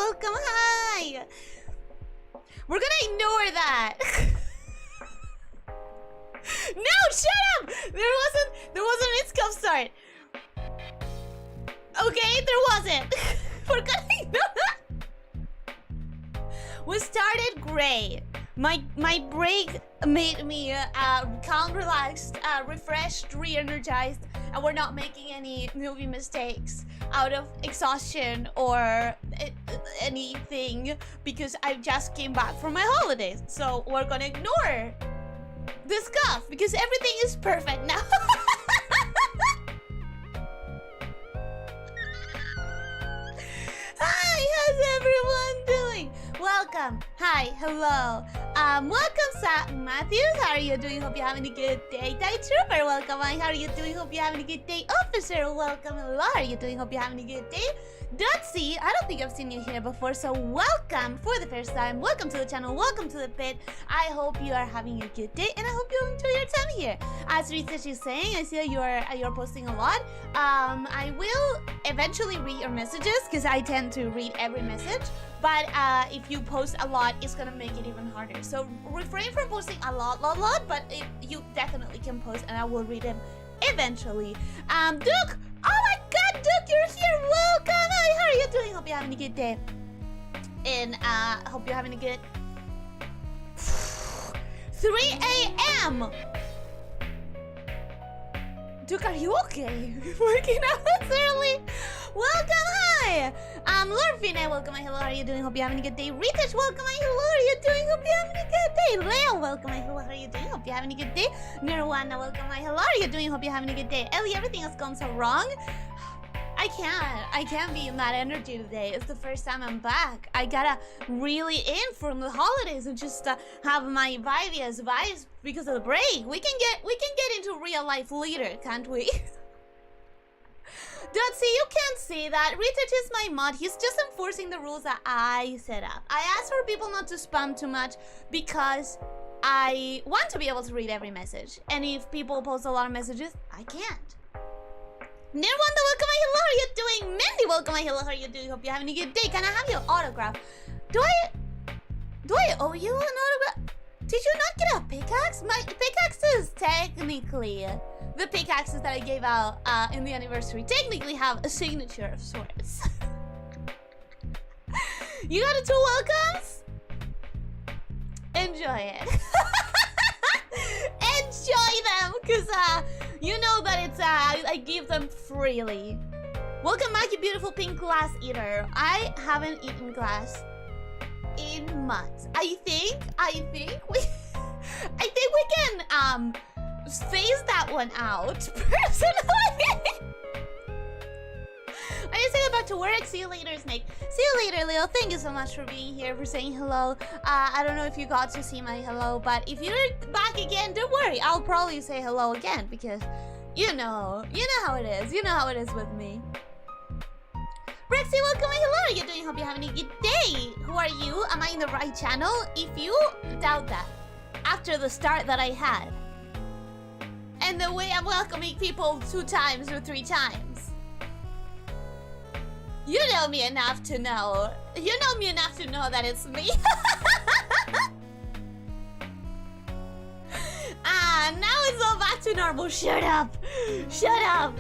welcome, hi! We're gonna ignore that. No, shut up! There wasn't Mitzcup start. Okay, there wasn't. We're gonna ignore that. We started great. My break made me calm, relaxed, refreshed, re-energized, and we're not making any movie mistakes out of exhaustion or anything because I just came back from my holidays. So we're gonna ignore this scuff because everything is perfect now. Hi, how's everyone doing? Welcome. Hi, hello. Welcome, Matthews. How are you doing? Hope you're having a good day. Die Trooper, welcome. Hi, how are you doing? Hope you're having a good day. Officer, welcome. Hello, how are you doing? Hope you're having a good day. Dotsie, I don't think I've seen you here before, so welcome for the first time. Welcome to the channel. Welcome to the pit. I hope you are having a good day, and I hope you enjoy your time here. As Rita is saying, I see that you're posting a lot. I will eventually read your messages because I tend to read every message. But if you post a lot, it's gonna make it even harder. So refrain from posting a lot, but you definitely can post, and I will read them eventually. Duke, oh my God, Duke, you're here. Welcome. Hi, how are you doing? Hope you're having a good day. And hope you're having a good 3 a.m. Duke, are you okay? Working out this early? Welcome, hi! Lord Fine, welcome, hi, hello, how are you doing? Hope you're having a good day. Ritash, welcome, hi, hello, how are you doing? Hope you're having a good day. Leo, welcome, hi, hello, how are you doing? Hope you're having a good day. Nirwana, welcome, hi, hello, how are you doing? Hope you're having a good day. Ellie, everything has gone so wrong. I can't be in that energy today. It's the first time I'm back. I gotta really in from the holidays and just have my vibes because of the break. We can get into real life later, can't we? Dotsie, you can't see that. Retouch is my mod. He's just enforcing the rules that I set up. I asked for people not to spam too much because I want to be able to read every message. And if people post a lot of messages, I can't. Nirwanda, welcome, my hello, how are you doing? Mindy, welcome, my hello, how are you doing? Hope you're having a good day. Can I have your autograph? Do I owe you an autograph? Did you not get a pickaxe? My pickaxe is technically the pickaxes that I gave out in the anniversary technically have a signature of sorts. You got the 2 welcomes? Enjoy it. Enjoy them, because you know that it's I give them freely. Welcome back, you beautiful pink glass eater. I haven't eaten glass in months. I think we can phase that one out personally. I just say back to work. See you later, Snake. See you later, Leo. Thank you so much for being here, for saying hello. I don't know if you got to see my hello, but if you're back again, don't worry. I'll probably say hello again because you know how it is. You know how it is with me. Rexy, welcome. Hello, how are you doing? Hope you're having a good day. Who are you? Am I in the right channel? If you doubt that, after the start that I had, and the way I'm welcoming people 2 times or 3 times, you know me enough to know. You know me enough to know that it's me. Now it's all back to normal. Shut up. Shut up.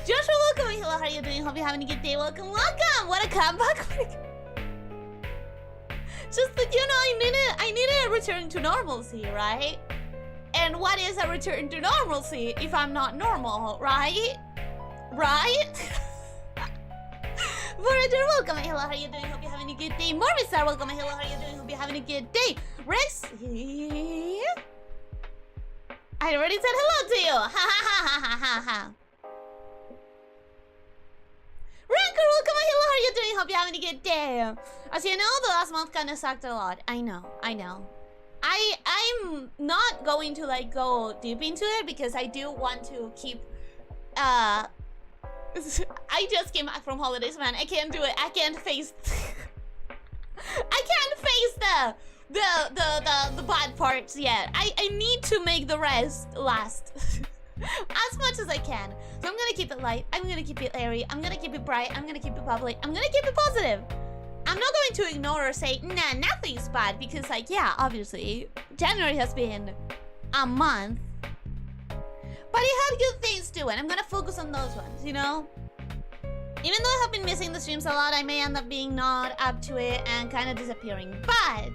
Joshua, welcome. Hello, how are you doing? Hope you're having a good day. Welcome, welcome. What a comeback. Just that, you know, I need a return to normalcy, right? And what is a return to normalcy if I'm not normal, right? Right? Voyager, welcome. Hello, how are you doing? Hope you're having a good day. Morbisar, welcome. Hello, how are you doing? Hope you're having a good day. Rex, I already said hello to you. Ha ha ha ha ha ha. Rancor, welcome. Hello, how are you doing? Hope you're having a good day. As you know, the last month kind of sucked a lot. I know. I'm not going to like go deep into it because I do want to keep I just came back from holidays, man. I can't do it. I can't face I can't face the bad parts yet. I need to make the rest last as much as I can. So I'm gonna keep it light. I'm gonna keep it airy. I'm gonna keep it bright. I'm gonna keep it bubbly. I'm gonna keep it positive. I'm I'm not going to ignore or say, nah, nothing's bad, because, like, yeah, obviously, January has been a month. But it had good things too, and I'm gonna focus on those ones, you know? Even though I have been missing the streams a lot, I may end up being not up to it and kind of disappearing. But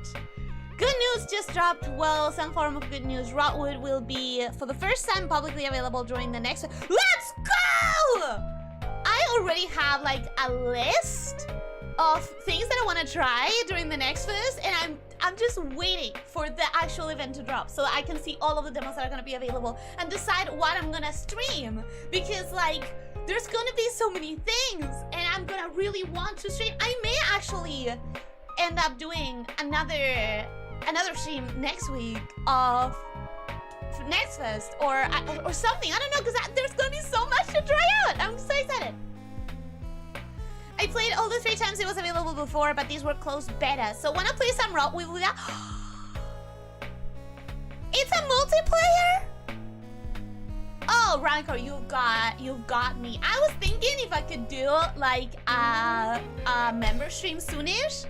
good news just dropped. Well, some form of good news. Rotwood will be, for the first time, publicly available during the next... Let's go! I already have, like, a list of things that I want to try during the next fest, and I'm just waiting for the actual event to drop so I can see all of the demos that are going to be available and decide what I'm going to stream. Because, like, there's going to be so many things, and I'm going to really want to stream. I may actually end up doing another stream next week of Next Fest or something. I don't know, because there's going to be so much to try out. I'm so excited. I played all the 3 times it was available before, but these were closed beta. So when I play some rock, we will... It's a multiplayer? Oh, Rancor, you've got me. I was thinking if I could do like a member stream soonish,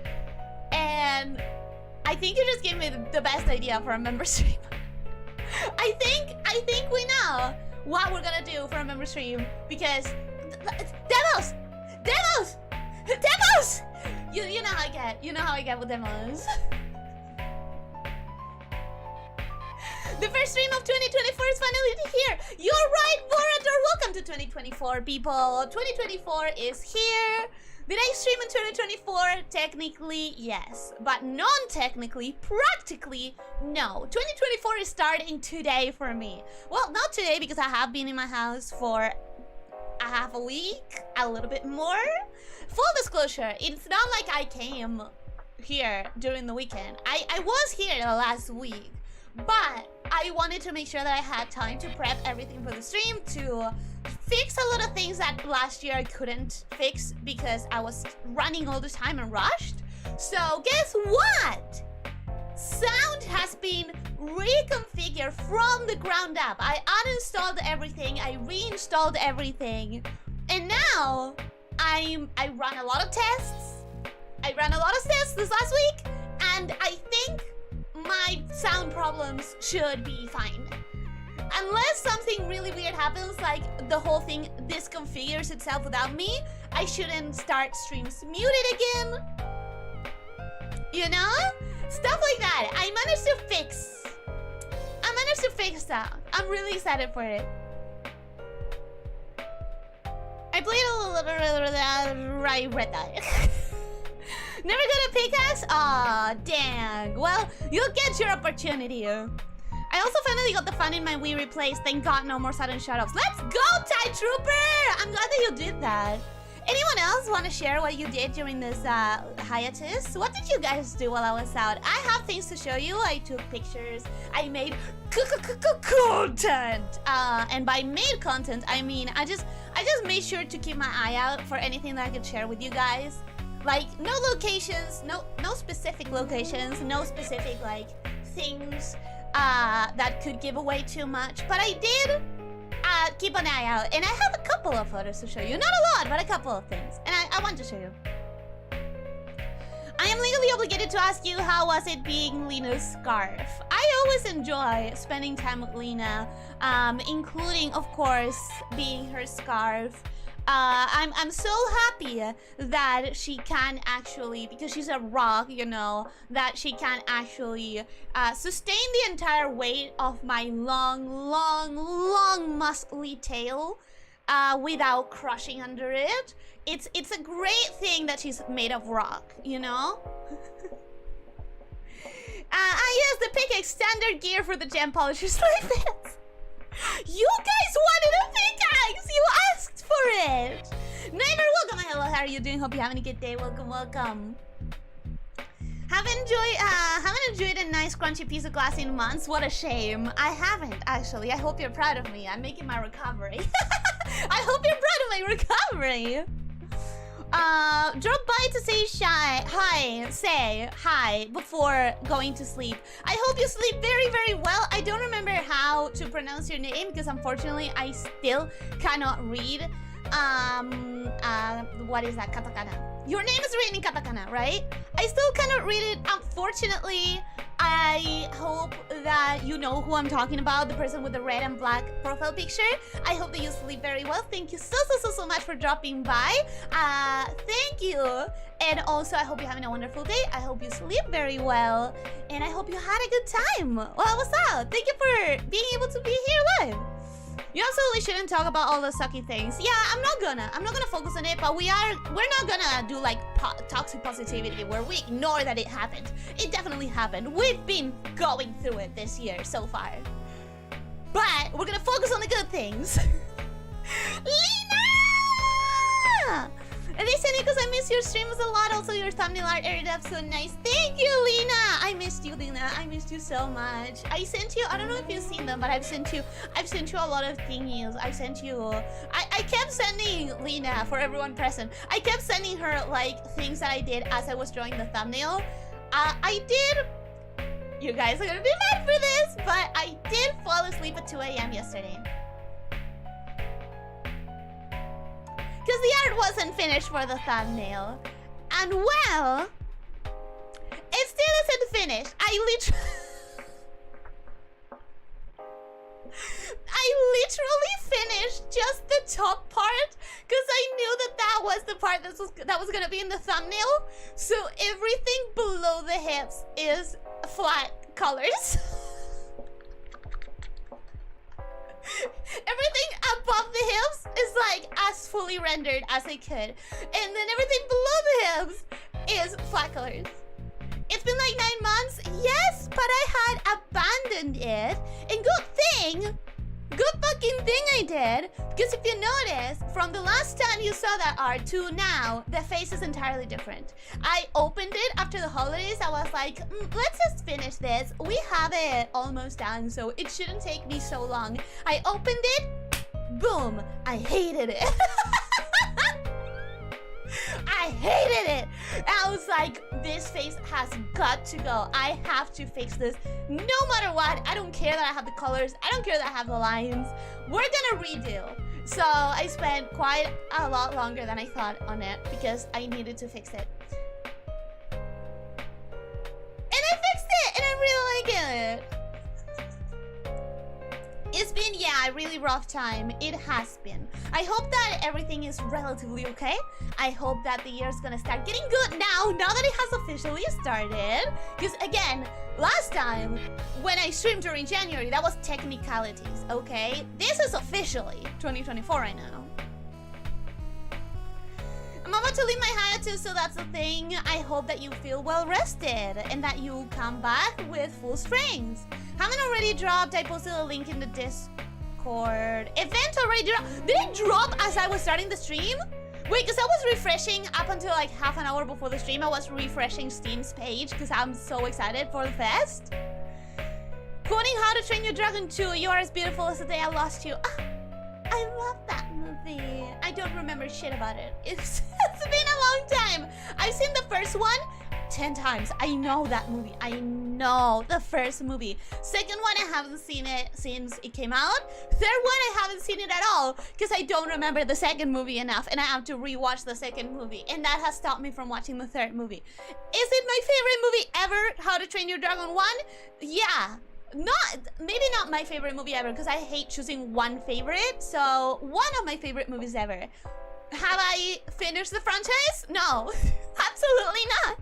and I think you just gave me the best idea for a member stream. I think we know what we're gonna do for a member stream, because demos. You know how I get. You know how I get with demos. The first stream of 2024 is finally here. You're right, Borator. Welcome to 2024, people. 2024 is here. Did I stream in 2024? Technically, yes. But non-technically, practically, no. 2024 is starting today for me. Well, not today, because I have been in my house for a half a week, a little bit more. Full disclosure, it's not like I came here during the weekend. I was here the last week, but I wanted to make sure that I had time to prep everything for the stream, to fix a lot of things that last year I couldn't fix because I was running all the time and rushed. So guess what? Sound has been reconfigured from the ground up. I uninstalled everything, I reinstalled everything, and now I ran a lot of tests. I ran a lot of tests this last week, and I think my sound problems should be fine. Unless something really weird happens, like the whole thing disconfigures itself without me, I shouldn't start streams muted again. You know? Stuff like that. I managed to fix that. I'm really excited for it. I played a little red dye. Never got a pickaxe? Aw, dang. Well, you'll get your opportunity. I also finally got the fun in my Wii replaced. Thank God, no more sudden shut-offs. Let's go, TIE Trooper! I'm glad that you did that. Anyone else want to share what you did during this hiatus? What did you guys do while I was out? I have things to show you. I took pictures. I made content. And by made content, I mean I just made sure to keep my eye out for anything that I could share with you guys. Like, no locations, no specific locations, no specific like things that could give away too much. But I did keep an eye out, and I have a couple of photos to show you. Not a lot, but a couple of things, and I want to show you. I am legally obligated to ask you, how was it being Lena's scarf? I always enjoy spending time with Lena, including, of course, being her scarf. I'm so happy that she can actually, because she's a rock, you know, that she can actually sustain the entire weight of my long, muscly tail without crushing under it. It's a great thing that she's made of rock, you know? Yes, the pickaxe, standard gear for the gem polishers like this. You guys wanted a pickaxe! You asked for it! Nightmare, welcome! Hello, how are you doing? Hope you're having a good day. Welcome. Haven't enjoyed a nice crunchy piece of glass in months. What a shame. I haven't, actually. I hope you're proud of me. I'm making my recovery. I hope you're proud of my recovery. Drop by to say say hi before going to sleep. I hope you sleep very, very well. I don't remember how to pronounce your name because unfortunately I still cannot read what is that, katakana? your name is written in katakana, right? I still cannot read it, unfortunately. I hope that you know who I'm talking about, the person with the red and black profile picture. I hope that you sleep very well. Thank you so much for dropping by. Thank you. And also, I hope you're having a wonderful day. I hope you sleep very well. And I hope you had a good time. Well, what's up? Thank you for being able to be here live. You absolutely shouldn't talk about all the sucky things. Yeah, I'm not gonna focus on it, but we're not gonna do like toxic positivity where we ignore that it happened. It definitely happened. We've been going through it this year so far. But we're gonna focus on the good things. Lena! Elyssia, because I miss your streams a lot. Also, your thumbnail art edited up so nice. Thank you, Lena. I missed you, Lena. I missed you so much. I sent you. I don't know if you've seen them, but I've sent you a lot of thingies. I sent you. I kept sending Lena, for everyone present. I kept sending her like things that I did as I was drawing the thumbnail. I did. You guys are gonna be mad for this, but I did fall asleep at 2 a.m. yesterday. Because the art wasn't finished for the thumbnail. And well, it still isn't finished. I literally finished just the top part because I knew that that was the part that was gonna be in the thumbnail. So everything below the hips is flat colors. Everything above the hips is like as fully rendered as I could. And then everything below the hips is flat colors. It's been like 9 months, yes, but I had abandoned it. And good fucking thing I did. Because if you notice, from the last time you saw that art to now, the face is entirely different. I opened it after the holidays. I was like, let's just finish this. We have it almost done, so it shouldn't take me so long. I opened it, boom, I hated it. I hated it. I was like, this face has got to go. I have to fix this no matter what. I don't care that I have the colors. I don't care that I have the lines. We're gonna redo. So I spent quite a lot longer than I thought on it because I needed to fix it. And I fixed it and I really like it. It's been, yeah, a really rough time. It has been. I hope that everything is relatively okay. I hope that the year's gonna start getting good now that it has officially started. Because again, last time, when I streamed during January, that was technicalities, okay? This is officially 2024 right now. I'm about to leave my hiatus, so that's the thing. I hope that you feel well rested and that you come back with full strength. Haven't already dropped. I posted a link in the Discord. Event already dropped. Did it drop as I was starting the stream? Wait, because I was refreshing up until like half an hour before the stream. I was refreshing Steam's page because I'm so excited for the fest. Quoting How to Train Your Dragon 2, you are as beautiful as the day I lost you. Ah, I love that movie. I don't remember shit about it. It's been a long time. I've seen the first one 10 times. I know that movie. I know the first movie. Second one, I haven't seen it since it came out. Third one, I haven't seen it at all because I don't remember the second movie enough and I have to rewatch the second movie, and that has stopped me from watching the third movie. Is it my favorite movie ever? How to Train Your Dragon 1? Yeah. Maybe not my favorite movie ever because I hate choosing one favorite. So one of my favorite movies ever. Have I finished the franchise? No, absolutely not.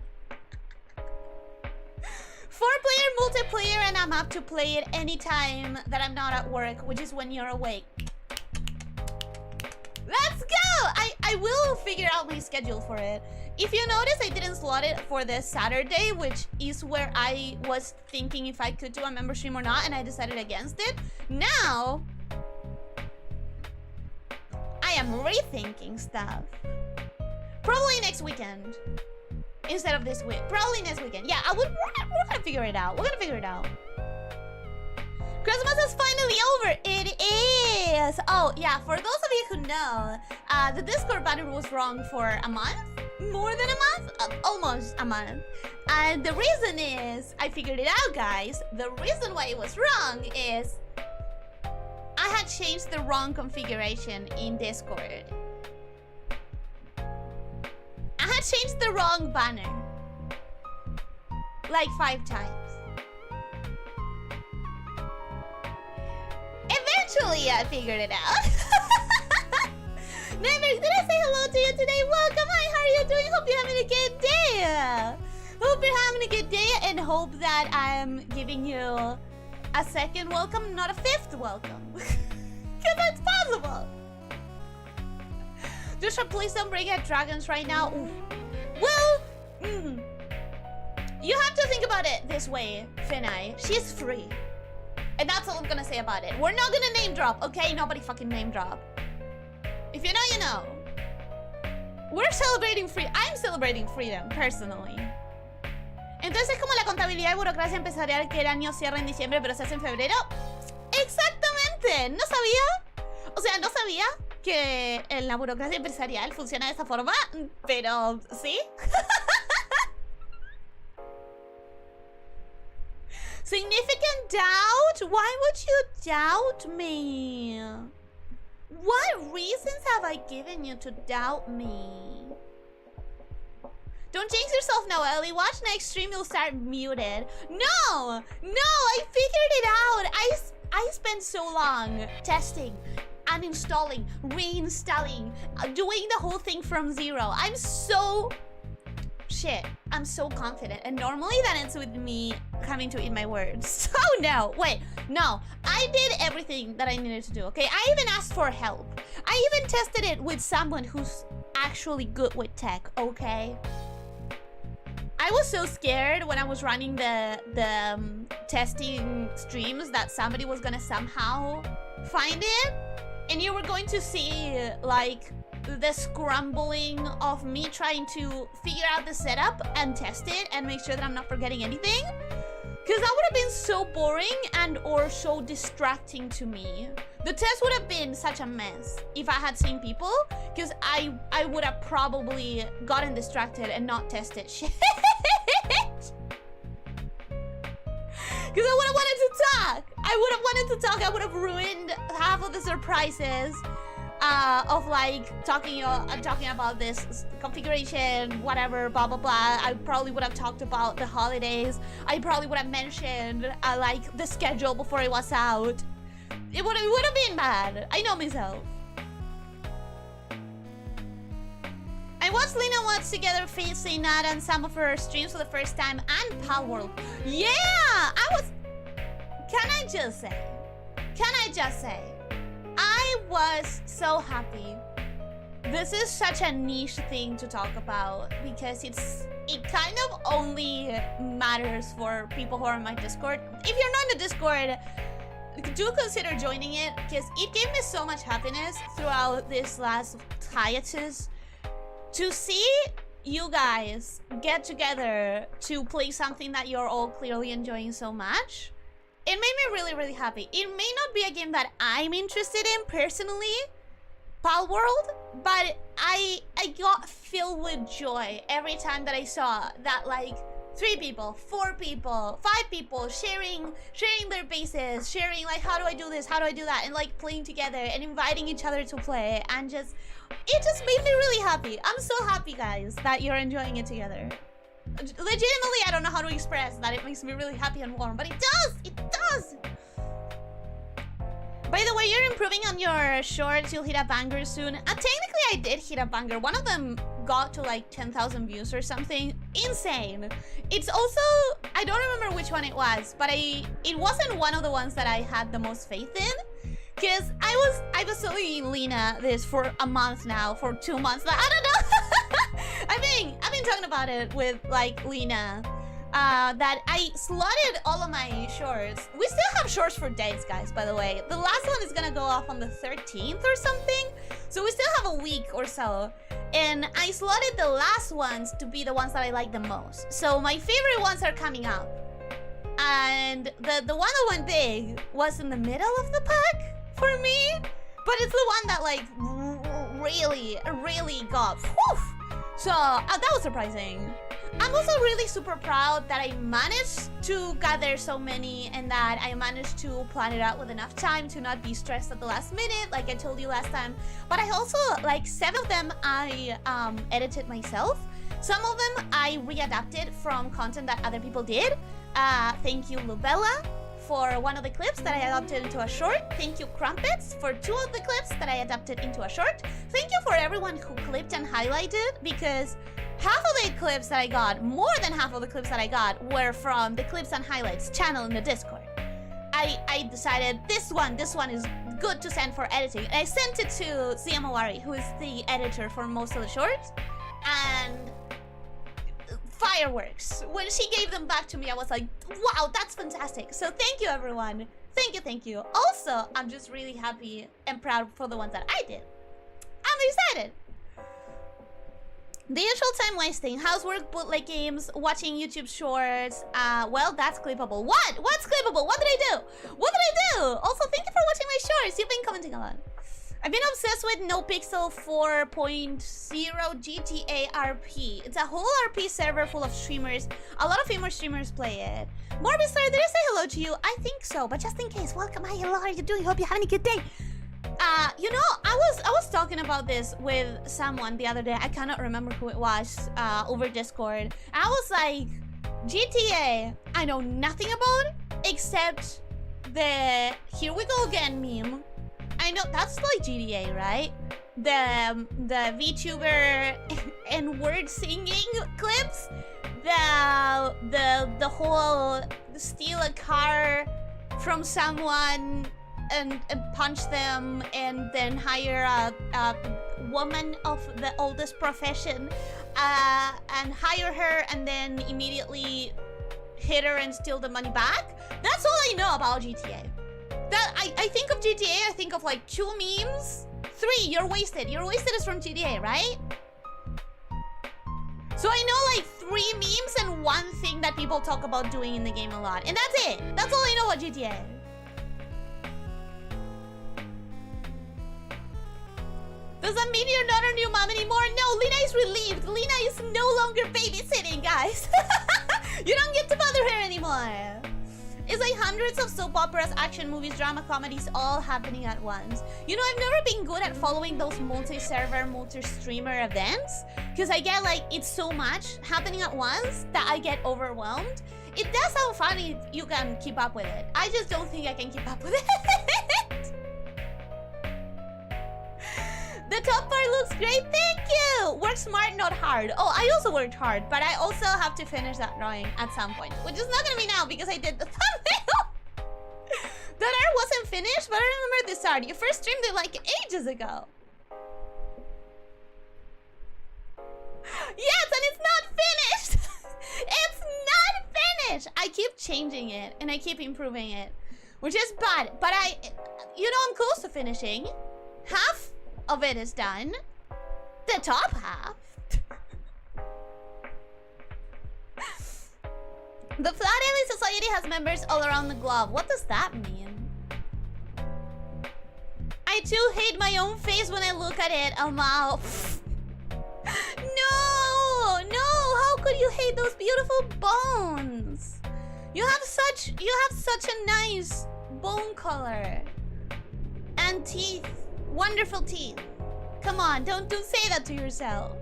4-player multiplayer, and I'm up to play it anytime that I'm not at work, which is when you're awake. Let's go! I will figure out my schedule for it. If you notice, I didn't slot it for this Saturday, which is where I was thinking if I could do a member stream or not, and I decided against it. Now, I am rethinking stuff. Probably next weekend. Instead of this week. Probably next weekend. Yeah, we're gonna figure it out. We're gonna figure it out. Christmas is finally over. It is. Oh, yeah, for those of you who know, the Discord banner was wrong for a month. More than a month? Almost a month. And the reason is, I figured it out, guys. The reason why it was wrong is I had changed the wrong configuration in Discord. I I changed the wrong banner. Like 5 times. Eventually, I figured it out. Neighbors, did I say hello to you today? Welcome. Hi, how are you doing? Hope you're having a good day. Hope you're having a good day and hope that I'm giving you a second welcome, not a 5th welcome. Because that's possible. Joshua, please don't bring out dragons right now. Ooh. Well, you have to think about it this way, Finai. She's free. And that's all I'm gonna say about it. We're not gonna name drop, okay? Nobody fucking name drop. If you know, you know. We're celebrating freedom. I'm celebrating freedom, personally. Entonces es como la contabilidad y burocracia empresarial que el año cierra en diciembre, pero se hace en febrero. Exactamente. No sabía. O sea, no sabía que la burocracia empresarial funciona de esa forma, pero sí. Significant doubt? Why would you doubt me? What reasons have I given you to doubt me? Don't jinx yourself now, Ellie. Watch next stream, you'll start muted. No! No, I figured it out. I spent so long testing, uninstalling, reinstalling, doing the whole thing from zero. I'm so... Shit, I'm so confident. And normally that ends with me coming to eat my words. Oh no, wait, no. I did everything that I needed to do, okay? I even asked for help. I even tested it with someone who's actually good with tech, okay? I was so scared when I was running the testing streams that somebody was gonna somehow find it. And you were going to see, like, the scrambling of me trying to figure out the setup and test it and make sure that I'm not forgetting anything. Because that would have been so boring and or so distracting to me. The test would have been such a mess if I had seen people, because I would have probably gotten distracted and not tested shit. Because I would have wanted to talk. I would have ruined half of the surprises. Of like talking about this configuration, whatever, blah blah blah. I probably would have talked about the holidays. I probably would have mentioned like the schedule before it was out. It would have been bad. I know myself. I watched Lena watch together facing Nat and some of her streams for the first time and Pal World. Yeah, I was. Can I just say? I was so happy. This is such a niche thing to talk about because it kind of only matters for people who are in my Discord. If you're not in the Discord, do consider joining it because it gave me so much happiness throughout this last hiatus to see you guys get together to play something that you're all clearly enjoying so much. It made me really, really happy. It may not be a game that I'm interested in personally, Pal World, but I got filled with joy every time that I saw that like 3 people, 4 people, 5 people sharing their bases, sharing like how do I do this, how do I do that, and like playing together and inviting each other to play, and it just made me really happy. I'm so happy, guys, that you're enjoying it together. Legitimately, I don't know how to express that. It makes me really happy and warm, but it does! By the way, you're improving on your shorts. You'll hit a banger soon. Technically, I did hit a banger. One of them got to like 10,000 views or something. Insane. It's also, I don't remember which one it was, but it wasn't one of the ones that I had the most faith in. Because I was telling Lena this for a month now, for 2 months. Like, I don't know. I've been talking about it with like Lena. That I slotted all of my shorts. We still have shorts for days, guys, by the way. The last one is gonna go off on the 13th or something. So we still have a week or so. And I slotted the last ones to be the ones that I like the most. So my favorite ones are coming up. And the one that went big was in the middle of the pack for me. But it's the one that like really got woof. So that was surprising. I'm also really super proud that I managed to gather so many and that I managed to plan it out with enough time to not be stressed at the last minute, like I told you last time. But I also, like 7 of them I edited myself. Some of them I readapted from content that other people did. Thank you, Lubella, for one of the clips that I adapted into a short. Thank you, Crumpets, for 2 of the clips that I adapted into a short. Thank you for everyone who clipped and highlighted, because half of the clips that I got, more than half of the clips that I got, were from the Clips and Highlights channel in the Discord. I decided this one is good to send for editing. I sent it to Ziamawari, who is the editor for most of the shorts, and fireworks. When she gave them back to me, I was like, wow, that's fantastic. So thank you, everyone. Thank you. Also, I'm just really happy and proud for the ones that I did. I'm excited. The usual time wasting, housework, bootleg games, watching YouTube shorts. Well, that's clippable. What? What's clippable? What did I do? What did I do? Also, thank you for watching my shorts. You've been commenting a lot. I've been obsessed with NoPixel 4.0 GTA RP. It's a whole RP server full of streamers. A lot of famous streamers play it. Morbistar, did I say hello to you? I think so, but just in case, welcome. Hi, hello, how are you doing? Hope you're having a good day. You know, I was talking about this with someone the other day. I cannot remember who it was, over Discord. And I was like, GTA, I know nothing about except the "here we go again" meme. I know that's like GTA, right? The VTuber and word singing clips. The whole steal a car from someone and punch them, and then hire a woman of the oldest profession and hire her, and then immediately hit her and steal the money back. That's all I know about GTA. That I think of GTA, I think of like 2 memes. 3, You're Wasted. You're Wasted is from GTA, right? So I know like 3 memes and 1 thing that people talk about doing in the game a lot. And that's it. That's all I know about GTA. Does that mean you're not a new mom anymore? No, Lena is relieved. Lena is no longer babysitting, guys. You don't get to bother her anymore. It's like hundreds of soap operas, action movies, drama comedies, all happening at once. You know, I've never been good at following those multi-server, multi-streamer events, because I get like, it's so much happening at once that I get overwhelmed. It does sound funny if you can keep up with it. I just don't think I can keep up with it. The top part looks great, thank you! Work smart, not hard. Oh, I also worked hard, but I also have to finish that drawing at some point, which is not gonna be now because I did the thumbnail. That art wasn't finished, but I remember this art. You first streamed it like ages ago. Yes, and it's not finished! It's not finished! I keep changing it, and I keep improving it, which is bad, but you know, I'm close to finishing. Half of it is done. The top half. The Flat Alien Society has members all around the globe. What does that mean? I too hate my own face when I look at it. Amao. No, how could you hate those beautiful bones? You have such a nice bone color and teeth. Wonderful teeth. Come on, don't say that to yourself.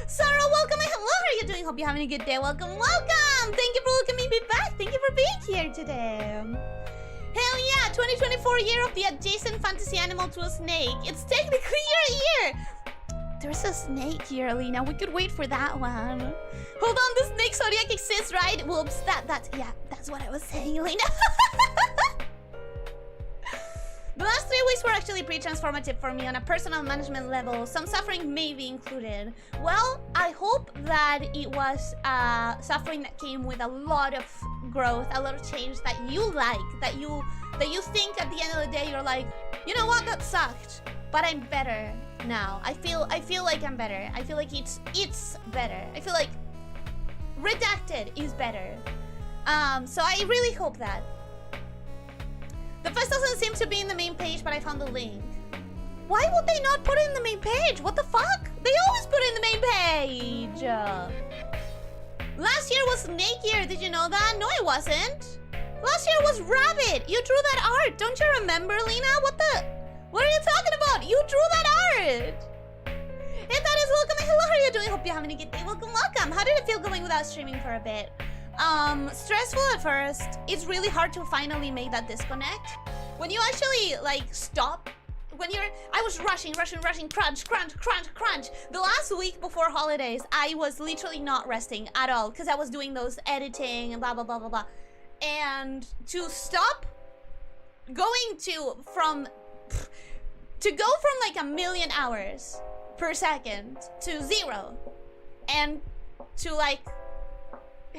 Sarah, welcome. Hello, how are you doing? Hope you're having a good day. Welcome. Thank you for welcoming me back. Thank you for being here today. Hell yeah, 2024 year of the adjacent fantasy animal to a snake. It's technically your year. There's a snake year, Alina. We could wait for that one. Hold on, the snake zodiac exists, right? Whoops, that's what I was saying, Alina. The last 3 weeks were actually pretty transformative for me on a personal management level. Some suffering may be included. Well, I hope that it was suffering that came with a lot of growth, a lot of change that you like, that you think at the end of the day you're like, you know what, that sucked, but I'm better now. I feel like I'm better. I feel like it's better. I feel like Redacted is better. So I really hope that. The first doesn't seem to be in the main page, but I found the link. Why would they not put it in the main page? What the fuck? They always put it in the main page. Last year was snake year. Did you know that? No, it wasn't. Last year was rabbit. You drew that art. Don't you remember, Lena? What are you talking about? You drew that art. And that is welcome. Hello, how are you doing? Hope you're having a good day. Welcome, welcome. How did it feel going without streaming for a bit? Stressful at first. It's really hard to finally make that disconnect. When you actually, like, stop. I was rushing, crunch. The last week before holidays, I was literally not resting at all because I was doing those editing and blah, blah, blah, blah, blah. And to stop going to go from like 1,000,000 hours per second to 0 and to like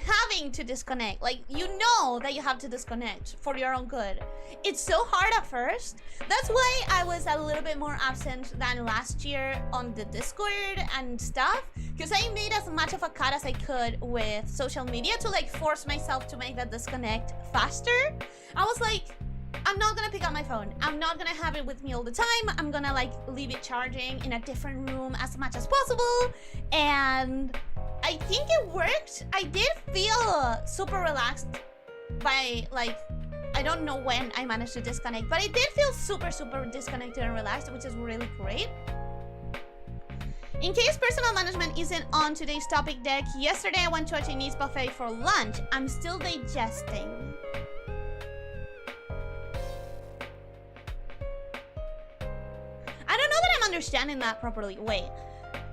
having to disconnect, like, you know that you have to disconnect for your own good. It's so hard at first. That's why I was a little bit more absent than last year on the Discord and stuff, because I made as much of a cut as I could with social media to like force myself to make that disconnect faster. I was like, I'm not gonna pick up my phone. I'm not gonna have it with me all the time. I'm gonna like leave it charging in a different room as much as possible. And I think it worked. I did feel super relaxed by like, I don't know when I managed to disconnect, but I did feel super disconnected and relaxed, which is really great. In case personal management isn't on today's topic deck, yesterday I went to a Chinese buffet for lunch. I'm still digesting. I don't know that I'm understanding that properly. Wait.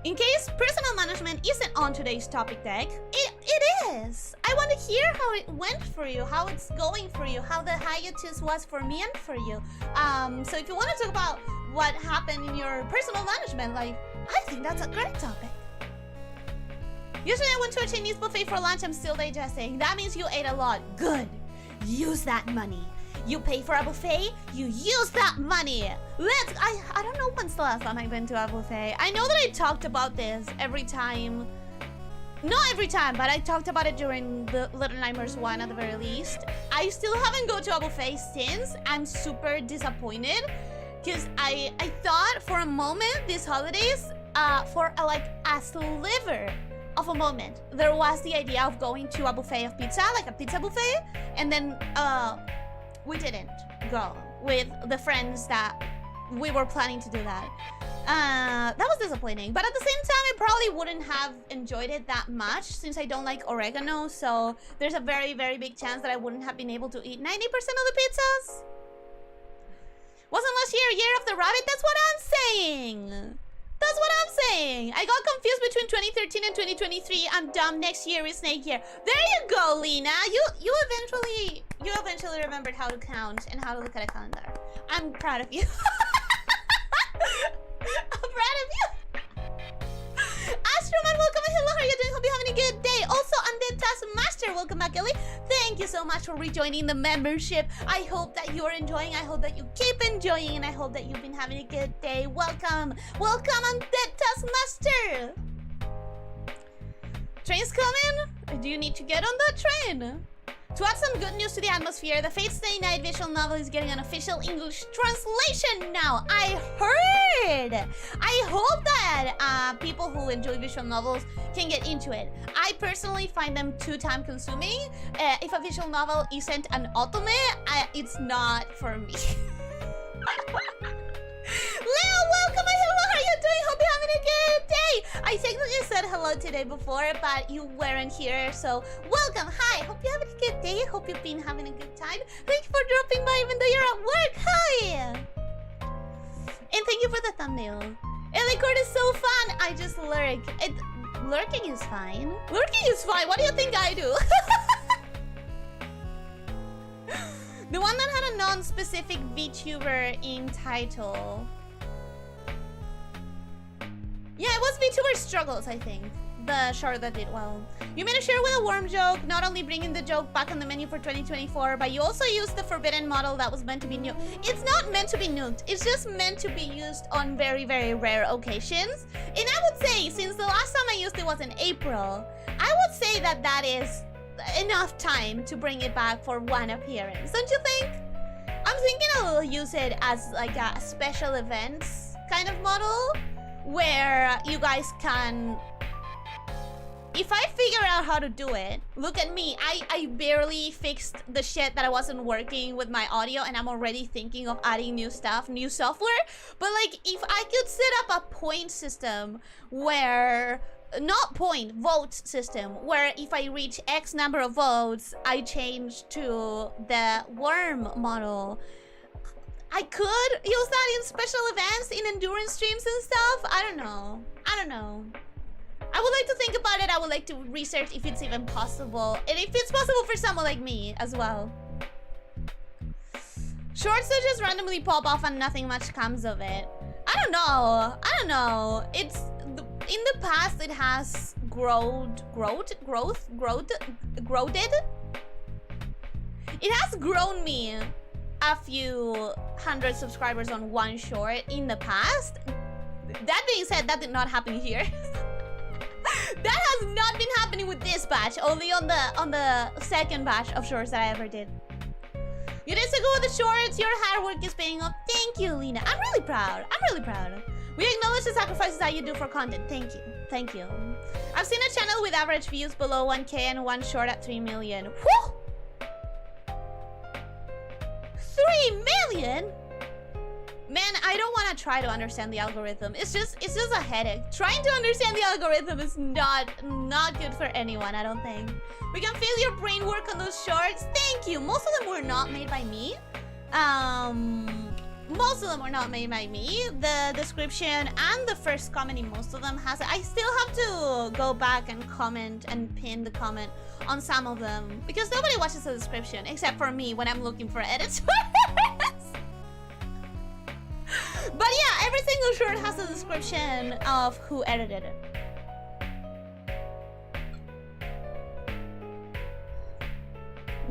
In case personal management isn't on today's topic deck, it is. I want to hear how it went for you, how it's going for you, how the hiatus was for me and for you. So if you want to talk about what happened in your personal management, like, I think that's a great topic. Yesterday I went to a Chinese buffet for lunch. I'm still digesting. That means you ate a lot. Good. Use that money. You pay for a buffet, you use that money. I don't know when's the last time I've been to a buffet. I know that I talked about this every time. Not every time, but I talked about it during the Little Nightmares 1 at the very least. I still haven't gone to a buffet since. I'm super disappointed because I thought for a moment these holidays, for like a sliver of a moment, there was the idea of going to a buffet of pizza, like a pizza buffet, and then we didn't go with the friends that we were planning to do that. That was disappointing, but at the same time, I probably wouldn't have enjoyed it that much since I don't like oregano, so there's a very big chance that I wouldn't have been able to eat 90% of the pizzas. Wasn't last year of the rabbit? That's what I'm saying. That's what I'm saying. I got confused between 2013 and 2023. I'm dumb. Next year is snake year. There you go, Lena. You eventually remembered how to count and how to look at a calendar. I'm proud of you. I'm proud of you. Astroman, welcome and hello. How are you doing? Hope you're having a good day. Also, Undead Taskmaster, welcome back, Ellie. Thank you so much for rejoining the membership. I hope that you're enjoying. I hope that you keep enjoying, and I hope that you've been having a good day. Welcome, Undead Taskmaster. Train's coming. Do you need to get on that train? To add some good news to the atmosphere, the Fate Stay Night visual novel is getting an official English translation now. I heard! I hope that people who enjoy visual novels can get into it. I personally find them too time consuming. If a visual novel isn't an otome, it's not for me. Leo, welcome and hello, how are you doing? Hope you're having a good day. I technically said hello today before, but you weren't here, so welcome. Hi, hope you're having a good day. Hope you've been having a good time. Thank you for dropping by even though you're at work. Hi. And thank you for the thumbnail. Elicord is so fun. I just lurk. Lurking is fine. Lurking is fine. What do you think I do? The one that had a non-specific VTuber in title. Yeah, it was VTuber Struggles, I think. The short that did well. You made a share with a worm joke, not only bringing the joke back on the menu for 2024, but you also used the forbidden model that was meant to be nuked. It's not meant to be nuked. It's just meant to be used on very rare occasions. And I would say, since the last time I used it was in April, I would say that that is enough time to bring it back for one appearance, don't you think? I'm thinking I'll use it as like a special events kind of model where you guys can if I figure out how to do it, look at me. I barely fixed the shit that I wasn't working with my audio, and I'm already thinking of adding new stuff, new software. But like, if I could set up a point system where, not point, vote system, where if I reach X number of votes, I change to the worm model. I could use that in special events, in endurance streams and stuff. I don't know. I would like to think about it. I would like to research if it's even possible. And if it's possible for someone like me as well. Shorts that just randomly pop off and nothing much comes of it. I don't know. It's... In the past, it has growed. It has grown me a few hundred subscribers on one short in the past. That being said, that did not happen here. That has not been happening with this batch, only on the second batch of shorts that I ever did. You did so good with the shorts. Your hard work is paying off. Thank you, Lena. I'm really proud. We acknowledge the sacrifices that you do for content. Thank you. I've seen a channel with average views below 1K and one short at 3 million. Whew! 3 million? Man, I don't want to try to understand the algorithm. It's just a headache. Trying to understand the algorithm is not good for anyone, I don't think. We can feel your brain work on those shorts. Thank you. Most of them were not made by me. Most of them were not made by me. The description and the first comment in most of them has it. I still have to go back and comment and pin the comment on some of them because nobody watches the description except for me when I'm looking for editors. But yeah, every single short has a description of who edited it.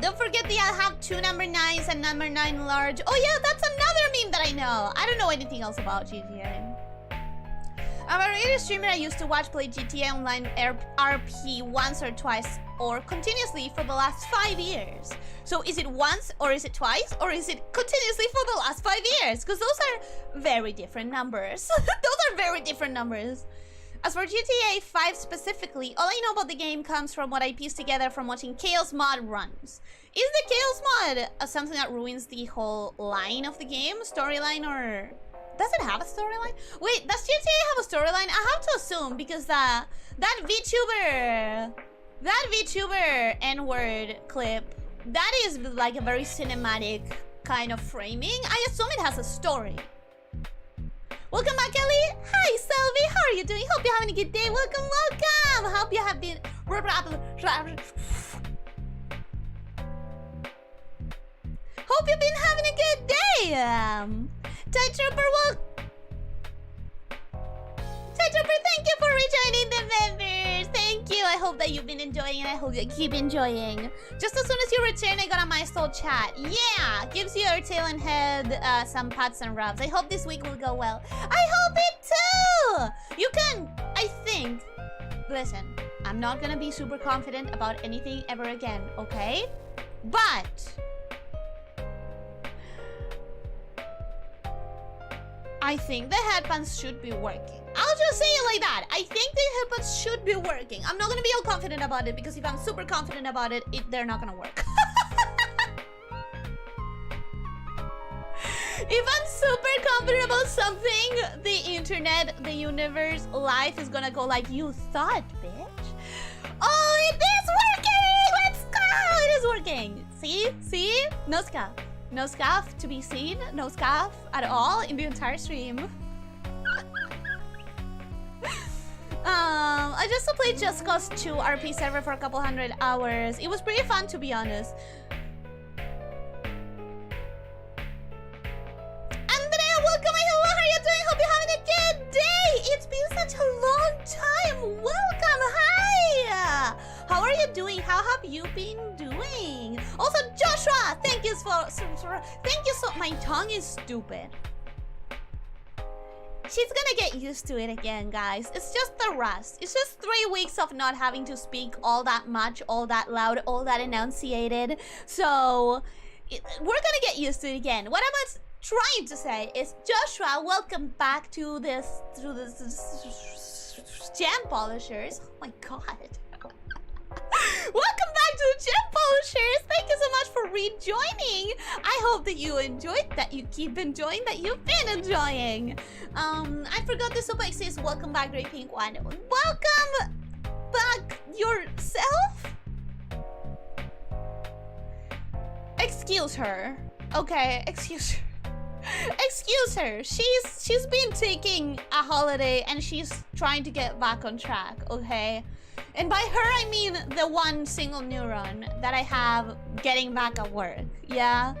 Don't forget the I have 2 number 9s and number 9 large. Oh yeah, that's another meme that I know. I don't know anything else about GTA. I'm a radio streamer. I used to watch play GTA Online RP once or twice or continuously for the last 5 years. So is it once or is it twice or is it continuously for the last 5 years? Because those are very different numbers. Those are very different numbers. As for GTA 5 specifically, all I know about the game comes from what I pieced together from watching Chaos Mod runs. Is the Chaos Mod something that ruins the whole line of the game? Storyline or... Does it have a storyline? Wait, does GTA have a storyline? I have to assume because that VTuber N-word clip, that is like a very cinematic kind of framing. I assume it has a story. Welcome back, Ellie. Hi, Selvi. How are you doing? Hope you're having a good day. Welcome. Hope you have been... Hope you've been having a good day. Tide Trooper, thank you for rejoining the members. Thank you. I hope that you've been enjoying and I hope you keep enjoying. Just as soon as you return, I got a nice little chat. Yeah, gives your tail and head some pats and rubs. I hope this week will go well. I hope it too. You can, I think. Listen, I'm not gonna be super confident about anything ever again, okay? But I think the headbands should be working. I'll just say it like that. I think the headbands should be working. I'm not gonna be all confident about it because if I'm super confident about it, they're not gonna work. If I'm super confident about something, the internet, the universe, life is gonna go like you thought, bitch. Oh, it is working! Let's go! It is working. See? No scuff. No scuff to be seen. No scuff at all in the entire stream. I just played Just Cause 2 RP server for a couple hundred hours. It was pretty fun, to be honest. Andrea, welcome. How are you doing? Hope you're having a good day. It's been such a long time. Welcome. Hi. How are you doing? How have you been doing? Also, Joshua, thank you so. My tongue is stupid. She's gonna get used to it again, guys. It's just the rust. It's just 3 weeks of not having to speak all that much, all that loud, all that enunciated. So, we're gonna get used to it again. What I'm trying to say is, Joshua, welcome back to this Jam Polishers. Oh my god. Welcome back to the Gym Polishers. Thank you so much for rejoining. I hope that you enjoyed, that you keep enjoying, that you've been enjoying. I forgot the super exists. Welcome back, Great Pink One. Welcome back yourself. Excuse her. Okay, excuse her. Excuse her. She's been taking a holiday and she's trying to get back on track, okay? And by her, I mean the one single neuron that I have getting back at work. Yeah?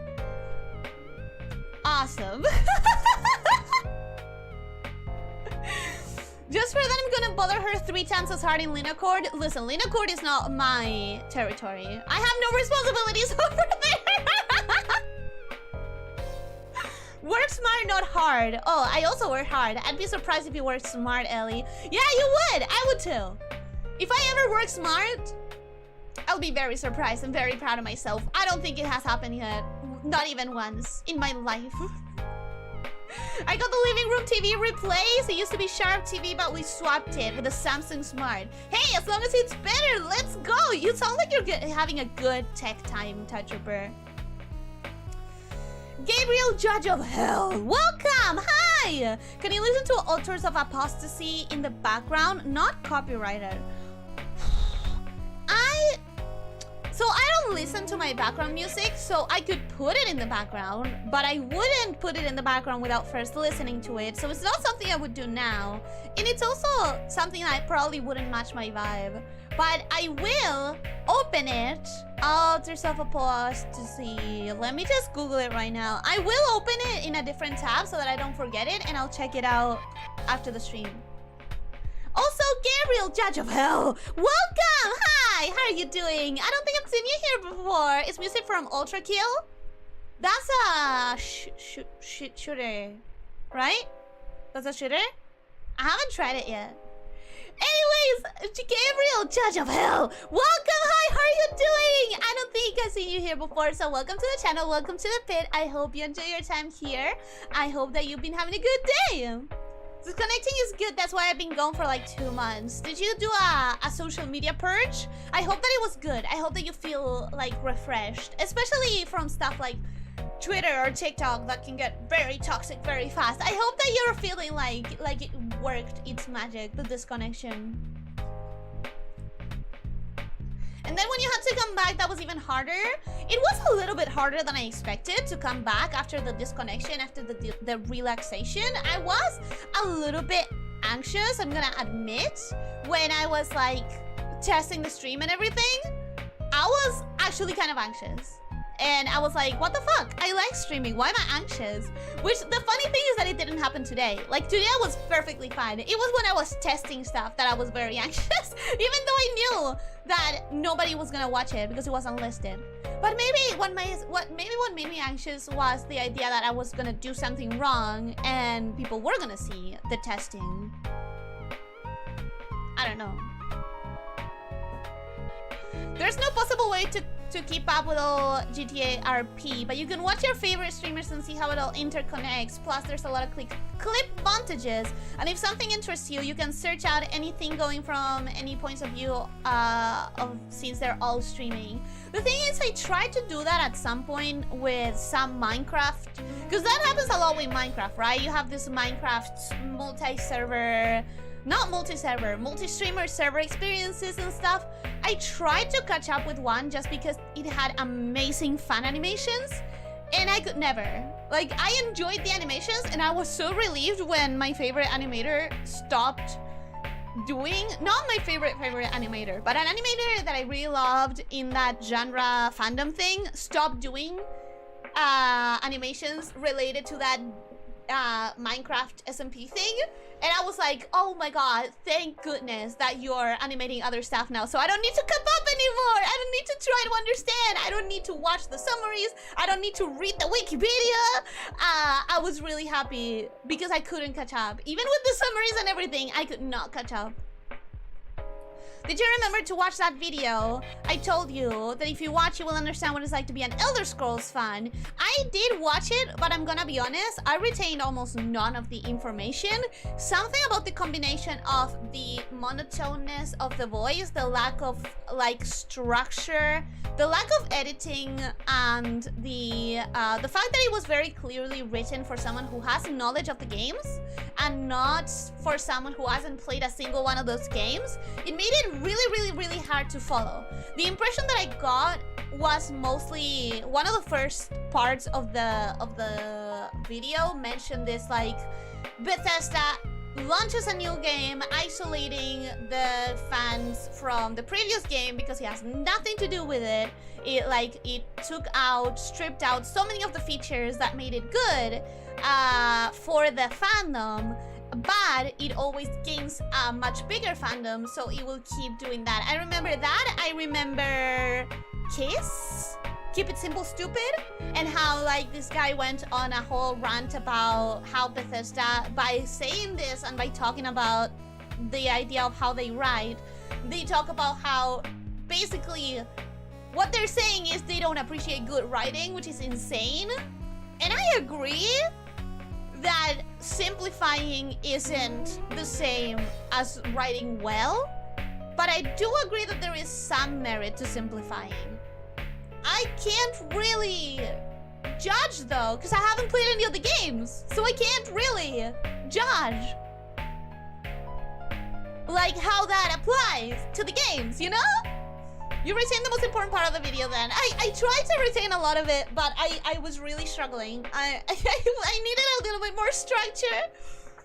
Awesome. Just for that, I'm gonna bother her 3 times as hard in Linacord. Listen, Linacord is not my territory. I have no responsibilities over there. Work smart, not hard. Oh, I also work hard. I'd be surprised if you worked smart, Ellie. Yeah, you would. I would too. If I ever work smart, I'll be very surprised and very proud of myself. I don't think it has happened yet. Not even once in my life. I got the living room TV replaced. It used to be Sharp TV, but we swapped it with a Samsung Smart. Hey, as long as it's better, let's go. You sound like you're having a good tech time, Touchable. Gabriel, Judge of Hell, welcome! Hi! Can you listen to Altars of Apostasy in the background? Not copyrighted. So I don't listen to my background music, so I could put it in the background, but I wouldn't put it in the background without first listening to it. So it's not something I would do now. And it's also something that probably wouldn't match my vibe. But I will open it. Altars of Apostasy. Let me just Google it right now. I will open it in a different tab so that I don't forget it, and I'll check it out after the stream. Also, Gabriel, Judge of Hell, welcome! Hi, how are you doing? I don't think I've seen you here before. Is music from Ultra Kill? That's a shooter, right? That's a shooter? I haven't tried it yet. Anyways, Gabriel, Judge of Hell, welcome! Hi, how are you doing? I don't think I've seen you here before, so welcome to the channel, welcome to the pit. I hope you enjoy your time here. I hope that you've been having a good day. Disconnecting is good. That's why I've been gone for like 2 months. Did you do a social media purge? I hope that it was good. I hope that you feel like refreshed, especially from stuff like Twitter or TikTok that can get very toxic very fast. I hope that you're feeling like it worked its magic, the disconnection. And then when you had to come back, that was even harder. It was a little bit harder than I expected to come back after the disconnection, after the relaxation. I was a little bit anxious, I'm gonna admit. When I was like testing the stream and everything, I was actually kind of anxious. And I was like, what the fuck? I like streaming. Why am I anxious? Which, the funny thing is that it didn't happen today. Like, today I was perfectly fine. It was when I was testing stuff that I was very anxious. Even though I knew that nobody was gonna watch it because it wasn't listed. But maybe what made me anxious was the idea that I was gonna do something wrong and people were gonna see the testing. I don't know. There's no possible way to keep up with all GTA RP, but you can watch your favorite streamers and see how it all interconnects. Plus, there's a lot of clip montages, and if something interests you, you can search out anything going from any points of view since they're all streaming. The thing is, I tried to do that at some point with some Minecraft, because that happens a lot with Minecraft, right? You have this Minecraft multi-server, not multi-server, multi-streamer server experiences and stuff. I tried to catch up with one just because it had amazing fan animations, and I could never. Like, I enjoyed the animations, and I was so relieved when my favorite animator stopped doing, not my favorite animator, but an animator that I really loved in that genre fandom thing, stopped doing animations related to that Minecraft SMP thing. And I was like, oh my god, thank goodness that you're animating other stuff now, so I don't need to keep up anymore. I don't need to try to understand. I don't need to watch the summaries. I don't need to read the Wikipedia. I was really happy because I couldn't catch up. Even with the summaries and everything, I could not catch up. Did you remember to watch that video? I told you that if you watch, you will understand what it's like to be an Elder Scrolls fan. I did watch it, but I'm gonna be honest, I retained almost none of the information. Something about the combination of the monotoneness of the voice, the lack of like structure, the lack of editing, and the fact that it was very clearly written for someone who has knowledge of the games and not for someone who hasn't played a single one of those games. It made it really hard to follow. The impression that I got was mostly one of the first parts of the video mentioned this like Bethesda launches a new game, isolating the fans from the previous game because it has nothing to do with it. It stripped out so many of the features that made it good for the fandom, but it always gains a much bigger fandom, so it will keep doing that. I remember that. I remember Kiss, Keep It Simple Stupid, and how like this guy went on a whole rant about how Bethesda, by saying this and by talking about the idea of how they write, they talk about how basically what they're saying is they don't appreciate good writing, which is insane. And I agree that simplifying isn't the same as writing well, but I do agree that there is some merit to simplifying. I can't really judge though, because I haven't played any of the games, so I can't really judge like how that applies to the games, you know? You retain the most important part of the video then. I tried to retain a lot of it, but I was really struggling. I needed a little bit more structure.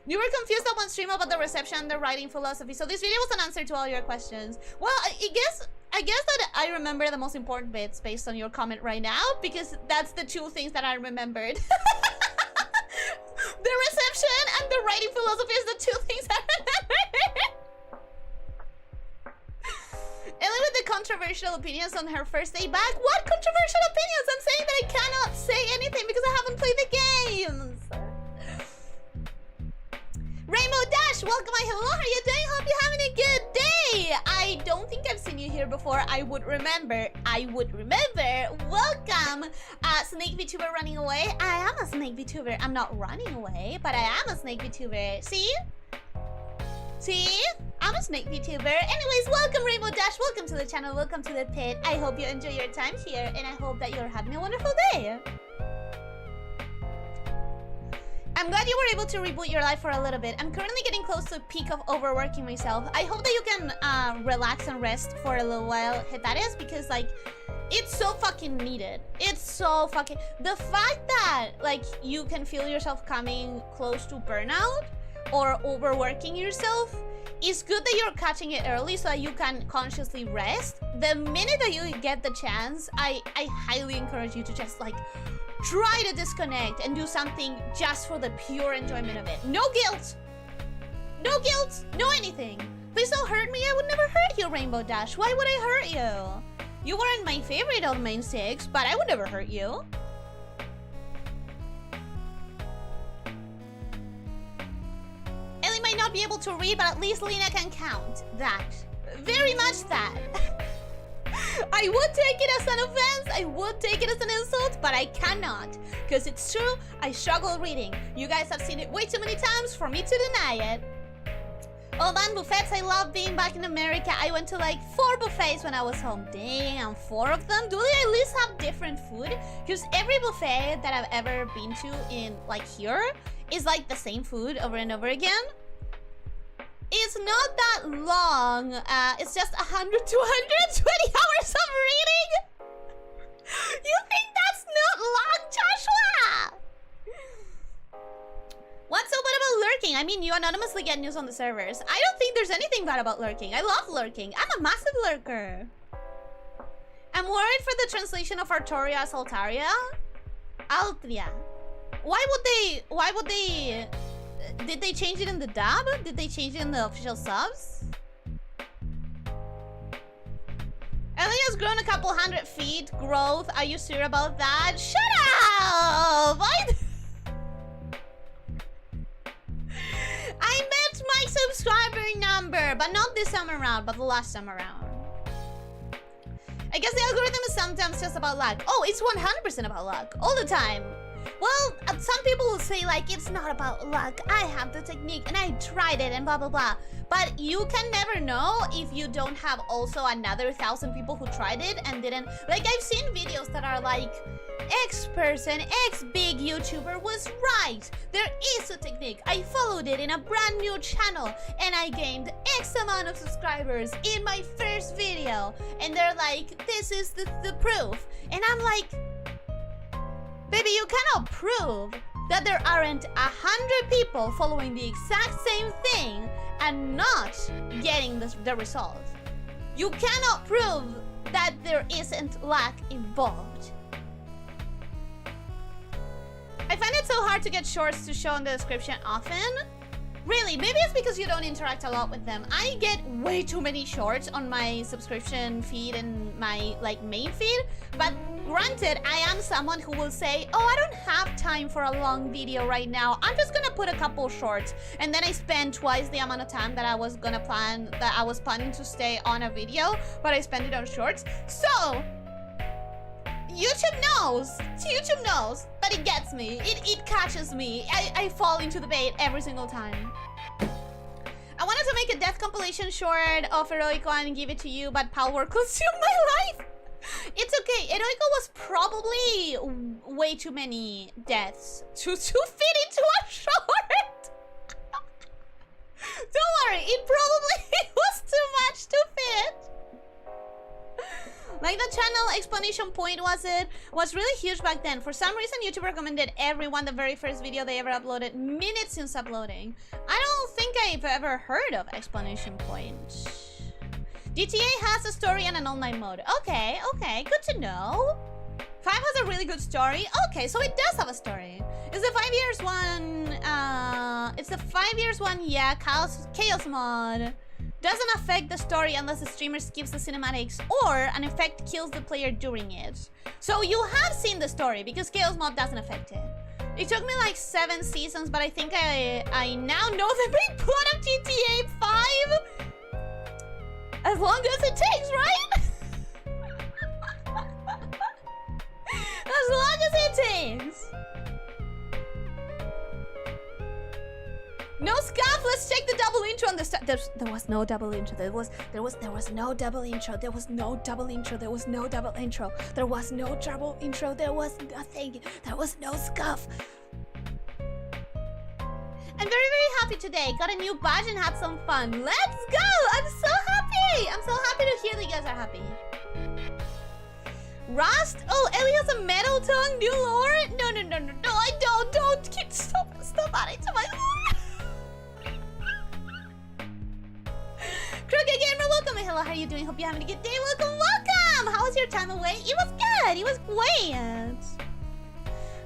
You were confused at one stream about the reception and the writing philosophy, so this video was an answer to all your questions. Well, I guess that I remember the most important bits based on your comment right now, because that's the two things that I remembered. The reception and the writing philosophy is the two things I remember. Ellie with the controversial opinions on her first day back. What controversial opinions? I'm saying that I cannot say anything because I haven't played the games. Rainbow Dash, welcome. Hello, how are you doing? Hope you're having a good day. I don't think I've seen you here before. I would remember. Welcome. Snake VTuber running away. I am a Snake VTuber. I'm not running away, but I am a Snake VTuber. See? I'm a Snake VTuber. Anyways, welcome Rainbow Dash. Welcome to the channel. Welcome to the pit. I hope you enjoy your time here, and I hope that you're having a wonderful day. I'm glad you were able to reboot your life for a little bit. I'm currently getting close to a peak of overworking myself. I hope that you can relax and rest for a little while, Hetares, because like it's so fucking needed. It's so fucking... The fact that like you can feel yourself coming close to burnout or overworking yourself, it's good that you're catching it early so that you can consciously rest. The minute that you get the chance, I highly encourage you to just like try to disconnect and do something just for the pure enjoyment of it. No guilt, no anything. Please don't hurt me. I would never hurt you, Rainbow Dash. Why would I hurt you? You weren't my favorite of main 6, but I would never hurt you. Ellie might not be able to read, but at least Lena can count. That. Very much that. I would take it as an offense, I would take it as an insult, but I cannot. Because it's true, I struggle reading. You guys have seen it way too many times for me to deny it. Oh man, buffets, I love being back in America. I went to like 4 buffets when I was home. Damn, 4 of them? Do they at least have different food? Because every buffet that I've ever been to in like here is like the same food over and over again. It's not that long. It's just 100 to 120 hours of reading. You think that's not long, Joshua? What's so bad about lurking? I mean, you anonymously get news on the servers. I don't think there's anything bad about lurking. I love lurking. I'm a massive lurker. I'm worried for the translation of Artoria as Altaria. Altria. Why would they... Did they change it in the dub? Did they change it in the official subs? Elliot's grown a couple 100 feet growth. Are you sure about that? Shut up! I met Mike subscriber number, but not this time around, but the last time around. I guess the algorithm is sometimes just about luck. Oh, it's 100% about luck, all the time. Well, some people will say like, it's not about luck. I have the technique and I tried it and blah, blah, blah. But you can never know if you don't have also another 1,000 people who tried it and didn't. Like, I've seen videos that are like, X person, X big YouTuber was right. There is a technique. I followed it in a brand new channel and I gained X amount of subscribers in my first video. And they're like, this is the proof. And I'm like, baby, you cannot prove that there aren't 100 people following the exact same thing and not getting the result. You cannot prove that there isn't luck involved. I find it so hard to get shorts to show in the description often. Really, maybe it's because you don't interact a lot with them. I get way too many shorts on my subscription feed and my like main feed. But granted, I am someone who will say, oh, I don't have time for a long video right now. I'm just gonna put a couple shorts. And then I spend twice the amount of time that I was planning to stay on a video, but I spend it on shorts. So YouTube knows, but it gets me. It catches me. I fall into the bait every single time. I wanted to make a death compilation short of Heroico and give it to you, but power consumed my life. It's okay. Heroico was probably way too many deaths to fit into a short. Don't worry, it probably was too much to fit. Like the channel explanation point was really huge back then. For some reason, YouTube recommended everyone the very first video they ever uploaded minutes since uploading. I don't think I've ever heard of explanation point. GTA has a story and an online mode. Okay, good to know. 5 has a really good story. Okay, so it does have a story. Is the 5 years one? It's the 5 years one. Yeah, chaos mod. Doesn't affect the story unless the streamer skips the cinematics or an effect kills the player during it. So you have seen the story because Chaos Mod doesn't affect it. It took me like 7 seasons, but I think I now know the main plot of GTA 5. As long as it takes, right? As long as it takes. No scuff. Let's check the double intro on the start. There was no double intro. There was no double intro. There was no double intro. There was no double intro. There was no double intro. There was nothing. There was no scuff. I'm very, very happy today. Got a new badge and had some fun. Let's go! I'm so happy. I'm so happy to hear that you guys are happy. Rust? Oh, Ellie has a metal tongue. New lore? No. I don't. Stop adding to my lore. Crooked Gamer, welcome. Hello, how are you doing? Hope you're having a good day. Welcome. How was your time away? It was good. It was great.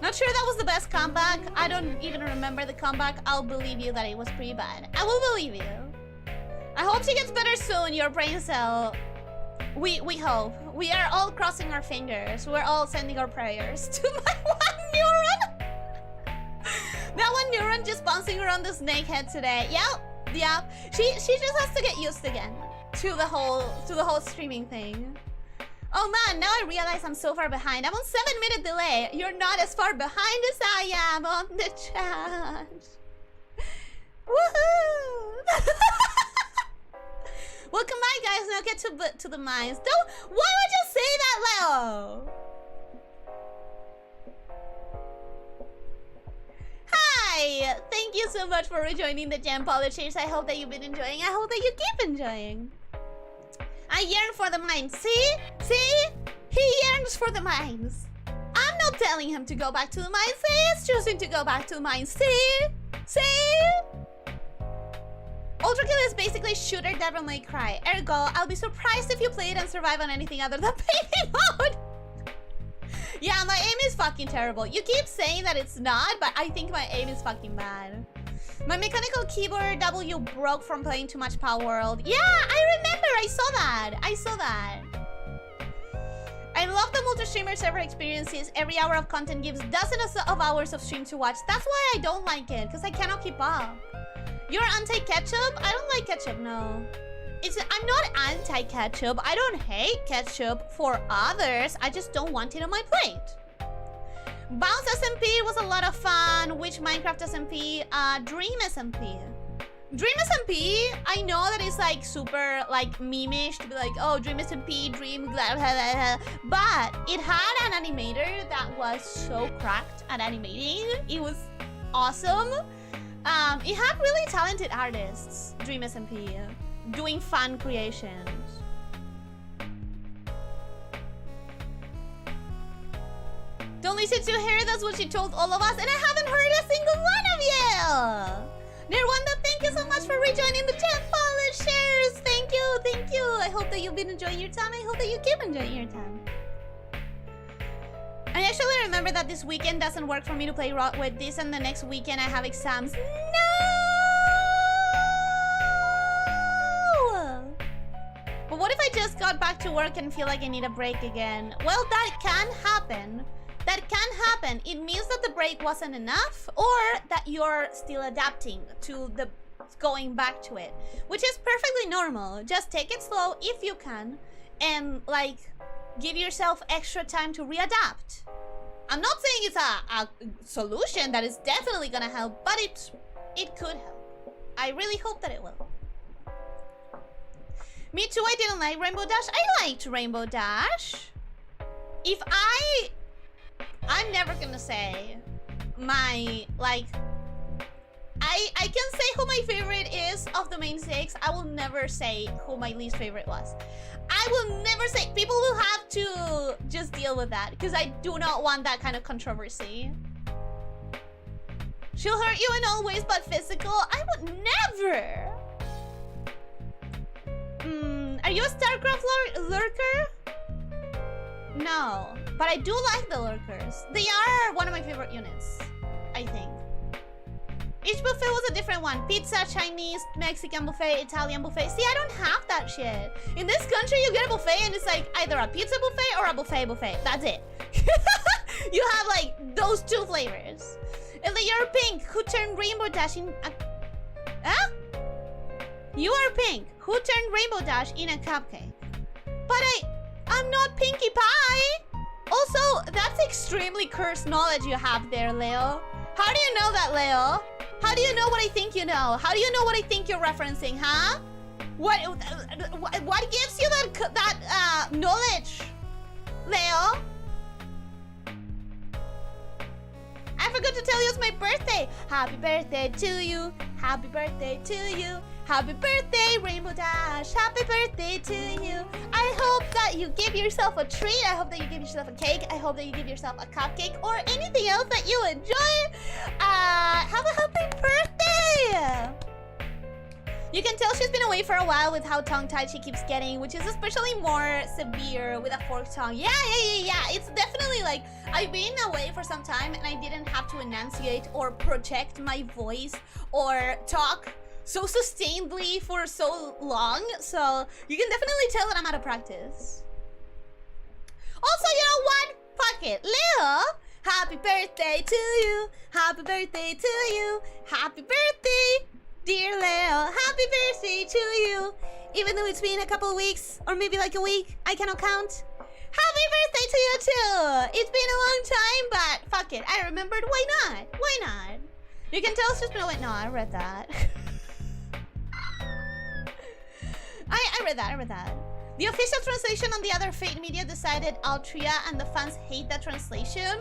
Not sure that was the best comeback. I don't even remember the comeback. I'll believe you that it was pretty bad. I will believe you. I hope she gets better soon, your brain cell. We hope. We are all crossing our fingers. We're all sending our prayers to my one neuron. That one neuron just bouncing around the snake head today. Yep. She just has to get used again to the whole streaming thing. Oh man, now I realize I'm so far behind. I'm on 7-minute delay. You're not as far behind as I am on the chat. Woohoo! Welcome back, guys. Now get to the mines. Don't. Why would you say that low? Hi! Thank you so much for rejoining the Gem Polishers. I hope that you've been enjoying. I hope that you keep enjoying. I yearn for the mines. See? He yearns for the mines. I'm not telling him to go back to the mines. He is choosing to go back to the mines. See? Ultra Kill is basically shooter Devil May Cry. Ergo, I'll be surprised if you play it and survive on anything other than payday mode. Yeah, my aim is fucking terrible. You keep saying that it's not, but I think my aim is fucking bad. My mechanical keyboard W broke from playing too much Power World. Yeah, I remember. I saw that. I love the multi-streamer server experiences. Every hour of content gives dozens of hours of stream to watch. That's why I don't like it, because I cannot keep up. You're anti-ketchup? I don't like ketchup, no. I'm not anti-ketchup. I don't hate ketchup for others. I just don't want it on my plate. Bounce SMP was a lot of fun. Which Minecraft SMP? Dream SMP. Dream SMP, I know that it's like super like meme-ish to be like, oh, Dream SMP, Dream, blah, blah, blah, blah. But it had an animator that was so cracked at animating. It was awesome. It had really talented artists, Dream SMP, doing fun creations. Don't listen to her, that's what she told all of us, and I haven't heard a single one of you! Nirwanda, thank you so much for rejoining the 10 followers shares. Thank you, thank you. I hope that you've been enjoying your time. I hope that you keep enjoying your time. I actually remember that this weekend doesn't work for me to play rock with this, and the next weekend I have exams. No! But what if I just got back to work and feel like I need a break again? Well, that can happen. That can happen. It means that the break wasn't enough, or that you're still adapting to the going back to it, which is perfectly normal. Just take it slow if you can, and like give yourself extra time to readapt. I'm not saying it's a solution that is definitely gonna help, but it could help. I really hope that it will. Me too, I didn't like Rainbow Dash. I liked Rainbow Dash. I'm never gonna say my, like, I can say who my favorite is of the main 6. I will never say who my least favorite was. I will never say, people will have to just deal with that, because I do not want that kind of controversy. She'll hurt you in all ways but physical. I would never. Are you a StarCraft lurker? No, but I do like the lurkers. They are one of my favorite units, I think. Each buffet was a different one. Pizza, Chinese, Mexican buffet, Italian buffet. See, I don't have that shit. In this country, you get a buffet and it's like either a pizza buffet or a buffet. That's it. You have like those 2 flavors. And then you're pink. Who turned Rainbow Dash in a... Huh? You are pink. Who turned Rainbow Dash in a cupcake? But I'm not Pinkie Pie! Also, that's extremely cursed knowledge you have there, Leo. How do you know that, Leo? How do you know what I think you know? How do you know what I think you're referencing, huh? What gives you that knowledge, Leo? I forgot to tell you it's my birthday. Happy birthday to you. Happy birthday to you. Happy birthday, Rainbow Dash. Happy birthday to you. I hope that you give yourself a treat. I hope that you give yourself a cake. I hope that you give yourself a cupcake or anything else that you enjoy. Have a happy birthday. You can tell she's been away for a while with how tongue-tied she keeps getting, which is especially more severe with a forked tongue. Yeah. It's definitely like, I've been away for some time and I didn't have to enunciate or project my voice or talk so sustainedly for so long, so you can definitely tell that I'm out of practice. Also, you know what? Fuck it. Leo, happy birthday to you. Happy birthday to you. Happy birthday, dear Leo. Happy birthday to you. Even though it's been a couple of weeks, or maybe like a week, I cannot count. Happy birthday to you too. It's been a long time, but fuck it. I remembered. Why not? Why not? You can tell she's been away. No, I read that. I read that. The official translation on the other Fate Media decided Altria and the fans hate that translation.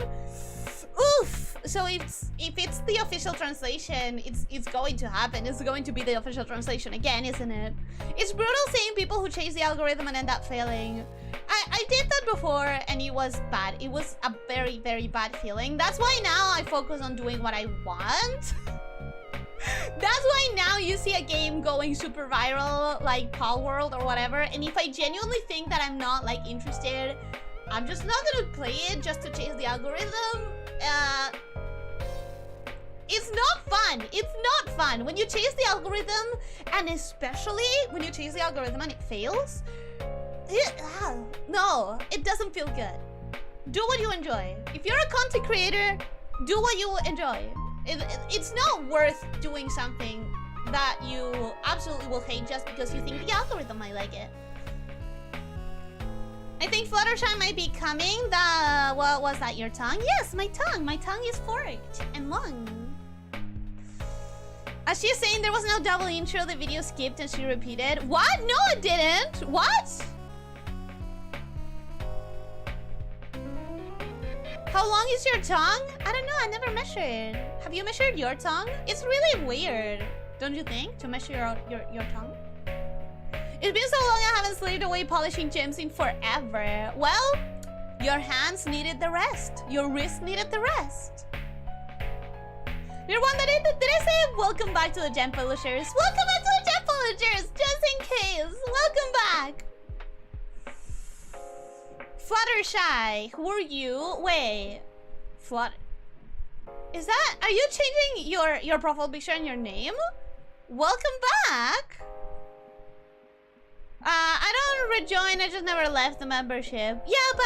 Oof! So if it's the official translation, it's going to happen. It's going to be the official translation again, isn't it? It's brutal seeing people who chase the algorithm and end up failing. I did that before and it was bad. It was a very, very bad feeling. That's why now I focus on doing what I want. That's why now you see a game going super viral, like Pal World or whatever, and if I genuinely think that I'm not like interested, I'm just not gonna play it just to chase the algorithm. It's not fun. It's not fun. When you chase the algorithm, and especially when you chase the algorithm and it fails, no, it doesn't feel good. Do what you enjoy. If you're a content creator, do what you enjoy. It's not worth doing something that you absolutely will hate just because you think the algorithm might like it. I think Fluttershy might be coming. What was that, your tongue? Yes, my tongue. My tongue is forked and long. As she's saying, there was no double intro. The video skipped and she repeated. What? No, it didn't. What? How long is your tongue? I don't know. I never measured. Have you measured your tongue? It's really weird, don't you think, to measure your tongue? It's been so long I haven't slaved away polishing gems in forever. Well, your hands needed the rest. Your wrist needed the rest. You're one that did I say welcome back to the Gem Polishers? Welcome back to the Gem Polishers, just in case. Welcome back. Fluttershy, who are you? Wait, is that? Are you changing your profile picture and your name? Welcome back. I don't rejoin. I just never left the membership. Yeah, but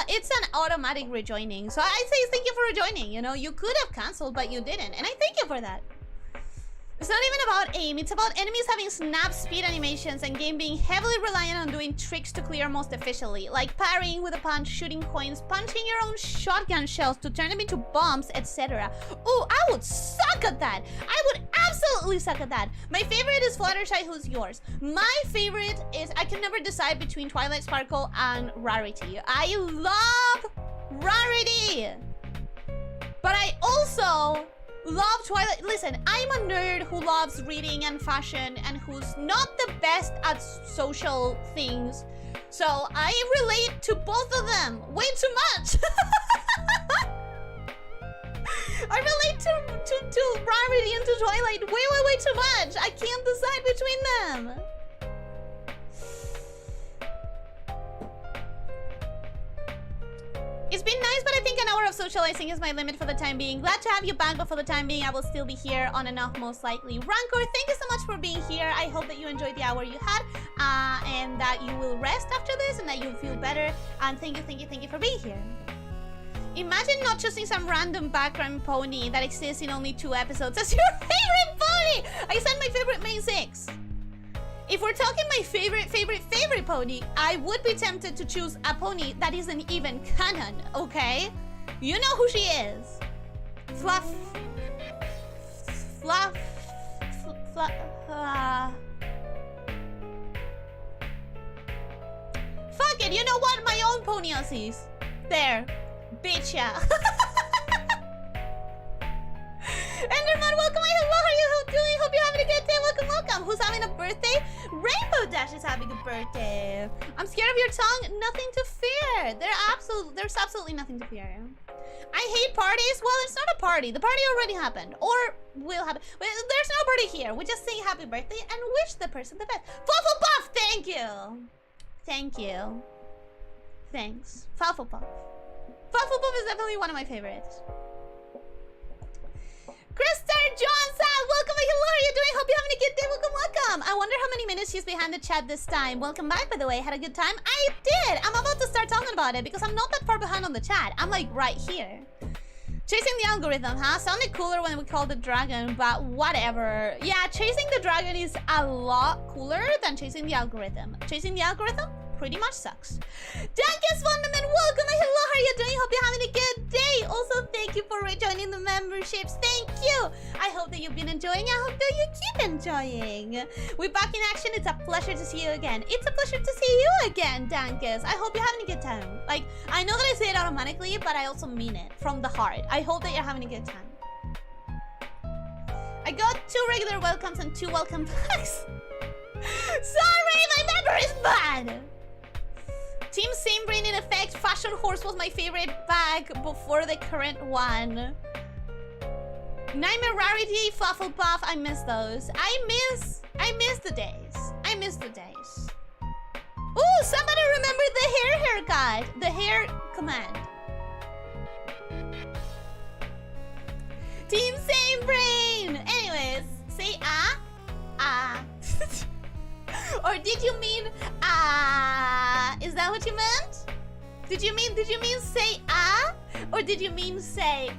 it's an automatic rejoining. So I say thank you for rejoining. You know, you could have canceled, but you didn't, and I thank you for that. It's not even about aim. It's about enemies having snap speed animations and game being heavily reliant on doing tricks to clear most efficiently, like parrying with a punch, shooting coins, punching your own shotgun shells to turn them into bombs, etc. Oh, I would suck at that. I would absolutely suck at that. My favorite is Fluttershy. Who's yours? My favorite is, I can never decide between Twilight Sparkle and Rarity. I love Rarity, but I also love Twilight. Listen, I'm a nerd who loves reading and fashion and who's not the best at social things. So I relate to both of them way too much. I relate to Rarity and to Twilight way too much. I can't decide between them. It's been nice, but I think an hour of socializing is my limit for the time being. Glad to have you back, but for the time being, I will still be here on and off most likely. Rancor, thank you so much for being here. I hope that you enjoyed the hour you had, and that you will rest after this, and that you'll feel better. And thank you for being here. Imagine not choosing some random background pony that exists in only 2 episodes as your favorite pony! I said my favorite main 6. If we're talking my favorite pony, I would be tempted to choose a pony that isn't even canon, okay? You know who she is. Fuck it, you know what? My own pony Aussies. There. Bitch, yeah. Enderman, welcome. Hello, how are you doing? Hope you're having a good day. Welcome. Who's having a birthday? Rainbow Dash is having a birthday. I'm scared of your tongue. Nothing to fear. There's absolutely nothing to fear. I hate parties. Well, it's not a party. The party already happened. Or will happen. Well, there's no party here. We just say happy birthday and wish the person the best. Fufflepuff, thank you. Thank you. Thanks. Fufflepuff. Fufflepuff is definitely one of my favorites. Krista Johnson, welcome. Hello, how are you doing? Hope you're having a good day. Welcome. I wonder how many minutes she's behind the chat this time. Welcome back, by the way. Had a good time? I did. I'm about to start talking about it because I'm not that far behind on the chat. I'm like right here. Chasing the algorithm, huh? Sounded cooler when we called it dragon, but whatever. Yeah, chasing the dragon is a lot cooler than chasing the algorithm. Chasing the algorithm pretty much sucks. Dankes Wonderman, welcome. Hello, how are you doing? Hope you're having a good day. Also, thank you for rejoining the memberships. Thank you. I hope that you've been enjoying. I hope that you keep enjoying. We're back in action. It's a pleasure to see you again. It's a pleasure to see you again, Dankes. I hope you're having a good time. Like, I know that I say it automatically, but I also mean it from the heart. I hope that you're having a good time. I got 2 regular welcomes and 2 welcome packs. Sorry, my memory is bad. Team Samebrain in effect. Fashion Horse was my favorite bag before the current one. Nightmare Rarity, Flufflepuff, I miss those. I miss the days. I miss the days. Ooh, somebody remember the haircut. The hair command. Team Samebrain. Anyways, say ah. Or did you mean is that what you meant? Did you mean say or did you mean say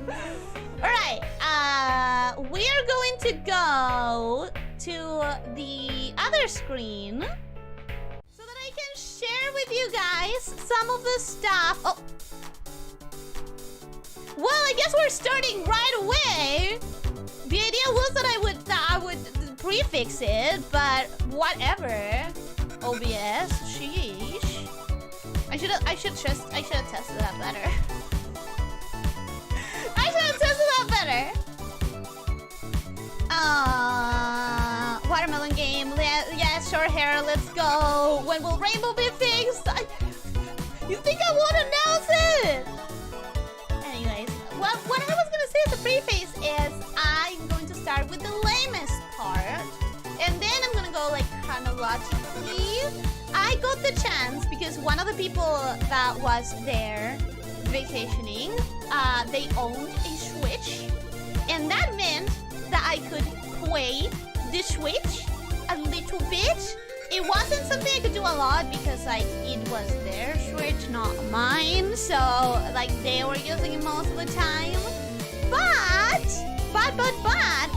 Alright, we are going to go to the other screen so that I can share with you guys some of the stuff. Oh. Well, I guess we're starting right away. The idea was that I would prefix it, but whatever. OBS, sheesh. I should have tested that better. I should have tested that better. Watermelon game. Yeah, short hair. Let's go. When will rainbow be fixed? You think I won't announce it? Anyways, what I was gonna say as a preface is I'm going to start with the lamest part, and then I'm gonna go like chronologically. I got the chance because one of the people that was there vacationing, they owned a Switch, and that meant that I could play the Switch a little bit. It wasn't something I could do a lot because like it was their Switch, not mine, so like they were using it most of the time. But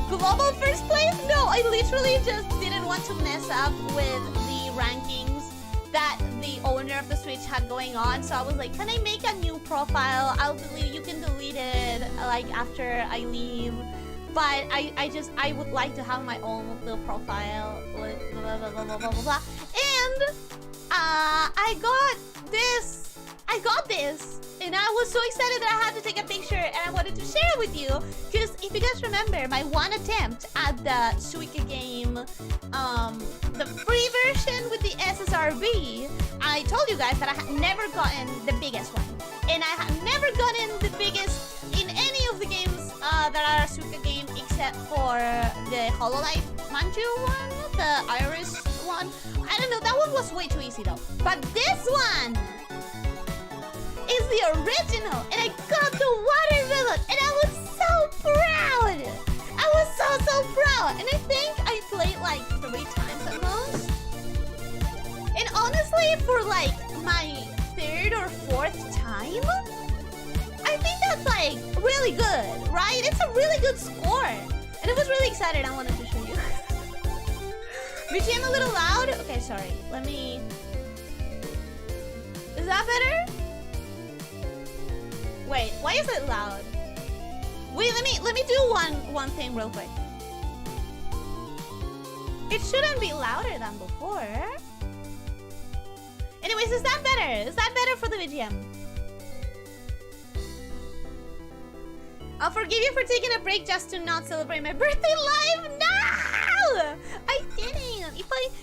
global first place? No, I literally just didn't want to mess up with the rankings that the owner of the Switch had going on, so I was like, can I make a new profile? You can delete it like after I leave. But I would like to have my own little profile with blah blah blah blah blah blah blah. And I got this, and I was so excited that I had to take a picture, and I wanted to share it with you because if you guys remember my one attempt at the Suika game, the free version with the SSRB, I told you guys that I had never gotten the biggest one, and I had never gotten the biggest in any of the games that are a Suika game except for the Hololive Manju one, the Iris one. I don't know, that one was way too easy though. But this one is the original, and I got the watermelon, and I was so proud. I was so proud, and I think I played like 3 times at most. And honestly, for like my 3rd or 4th time, I think that's like really good, right? It's a really good score, and I was really excited. I wanted to show you. BGM a little loud. Okay, sorry. Let me. Is that better? Wait, why is it loud? Wait, let me do one thing real quick. It shouldn't be louder than before. Anyways, is that better? Is that better for the BGM? I'll forgive you for taking a break just to not celebrate my birthday live. No! I didn't.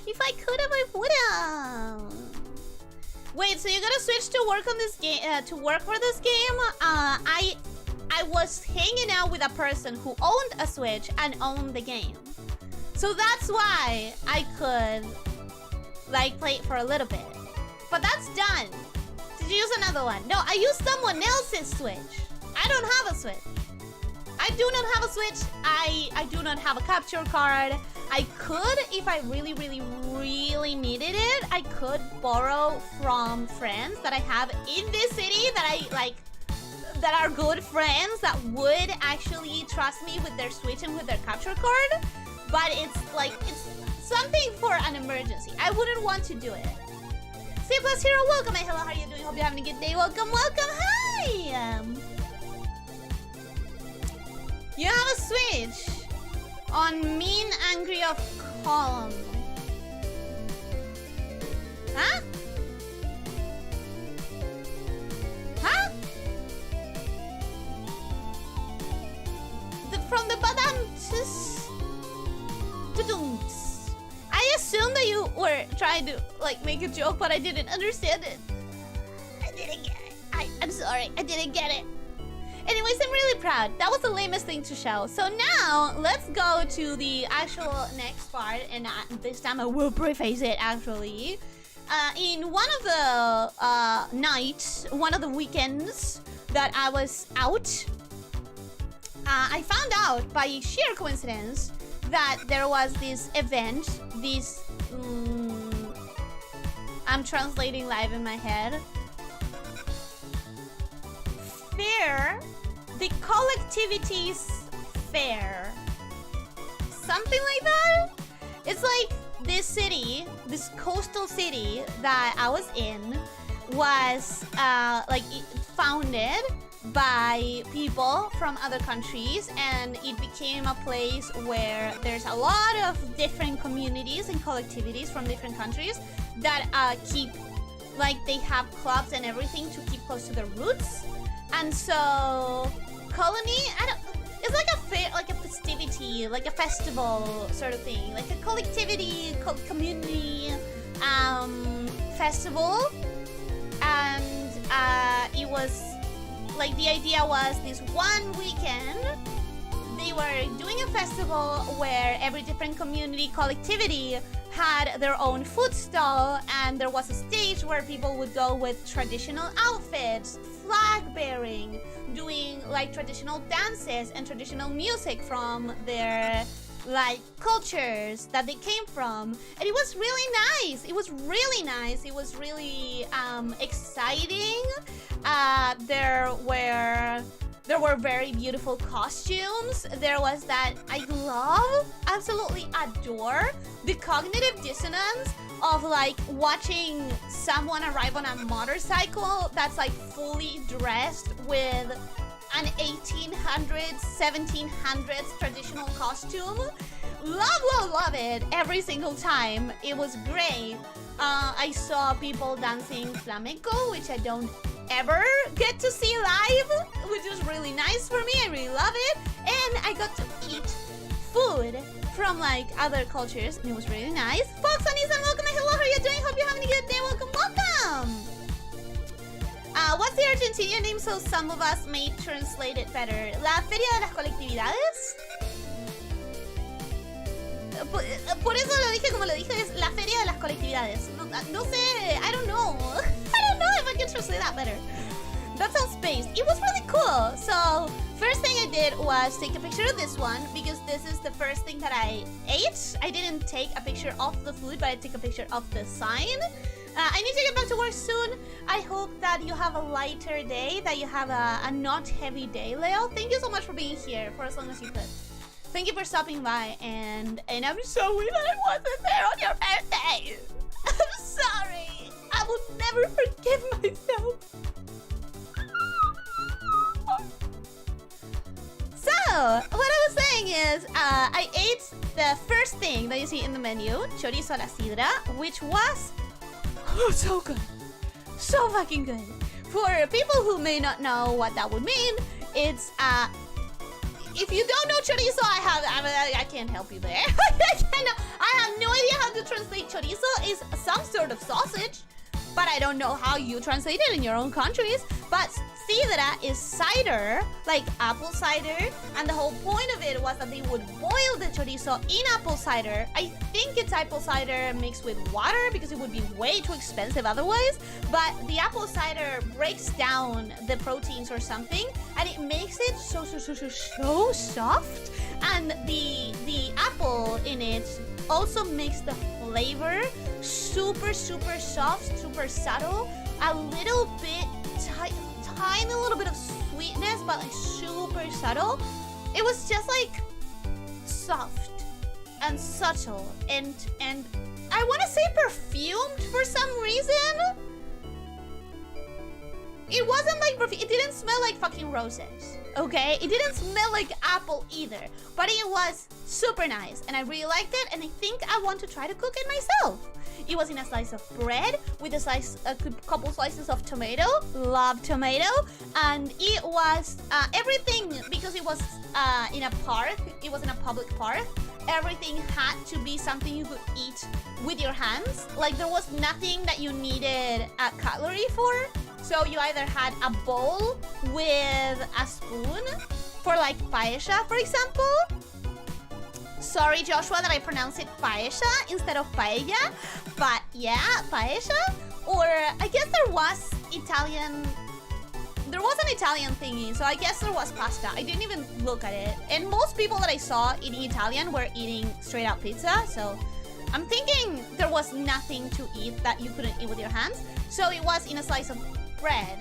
If I could have, I would have. Wait, so you gotta switch to work on this game to work for this game? I was hanging out with a person who owned a Switch and owned the game, so that's why I could like play it for a little bit. But that's done. Did you use another one? No, I used someone else's Switch. I don't have a Switch. I do not have a Switch. I do not have a capture card. I could, if I really needed it, I could borrow from friends that I have in this city that I like, that are good friends that would actually trust me with their Switch and with their capture card. But it's like, it's something for an emergency. I wouldn't want to do it. C Plus Hero, welcome. Hey, hello, how are you doing? Hope you're having a good day. Welcome. Hi. You have a Switch on Mean Angry of Column. Huh? Huh? From the Badamtus to Dunks. I assumed that you were trying to like make a joke, but I didn't understand it. I didn't get it. I'm sorry, I didn't get it. Anyways, I'm really proud. That was the lamest thing to show. So now, let's go to the actual next part. And this time I will preface it, actually. In one of the nights, one of the weekends that I was out, I found out by sheer coincidence that there was this event, this... I'm translating live in my head. Fair the collectivities fair. Something like that? It's like this city, this coastal city that I was in was founded by people from other countries, and it became a place where there's a lot of different communities and collectivities from different countries that keep, like, they have clubs and everything to keep close to their roots. And so colony, it's like a fair, like a festivity, like a festival sort of thing, like a collectivity, community festival. And it was like, the idea was this one weekend they were doing a festival where every different community collectivity had their own food stall, and there was a stage where people would go with traditional outfits, flag bearing, doing like traditional dances and traditional music from their like cultures that they came from. And it was really nice. It was really nice. It was really exciting. There were very beautiful costumes. There was that, I love, absolutely adore the cognitive dissonance of like watching someone arrive on a motorcycle that's like fully dressed with an 1800s, 1700s traditional costume. Love it every single time. It was great. I saw people dancing flamenco, which I don't ever get to see live, which is really nice for me. I really love it. And I got to eat food from like other cultures, and it was really nice. Fox and Ethan, welcome. Hello, how are you doing? Hope you're having a good day. Welcome. What's the Argentinian name so some of us may translate it better? La Feria de las Colectividades. Por eso lo dije como lo dije, es la Feria de las Colectividades. No sé, I don't know. I don't know if I can translate that better. That sounds based. It was really cool. So, first thing I did was take a picture of this one, because this is the first thing that I ate. I didn't take a picture of the food, but I took a picture of the sign. I need to get back to work soon. I hope that you have a lighter day, that you have a not heavy day, Leo. Thank you so much for being here for as long as you could. Thank you for stopping by, and I'm sorry that I wasn't there on your birthday. I'm sorry. I will never forgive myself. So, what I was saying is, I ate the first thing that you see in the menu, chorizo a la sidra, which was so good. So fucking good. For people who may not know what that would mean, it's if you don't know chorizo, I can't help you there. I have no idea how to translate chorizo. Is some sort of sausage, but I don't know how you translate it in your own countries. But sidra is cider, like apple cider, and the whole point of it was that they would boil the chorizo in apple cider. I think it's apple cider mixed with water, because it would be way too expensive otherwise. But the apple cider breaks down the proteins or something, and it makes it so soft. And the apple in it also makes the flavor super soft, super subtle, a little bit tiny little bit of sweetness, but like super subtle. It was just like soft and subtle, and I want to say perfumed for some reason. It wasn't like perfume. It didn't smell like fucking roses, okay? It didn't smell like apple either, but it was super nice, and I really liked it, and I think I want to try to cook it myself. It was in a slice of bread with a couple slices of tomato. Love tomato. And it was everything, because it was in a park. It was in a public park. Everything had to be something you could eat with your hands. Like, there was nothing that you needed a cutlery for. So you either had a bowl with a spoon for like paella, for example. Sorry, Joshua, that I pronounce it paella instead of paella. But yeah, paella. Or I guess there was an Italian thingy, so I guess there was pasta. I didn't even look at it. And most people that I saw eating Italian were eating straight out pizza, so I'm thinking there was nothing to eat that you couldn't eat with your hands. So it was in a slice of bread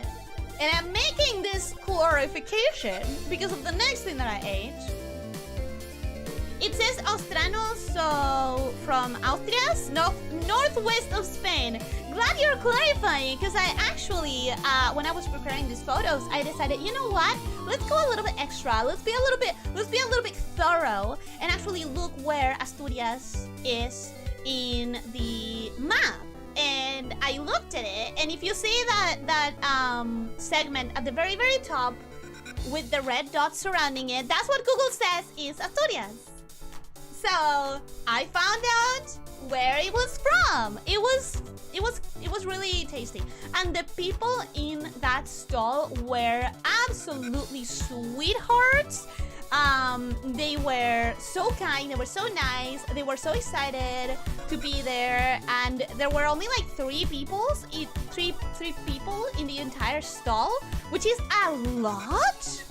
And I'm making this clarification because of the next thing that I ate. It says Austrano, so from Austria, northwest of Spain. Glad you're clarifying, because I actually, when I was preparing these photos, I decided, you know what? Let's go a little bit extra. Let's be a little bit thorough and actually look where Asturias is in the map. And I looked at it, and if you see that segment at the very, very top with the red dots surrounding it, that's what Google says is Asturias. So I found out where it was from. It was really tasty, and the people in that stall were absolutely sweethearts. They were so kind, they were so nice, they were so excited to be there, and there were only like three people in the entire stall, which is a lot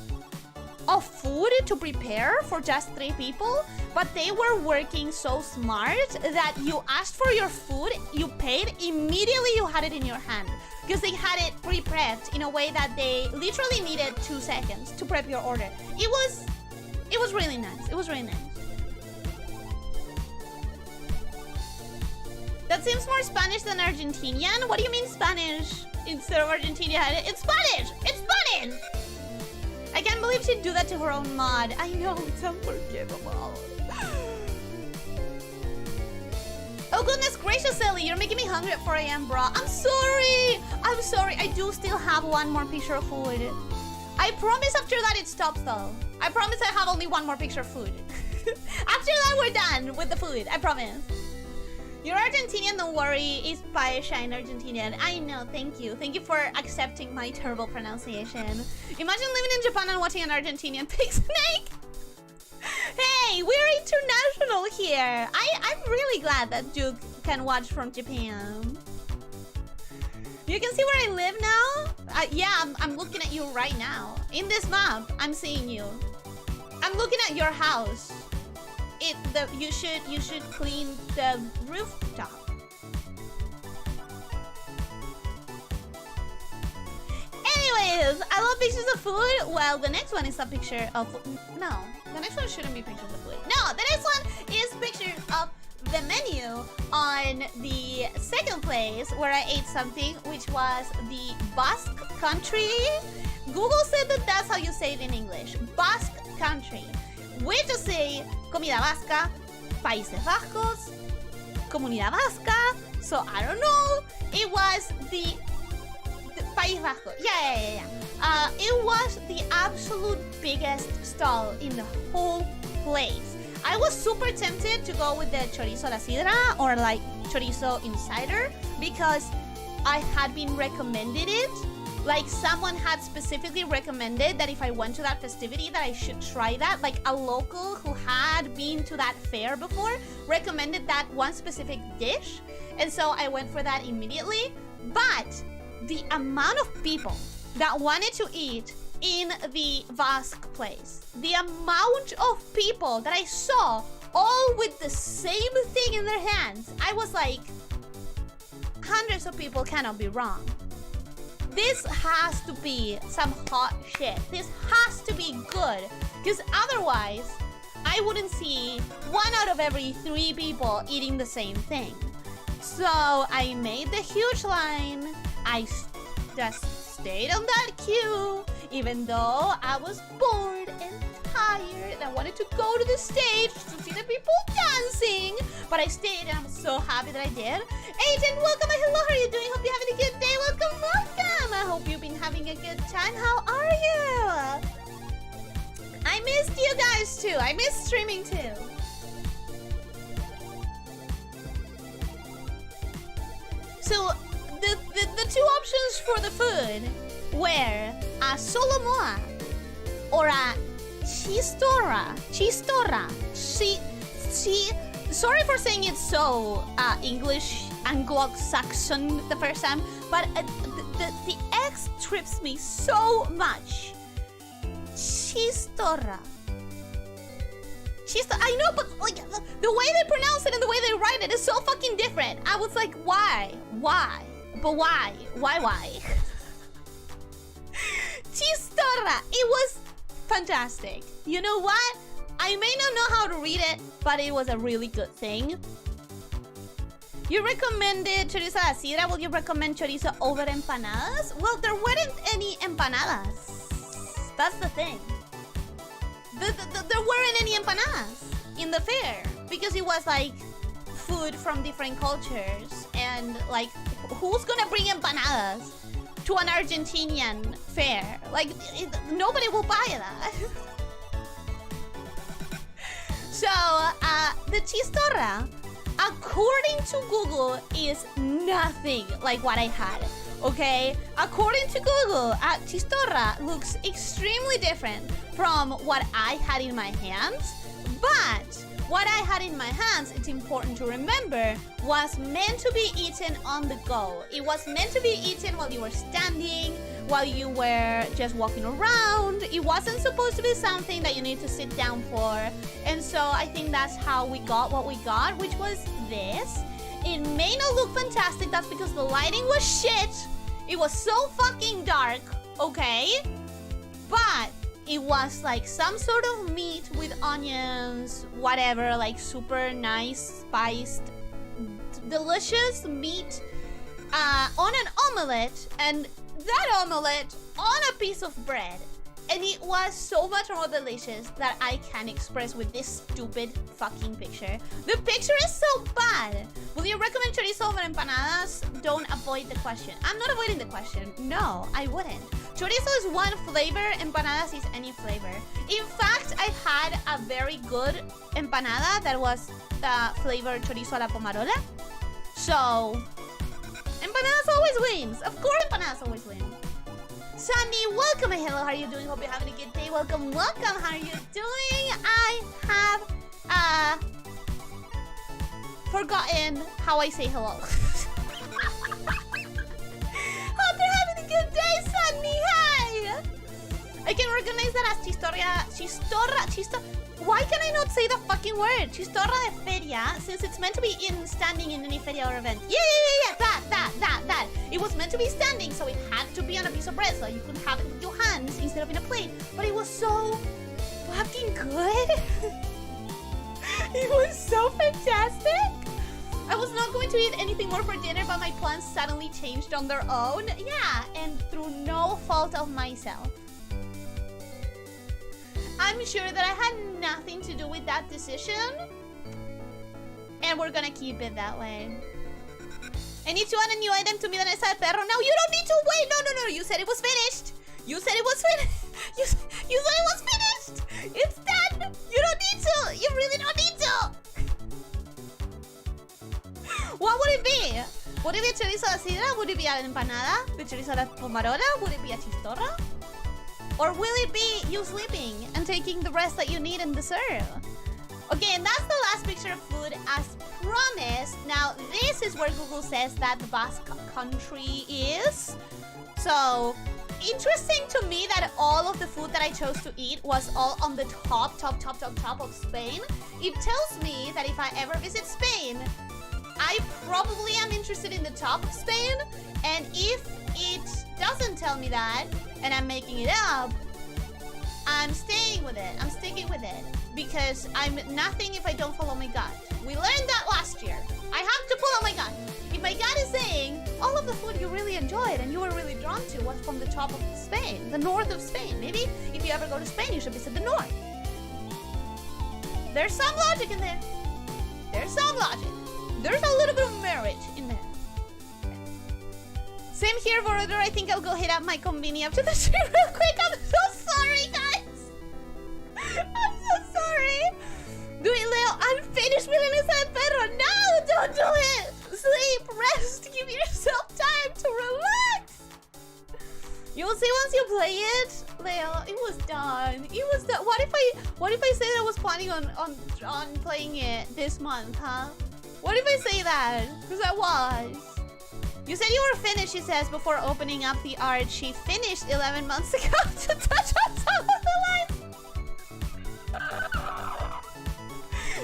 of food to prepare for just 3 people. But they were working so smart that you asked for your food, you paid, immediately you had it in your hand, because they had it pre-prepped in a way that they literally needed 2 seconds to prep your order. It was really nice. It was really nice. That seems more Spanish than Argentinian. What do you mean Spanish instead of Argentinian? It's Spanish! It's Spanish! I can't believe she'd do that to her own mod. I know, it's unforgivable. Oh goodness gracious, Ellie, you're making me hungry at 4 AM, bro. I'm sorry. I'm sorry. I do still have one more picture of food. I promise after that it stops though. I promise I have only one more picture of food. After that we're done with the food. I promise. You're Argentinian, don't worry. It's paella in Argentinian. I know, thank you. Thank you for accepting my terrible pronunciation. Imagine living in Japan and watching an Argentinian pig snake. Hey, we're international here. I'm really glad that Duke can watch from Japan. You can see where I live now? Yeah, I'm looking at you right now. In this map, I'm seeing you. I'm looking at your house. You should clean the rooftop. Anyways, I love pictures of food. Well, the next one is a picture of... No, the next one shouldn't be pictures of food. No, the next one is pictures of the menu on the second place where I ate something, which was the Basque Country. Google said that that's how you say it in English. Basque Country. We just say Comida Vasca, Países Vascos, Comunidad Vasca. So I don't know. It was the País Vasco. Yeah. It was the absolute biggest stall in the whole place. I was super tempted to go with the chorizo la sidra or like chorizo insider because I had been recommended it. Like someone had specifically recommended that if I went to that festivity that I should try that. Like a local who had been to that fair before recommended that one specific dish. And so I went for that immediately. But the amount of people that wanted to eat in the Vasque place, the amount of people that I saw all with the same thing in their hands, I was like, hundreds of people cannot be wrong. This has to be some hot shit. This has to be good. Because otherwise, I wouldn't see 1 out of every 3 people eating the same thing. So I made the huge line. I just stayed on that queue, even though I was bored and tired. I wanted to go to the stage to see the people dancing. But I stayed and I'm so happy that I did. Agent, welcome. Hello, how are you doing? Hope you're having a good day. Welcome. I hope you've been having a good time. How are you? I missed you guys too. I missed streaming too. So the 2 options for the food were a solomoa or a chistorra. Sorry for saying it so English Anglo-Saxon the first time, but the X trips me so much. Chistorra. I know, but like the way they pronounce it and the way they write it is so fucking different. I was like, why? But why? Chistorra. It was fantastic. You know what? I may not know how to read it, but it was a really good thing. You recommended chorizo a la sidra. Will you recommend chorizo over empanadas? Well, there weren't any empanadas. That's the thing. There weren't any empanadas in the fair because it was like food from different cultures, and like, who's gonna bring empanadas to an Argentinian fair? Like, nobody will buy that. So, the chistorra, according to Google, is nothing like what I had. Okay? According to Google, chistorra looks extremely different from what I had in my hands. But what I had in my hands, it's important to remember, was meant to be eaten on the go. It was meant to be eaten while you were standing, while you were just walking around. It wasn't supposed to be something that you need to sit down for. And so I think that's how we got what we got, which was this. It may not look fantastic, that's because the lighting was shit. It was so fucking dark, okay? But it was like some sort of meat with onions, whatever, like super nice, spiced, delicious meat on an omelette, and that omelette on a piece of bread. And it was so much more delicious that I can't express with this stupid fucking picture. The picture is so bad. Will you recommend chorizo over empanadas? Don't avoid the question. I'm not avoiding the question. No, I wouldn't. Chorizo is one flavor, empanadas is any flavor. In fact, I had a very good empanada that was flavored chorizo a la pomarola. So, empanadas always wins. Of course, empanadas always win. Sunny, welcome. Hello, how are you doing? Hope you're having a good day. Welcome, welcome. How are you doing? I have forgotten how I say hello. Hope you're having a good day, Sunny. Hi. I can recognize that as chistorra. Why can I not say the fucking word? Chistorra de feria, since it's meant to be standing in any feria or event. Yeah. That. It was meant to be standing, so it had to be on a piece of bread, so you could have it with your hands instead of in a plate. But it was so fucking good. It was so fantastic. I was not going to eat anything more for dinner, but my plans suddenly changed on their own. Yeah, and through no fault of myself. I'm sure that I had nothing to do with that decision. And we're gonna keep it that way. I need to add a new item to Milanesa de Perro. No, you don't need to wait. No. You said it was finished. You said it was finished. You said it was finished. It's done. You don't need to. You really don't need to. What would it be? Would it be a chorizo a la sidra? Would it be an empanada? The chorizo a la pomarola? Would it be a chistorra? Or will it be you sleeping and taking the rest that you need and deserve? Okay, and that's the last picture of food as promised. Now, this is where Google says that the Basque country is. So, interesting to me that all of the food that I chose to eat was all on the top of Spain. It tells me that if I ever visit Spain, I probably am interested in the top of Spain. And if it doesn't tell me that, and I'm making it up, I'm staying with it. I'm sticking with it. Because I'm nothing if I don't follow my gut. We learned that last year. I have to follow my gut. If my gut is saying, all of the food you really enjoyed and you were really drawn to was from the top of Spain, the north of Spain. Maybe if you ever go to Spain, you should visit the north. There's some logic in there. There's some logic. There's a little bit of merit in there. Same here, Vorodor. I think I'll go hit up my conveni after the stream real quick. I'm so sorry, guys. I'm so sorry. Do it, Leo. Unfinished Milanesa de Perro. No, don't do it. Sleep, rest, give yourself time to relax. You'll see once you play it, Leo. It was done. It was done. What if I say that I was planning on playing it this month, huh? What if I say that? Because I was. You said you were finished, she says, before opening up the art. She finished 11 months ago to touch on some of the lines.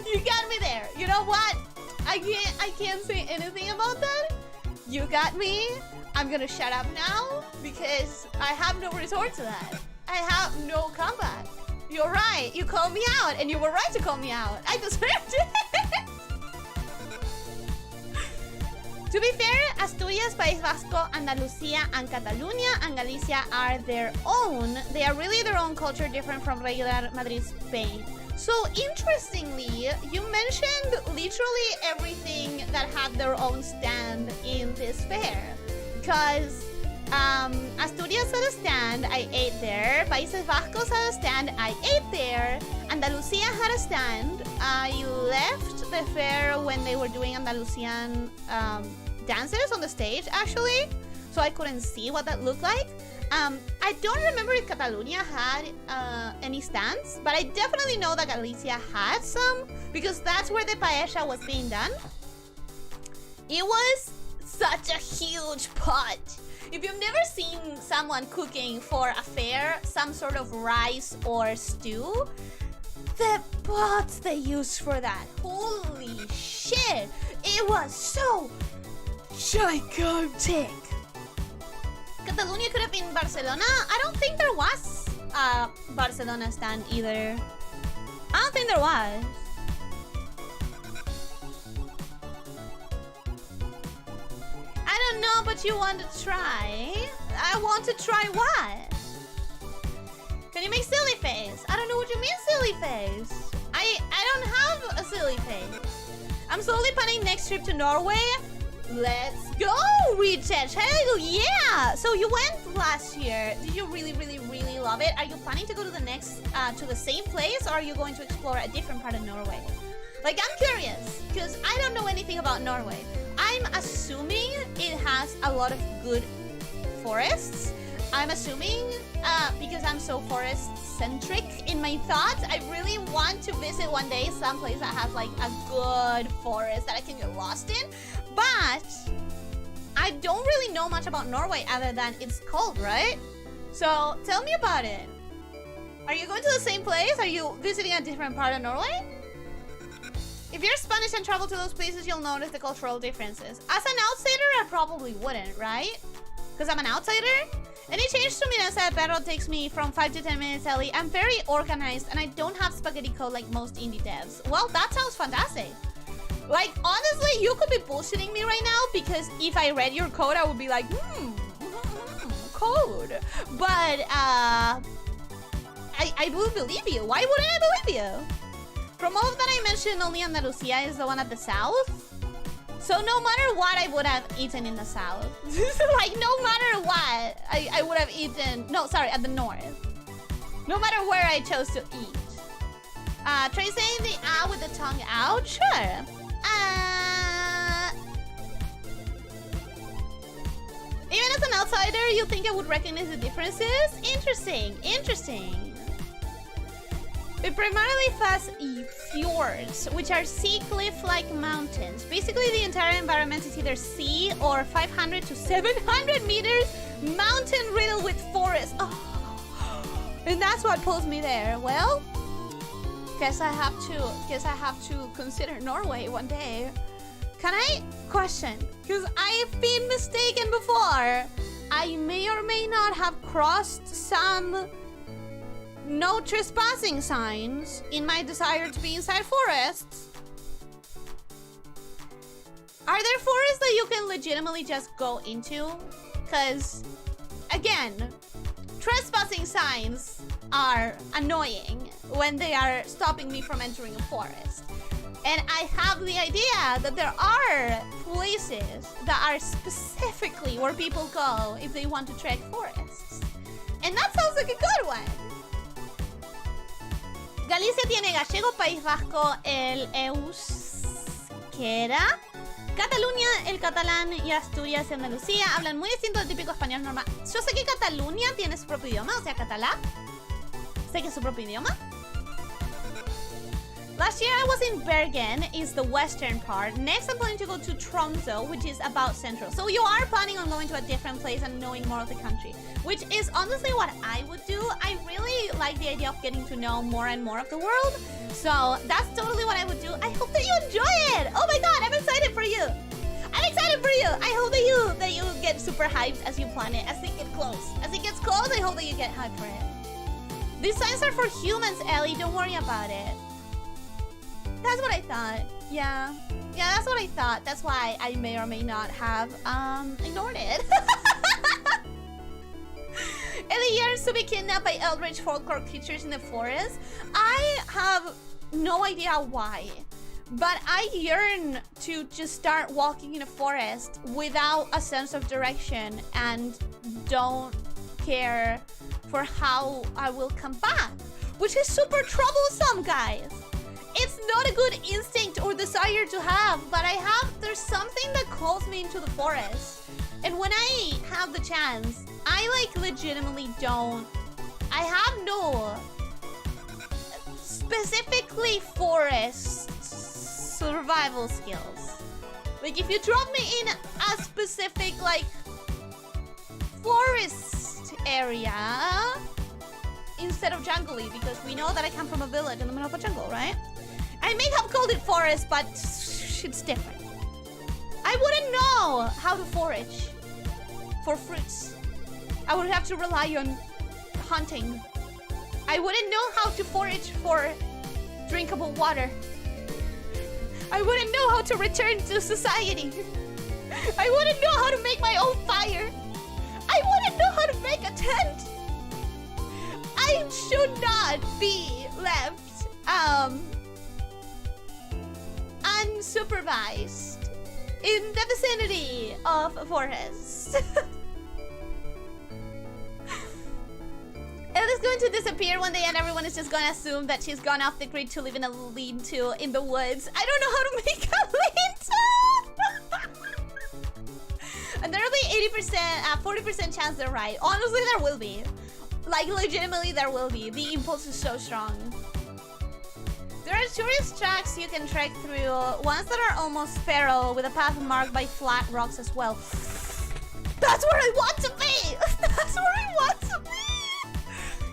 You got me there. You know what? I can't say anything about that. You got me. I'm gonna shut up now because I have no resort to that. I have no comeback. You're right, you called me out, and you were right to call me out. I deserved it. To be fair, Asturias, País Vasco, Andalucía, and Catalonia and Galicia are their own. They are really their own culture, different from regular Madrid, Spain. So interestingly, you mentioned literally everything that had their own stand in this fair. Because Asturias had a stand, I ate there. Países Vascos had a stand, I ate there. Andalucía had a stand. I left the fair when they were doing Andalusian dances on the stage, actually. So I couldn't see what that looked like. I don't remember if Catalonia had any stands, but I definitely know that Galicia had some, because that's where the paella was being done. It was such a huge pot. If you've never seen someone cooking for a fair, some sort of rice or stew, the pots they used for that, holy shit, it was so gigantic. Catalonia could have been Barcelona. I don't think there was a Barcelona stand either. I don't think there was. I don't know, but you want to try? I want to try what? Can you make silly face? I don't know what you mean silly face. I don't have a silly face. I'm slowly planning next trip to Norway. Let's go, Richard. Hell yeah! So you went last year. Did you really, really, really love it? Are you planning to go to the next, to the same place, or are you going to explore a different part of Norway? Like, I'm curious, because I don't know anything about Norway. I'm assuming it has a lot of good forests. I'm assuming, because I'm so forest-centric in my thoughts, I really want to visit one day some place that has like a good forest that I can get lost in. But I don't really know much about Norway other than it's cold, right? So tell me about it. Are you going to the same place? Are you visiting a different part of Norway? If you're Spanish and travel to those places, you'll notice the cultural differences. As an outsider, I probably wouldn't, right? Because I'm an outsider. Any change to Minasa Perro takes me from 5 to 10 minutes, Ellie. I'm very organized and I don't have spaghetti code like most indie devs. Well, that sounds fantastic. Like, honestly, you could be bullshitting me right now, because if I read your code, I would be like, code. But, I will believe you. Why wouldn't I believe you? From all that I mentioned, only Andalusia is the one at the south. So no matter what I would have eaten in the south. Like, no matter what, I would have eaten... No, sorry, at the north. No matter where I chose to eat. Try saying the with the tongue out? Sure. Even as an outsider, you think I would recognize the differences? Interesting, interesting. We primarily face fjords, which are sea cliff-like mountains. Basically, the entire environment is either sea or 500 to 700 meters mountain riddled with forest. Oh. And that's what pulls me there. Well, guess I have to consider Norway one day. Can I question? Because I've been mistaken before. I may or may not have crossed some no trespassing signs in my desire to be inside forests. Are there forests that you can legitimately just go into? Because, again, trespassing signs are annoying when they are stopping me from entering a forest. And I have the idea that there are places that are specifically where people go if they want to trek forests. And that sounds like a good one. Galicia tiene gallego, País Vasco el euskera, Cataluña el catalán y Asturias y Andalucía hablan muy distinto del típico español normal. Yo sé que Cataluña tiene su propio idioma, o sea, catalá. Sé que es su propio idioma. Last year I was in Bergen, is the western part. Next I'm planning to go to Tromsø, which is about central. So you are planning on going to a different place and knowing more of the country, which is honestly what I would do. I really like the idea of getting to know more and more of the world. So that's totally what I would do. I hope that you enjoy it. Oh my god, I'm excited for you. I'm excited for you. I hope that you get super hyped as you plan it, as it gets close. As it gets close, I hope that you get hyped for it. These signs are for humans, Ellie. Don't worry about it. That's what I thought. Yeah. Yeah, that's what I thought. That's why I may or may not have ignored it. Ellie yearns to be kidnapped by eldritch folklore creatures in the forest. I have no idea why. But I yearn to just start walking in a forest without a sense of direction and don't care for how I will come back, which is super troublesome, guys. It's not a good instinct or desire to have, but there's something that calls me into the forest. And when I have the chance, I like legitimately don't. I have no specifically forest survival skills. Like if you drop me in a specific like forest area instead of jungly, because we know that I come from a village in the middle of a jungle, right? I may have called it forest, but it's different. I wouldn't know how to forage for fruits. I would have to rely on hunting. I wouldn't know how to forage for drinkable water. I wouldn't know how to return to society. I wouldn't know how to make my own fire. I wouldn't know how to make a tent. I should not be left unsupervised in the vicinity of a forest. Ellie's going to disappear one day and everyone is just gonna assume that she's gone off the grid to live in a lean-to in the woods. I don't know how to make a lean-to! And there will be 80%, 40% chance they're right. Honestly, there will be. Like, legitimately, there will be. The impulse is so strong. There are tourist tracks you can trek through, ones that are almost feral, with a path marked by flat rocks as well. That's where I want to be! That's where I want to be!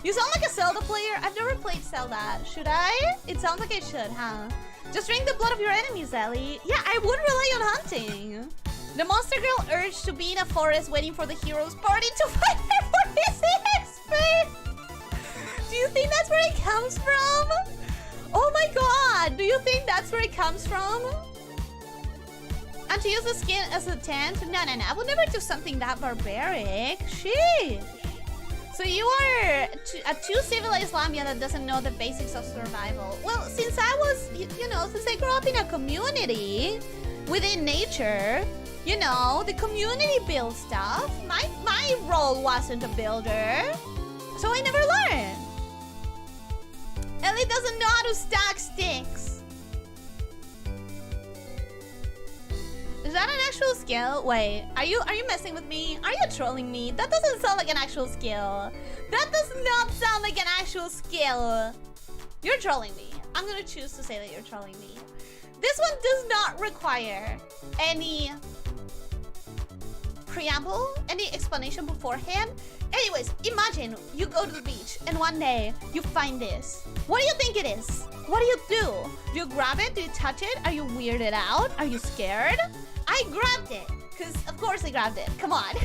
You sound like a Zelda player. I've never played Zelda. Should I? It sounds like I should, huh? Just drink the blood of your enemies, Ellie. Yeah, I would rely on hunting. The monster girl urged to be in a forest waiting for the hero's party to fight her for his XP. Do you think that's where it comes from? Oh my god, do you think that's where it comes from? And to use the skin as a tent? No, no, no. I would never do something that barbaric. Sheesh. So you are a too civilized lamia that doesn't know the basics of survival. Well, since I was, you know, since I grew up in a community within nature, you know, the community builds stuff. My role wasn't a builder, so I never learned. Ellie doesn't know how to stack sticks. Is that an actual skill? Wait, are you messing with me? Are you trolling me? That doesn't sound like an actual skill. That does not sound like an actual skill. You're trolling me. I'm gonna choose to say that you're trolling me. This one does not require any preamble, any explanation beforehand. Anyways, imagine you go to the beach and one day you find this. What do you think it is? What do? Do you grab it? Do you touch it? Are you weirded out? Are you scared? I grabbed it, because of course I grabbed it. Come on.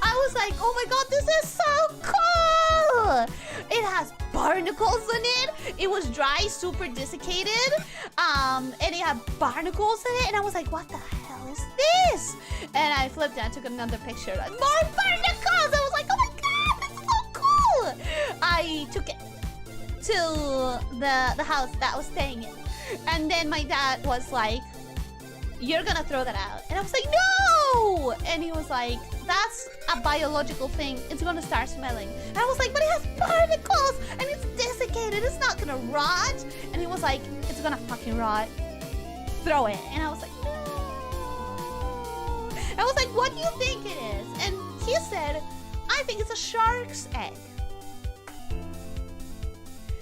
I was like, oh my god, this is so cool! It has barnacles in it. It was dry, super desiccated. And it had barnacles in it. And I was like, what the hell is this? And I flipped and I took another picture. Like, more barnacles! I was like, oh my god, that's so cool! I took it to the house that I was staying in. And then my dad was like, you're gonna throw that out. And I was like, no! And he was like, that's a biological thing. It's gonna start smelling. And I was like, but it has barnacles and it's desiccated. It's not gonna rot. And he was like, it's gonna fucking rot. Throw it. And I was like, no. I was like, what do you think it is? And he said, I think it's a shark's egg.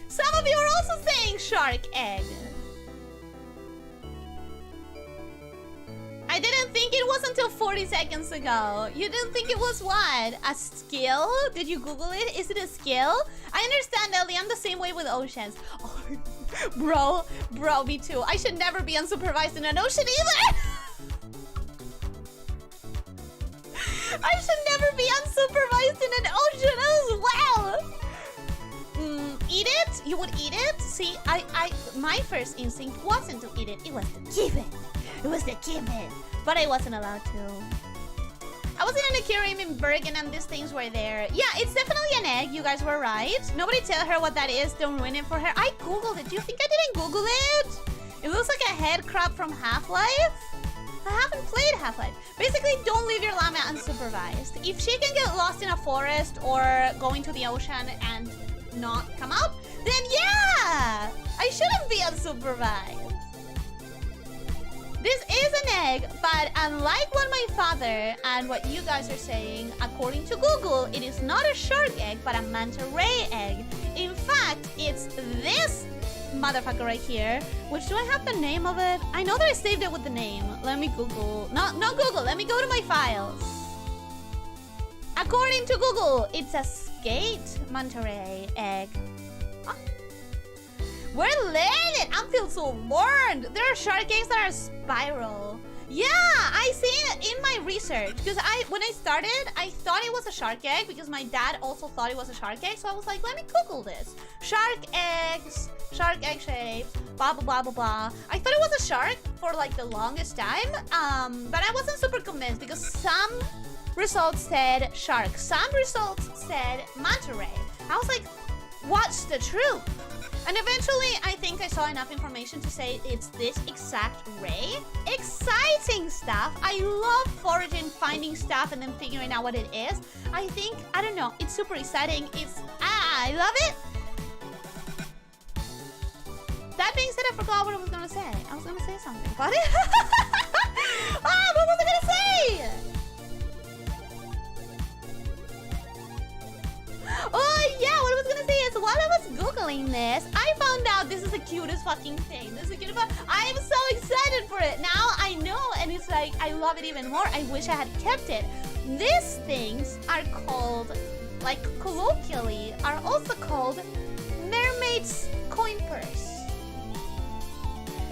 Some of you are also saying shark egg. I didn't think it was until 4 40 seconds ago. You didn't think it was what? A skill? Did you Google it? Is it a skill? I understand, Ellie. I'm the same way with oceans. Oh, bro, me too. I should never be unsupervised in an ocean either. I should never be unsupervised in an ocean as well. Eat it? You would eat it? See, my first instinct wasn't to eat it. It was to keep it. It was to keep it. But I wasn't allowed to. I was in an aquarium in Bergen and these things were there. Yeah, it's definitely an egg. You guys were right. Nobody tell her what that is. Don't ruin it for her. I Googled it. Do you think I didn't Google it? It looks like a head crab from Half-Life. I haven't played Half-Life. Basically, don't leave your llama unsupervised. If she can get lost in a forest or go into the ocean and not come out, then yeah! I shouldn't be unsupervised. This is an egg, but unlike what my father and what you guys are saying, according to Google, it is not a shark egg, but a manta ray egg. In fact, it's this motherfucker right here. Which, do I have the name of it? I know that I saved it with the name. Let me Google. No Google. Let me go to my files. According to Google, it's a skate manta ray egg. Huh? We're learning. I feel so learned. There are shark eggs that are spiral. Yeah, I seen it in my research because when I started, I thought it was a shark egg because my dad also thought it was a shark egg. So I was like, let me Google this. Shark eggs, shark egg shapes, blah blah blah blah blah. I thought it was a shark for like the longest time, but I wasn't super convinced because some results said shark, some results said manta ray. I was like, what's the truth? And eventually, I think I saw enough information to say it's this exact ray. Exciting stuff. I love foraging, finding stuff, and then figuring out what it is. I think, I don't know, it's super exciting. I love it. That being said, I forgot what I was gonna say. I was gonna say something, buddy. What was I gonna say? Oh yeah, what I was gonna say is while I was Googling this, I found out this is the cutest fucking thing. This is the cutest. I'm so excited for it. Now I know, and it's like, I love it even more. I wish I had kept it. These things are called, like colloquially, are also called mermaid's coin purse.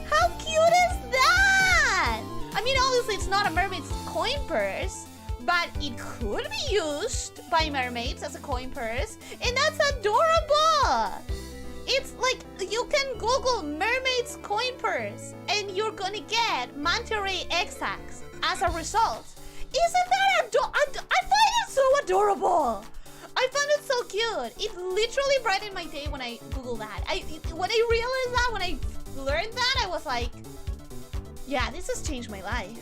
How cute is that? I mean, obviously it's not a mermaid's coin purse, but it could be used by mermaids as a coin purse, and that's adorable. It's like you can Google mermaid's coin purse, and you're gonna get manta ray egg sacs as a result. Isn't that adorable? I find it so adorable. I found it so cute. It literally brightened my day when I Googled that. When I realized that, when I learned that, I was like, yeah, this has changed my life.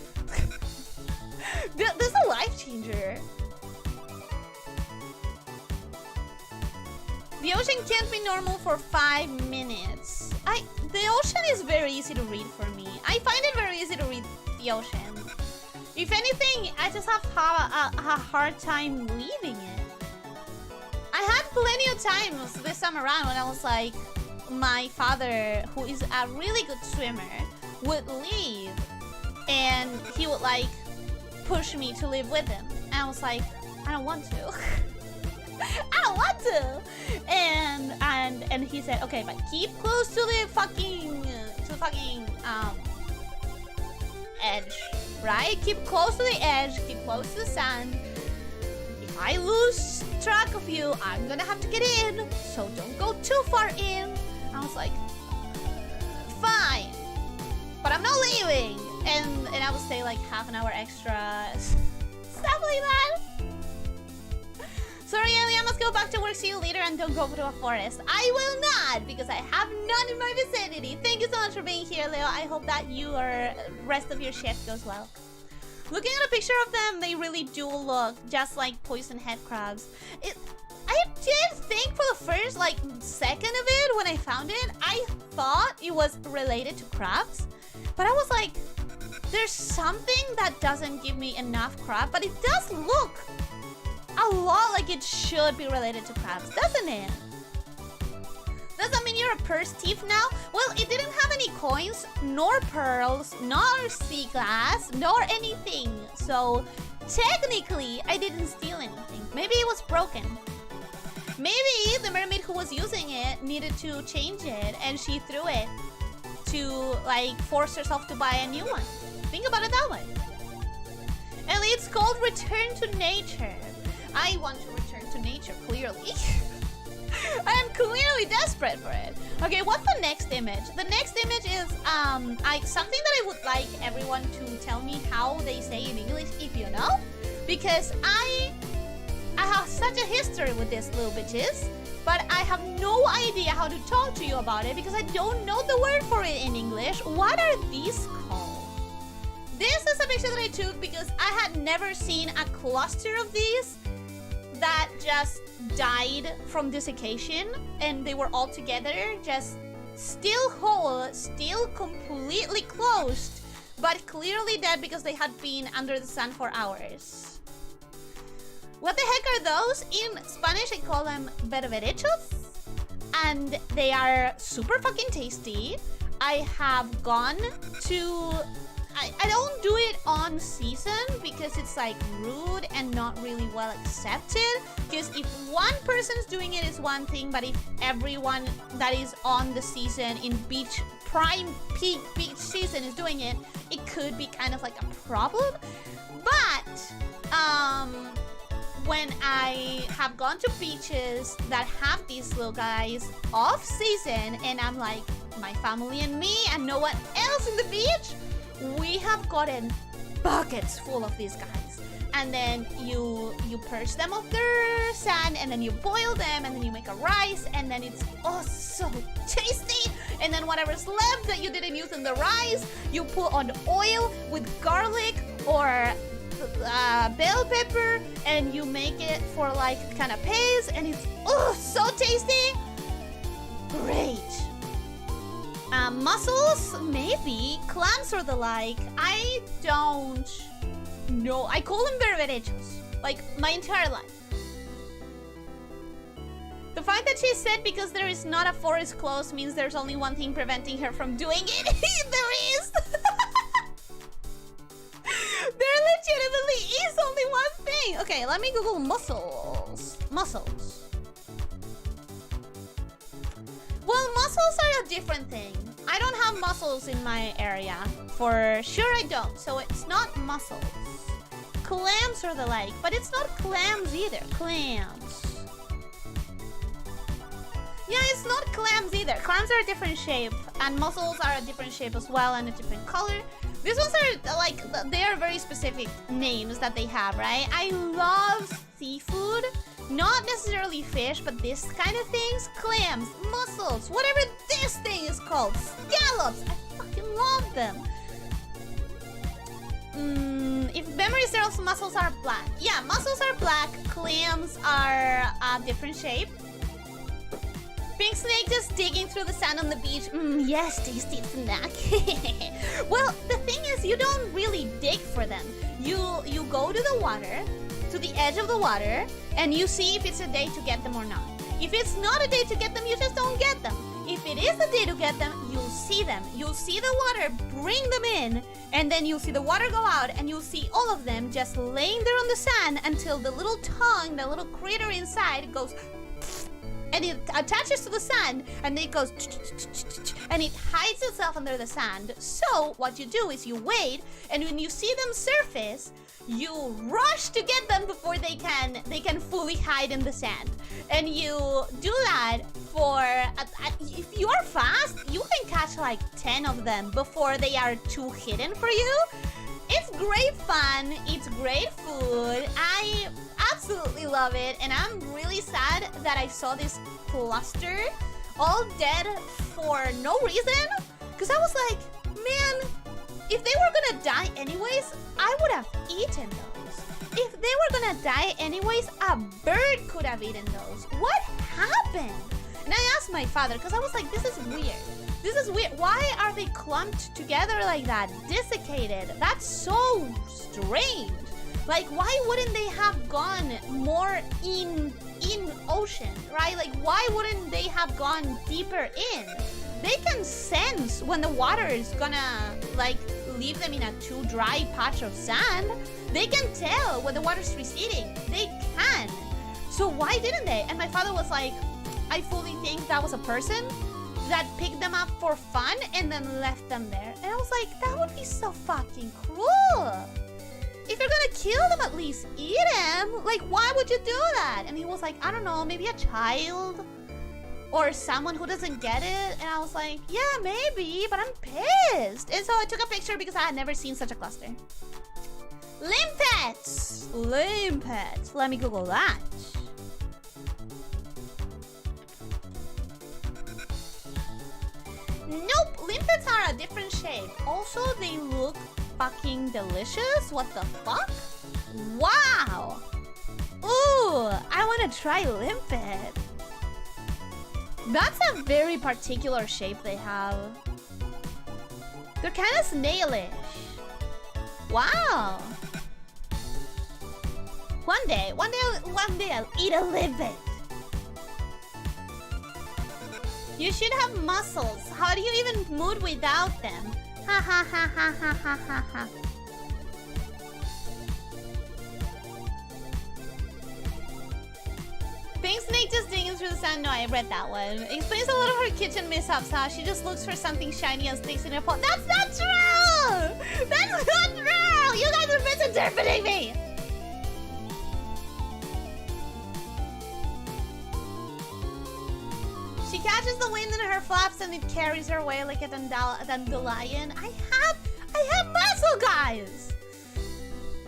This is a life changer. The ocean can't be normal for 5 minutes. The ocean is very easy to read for me. I find it very easy to read the ocean. If anything, I just have a hard time leaving it. I had plenty of times this time around when I was like, my father, who is a really good swimmer, would leave and he would like push me to live with him. And I was like, I don't want to. I don't want to. And he said, okay, but keep close to the fucking edge, right? Keep close to the edge, keep close to the sand. If I lose track of you, I'm gonna have to get in, so don't go too far in. I was like, fine, but I'm not leaving. And I would stay like half an hour extra, stuff like that. Sorry, Ellie, I must go back to work. See you later, and don't go to a forest. I will not, because I have none in my vicinity. Thank you so much for being here, Leo. I hope that your rest of your shift goes well. Looking at a picture of them, they really do look just like poison head crabs. I did think for the first second of it when I found it, I thought it was related to crabs, but I was like, there's something that doesn't give me enough crab, but it does look a lot like it should be related to crabs, doesn't it? Does that mean you're a purse thief now? Well, it didn't have any coins, nor pearls, nor sea glass, nor anything. So technically, I didn't steal anything. Maybe it was broken. Maybe the mermaid who was using it needed to change it and she threw it to like force herself to buy a new one. Think about it that way. Ellie, it's called Return to Nature. I want to return to nature, clearly. I am clearly desperate for it. Okay, what's the next image? The next image is something that I would like everyone to tell me how they say in English, if you know. Because I have such a history with these little bitches, but I have no idea how to talk to you about it because I don't know the word for it in English. What are these called? This is a picture that I took because I had never seen a cluster of these that just died from desiccation, and they were all together, just still whole, still completely closed, but clearly dead because they had been under the sun for hours. What the heck are those? In Spanish, I call them berberechos, and they are super fucking tasty. I have gone to... I don't do it on season because it's like rude and not really well accepted. Because if one person's doing it is one thing, but if everyone that is on the season in prime peak beach season is doing it, it could be kind of like a problem. But when I have gone to beaches that have these little guys off season, and I'm like my family and me and no one else in the beach, we have gotten buckets full of these guys. And then you purge them of their sand, and then you boil them, and then you make a rice, and then it's oh so tasty. And then whatever's left that you didn't use in the rice, you put on oil with garlic or bell pepper, and you make it for like canapes, and it's oh so tasty. Great. Mussels, maybe. Clams or the like. I don't know. I call them berberechos, like my entire life. The fact that she said because there is not a forest close means there's only one thing preventing her from doing it. There is. There legitimately is only one thing. Okay, let me Google mussels. Mussels. Well, mussels are a different thing. I don't have mussels in my area. For sure I don't. So it's not mussels. Clams or the like. But it's not clams either. Clams. Yeah, it's not clams either. Clams are a different shape. And mussels are a different shape as well and a different color. These ones are like, they are very specific names that they have, right? I love seafood. Not necessarily fish, but this kind of things. Clams, mussels, whatever this thing is called. Scallops. I fucking love them. If memory serves, mussels are black. Yeah, mussels are black. Clams are a different shape. Pink snake just digging through the sand on the beach. Yes, tasty snack. Well, the thing is, you don't really dig for them. You go to the water, to the edge of the water, and you see if it's a day to get them or not. If it's not a day to get them, you just don't get them. If it is a day to get them, you'll see them. You'll see the water bring them in, and then you'll see the water go out, and you'll see all of them just laying there on the sand until the little tongue, the little critter inside goes... and it attaches to the sand, and it goes, and it hides itself under the sand. So what you do is you wait, and when you see them surface, you rush to get them before they can fully hide in the sand. And you do that for, if you are fast, you can catch like 10 of them before they are too hidden for you. It's great fun, it's great food. I absolutely love it, and I'm really sad that I saw this cluster all dead for no reason, because I was like, man, if they were gonna die anyways, I would have eaten those. If they were gonna die anyways, a bird could have eaten those. What happened? And I asked my father, because I was like, this is weird. This is weird. Why are they clumped together like that? Desiccated. That's so strange. Like, why wouldn't they have gone more in in ocean, right? Like, why wouldn't they have gone deeper in? They can sense when the water is gonna, like, leave them in a too dry patch of sand. They can tell when the water's receding. They can. So why didn't they? And my father was like, I fully think that was a person that picked them up for fun and then left them there. And I was like, that would be so fucking cruel. If you're gonna kill them, at least eat them. Like, why would you do that? And he was like, I don't know, maybe a child or someone who doesn't get it. And I was like, yeah, maybe, but I'm pissed. And so I took a picture because I had never seen such a cluster. Limpets. Limpets. Let me Google that. Nope, limpets are a different shape. Also, they look fucking delicious. What the fuck? Wow. Ooh, I want to try limpet. That's a very particular shape they have. They're kind of snailish. Wow. One day I'll eat a limpet. You should have muscles. How do you even move without them? Ha ha ha ha ha ha ha ha. Thanks, Nate, just digging through the sand. No, I read that one. Explains a lot of her kitchen mishaps, huh? She just looks for something shiny and sticks in her pot. That's not true! That's not true! You guys are misinterpreting me! She catches the wind in her flaps and it carries her away like a dandelion. I have muscle, guys!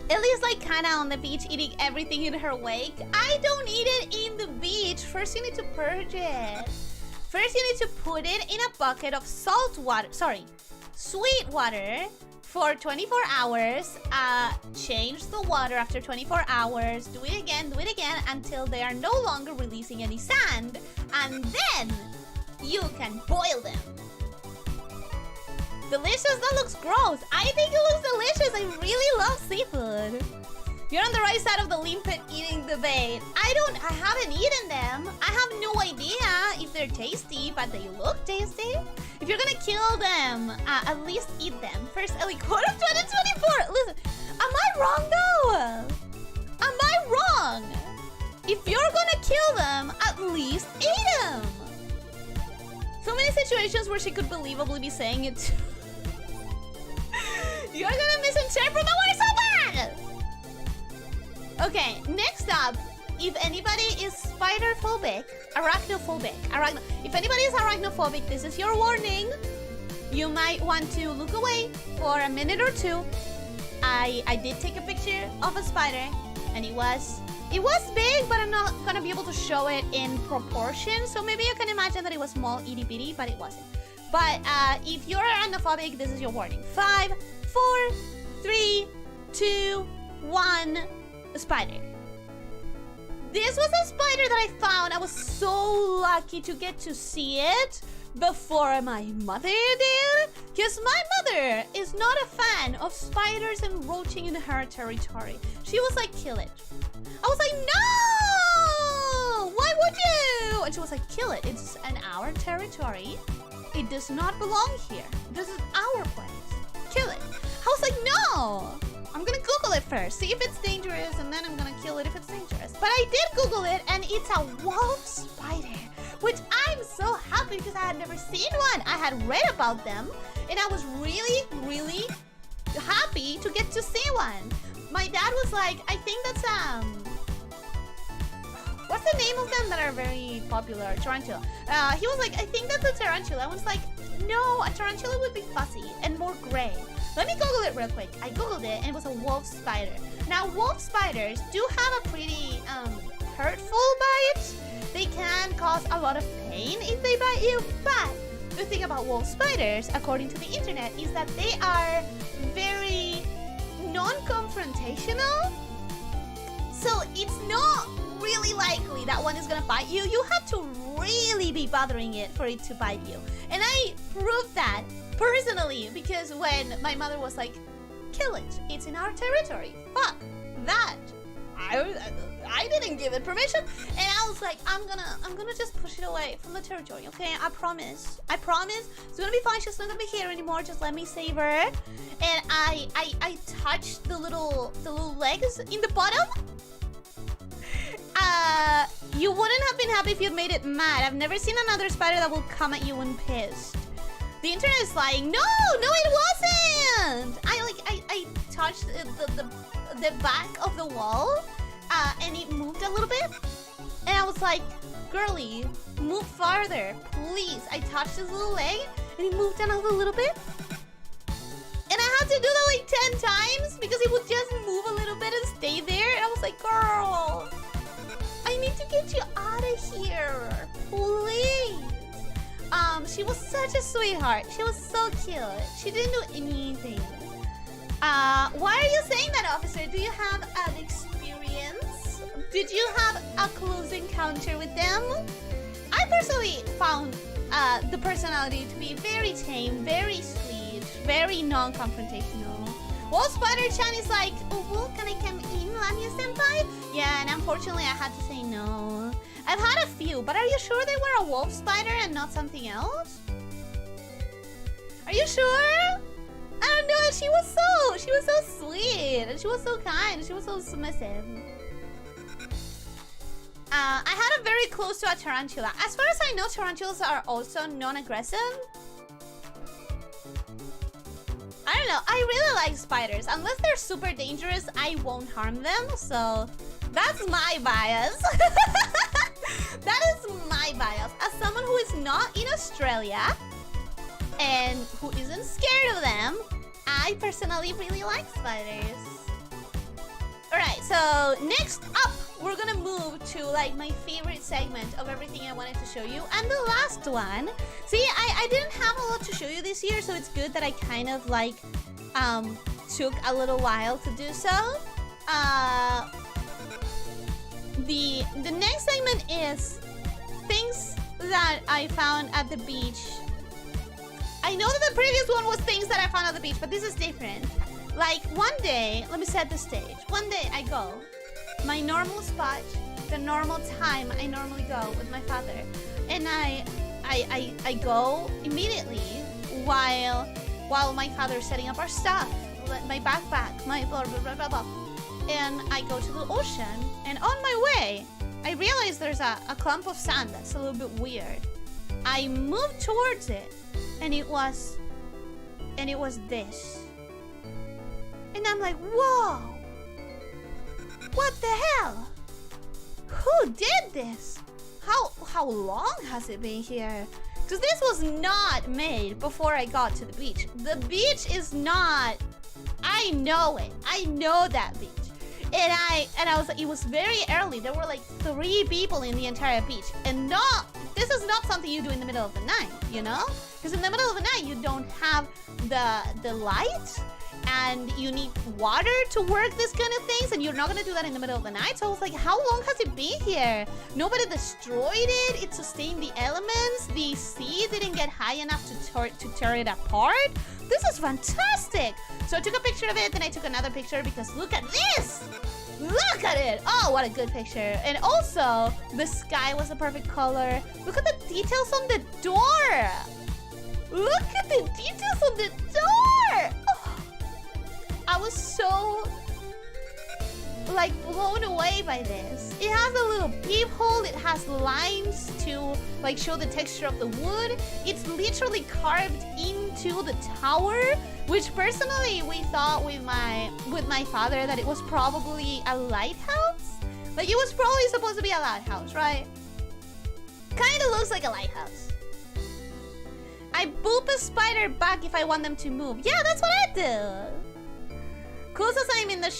Ellie's like kinda on the beach eating everything in her wake. I don't eat it in the beach. First you need to purge it. First you need to put it in a bucket of sweet water for 24 hours. Change the water after 24 hours. Do it again until they are no longer releasing any sand. And then you can boil them. Delicious? That looks gross. I think it looks delicious. I really love seafood. You're on the right side of the limpet eating debate. I haven't eaten them. I have no idea if they're tasty, but they look tasty. If you're gonna kill them, at least eat them. First Ellie quote of 2024. Listen, am I wrong though? Am I wrong? If you're gonna kill them, at least eat them. So many situations where she could believably be saying it. You're gonna misinterpret my word so bad! Okay, next up, if anybody is spider-phobic, if anybody is arachnophobic, this is your warning. You might want to look away for a minute or two. I did take a picture of a spider, and it was big, but I'm not gonna be able to show it in proportion. So maybe you can imagine that it was small, itty bitty, but it wasn't. But if you're arachnophobic, this is your warning. 5, 4, 3, 2, 1. A spider. This was a spider that I found. I was so lucky to get to see it before my mother did, because my mother is not a fan of spiders encroaching in her territory. She was like, kill it. I was like, no! Why would you? And she was like, kill it. It's in our territory. It does not belong here. This is our place. Kill it. I was like, no! I'm gonna Google it first, see if it's dangerous, and then I'm gonna kill it if it's dangerous. But I did Google it, and it's a wolf spider, which I'm so happy because I had never seen one. I had read about them, and I was really, really happy to get to see one. My dad was like, I think that's what's the name of them that are very popular? Tarantula. He was like, I think that's a tarantula. I was like, no, a tarantula would be fuzzy and more gray. Let me Google it real quick. I Googled it and it was a wolf spider. Now, wolf spiders do have a pretty hurtful bite. They can cause a lot of pain if they bite you, but the thing about wolf spiders, according to the internet, is that they are very non-confrontational. So it's not really likely that one is gonna bite you. You have to really be bothering it for it to bite you. And I proved that personally, because when my mother was like, kill it, it's in our territory, fuck that, I didn't give it permission. And I was like, I'm gonna just push it away from the territory, okay? I promise. I promise. It's gonna be fine. She's not gonna be here anymore. Just let me save her. And I touched the little legs in the bottom. You wouldn't have been happy if you'd made it mad. I've never seen another spider that will come at you when pissed. The internet is like, no, it wasn't. I touched the back of the wall, and it moved a little bit, and I was like, girlie, move farther, please. I touched his little leg, and it moved another little bit, and I had to do that like 10 times because it would just move a little bit and stay there, and I was like, girl, I need to get you out of here, please. She was such a sweetheart. She was so cute. She didn't do anything. Why are you saying that, officer? Do you have an experience? Did you have a close encounter with them? I personally found the personality to be very tame, very sweet, very non-confrontational. Wolf Spider-chan is like, oh, well, can I come in, Lamia-senpai? Yeah, and unfortunately I had to say no. I've had a few, but are you sure they were a wolf spider and not something else? Are you sure? I don't know. She was so sweet, and she was so kind, and she was so submissive. I had a very close to a tarantula. As far as I know, tarantulas are also non-aggressive. I don't know. I really like spiders. Unless they're super dangerous, I won't harm them. So that's my bias. That is my bias. As someone who is not in Australia and who isn't scared of them, I personally really like spiders. Alright, so next up, we're gonna move to like my favorite segment of everything I wanted to show you. And the last one. See, I didn't have a lot to show you this year, so it's good that I kind of like took a little while to do so. The next segment is things that I found at the beach. I know that the previous one was things that I found at the beach, but this is different. Like one day, let me set the stage. One day I go, my normal spot, the normal time I normally go with my father, and I go immediately while my father is setting up our stuff, my backpack, my blah blah blah blah blah. And I go to the ocean, and on my way, I realize there's a clump of sand that's a little bit weird. I move towards it, and it was this. And I'm like, whoa! What the hell? Who did this? How long has it been here? Because this was not made before I got to the beach. The beach is not... I know it. I know that beach. And I was like, it was very early. There were like 3 people in the entire beach. And this is not something you do in the middle of the night, you know? Because in the middle of the night, you don't have the light. And you need water to work this kind of things, and you're not gonna do that in the middle of the night. So I was like, how long has it been here? Nobody destroyed it. It sustained the elements. The sea didn't get high enough to tear it apart. This is fantastic. So I took a picture of it, then I took another picture because look at this. Look at it. Oh, what a good picture. And also, the sky was a perfect color. Look at the details on the door. Look at the details on the door. Oh. I was so like blown away by this. It has a little peephole. It has lines to like show the texture of the wood. It's literally carved into the tower, which personally we thought with my father that it was probably a lighthouse. Like it was probably supposed to be a lighthouse, right? Kind of looks like a lighthouse. I boop a spider back if I want them to move. Yeah, that's what I do. Close as I am in the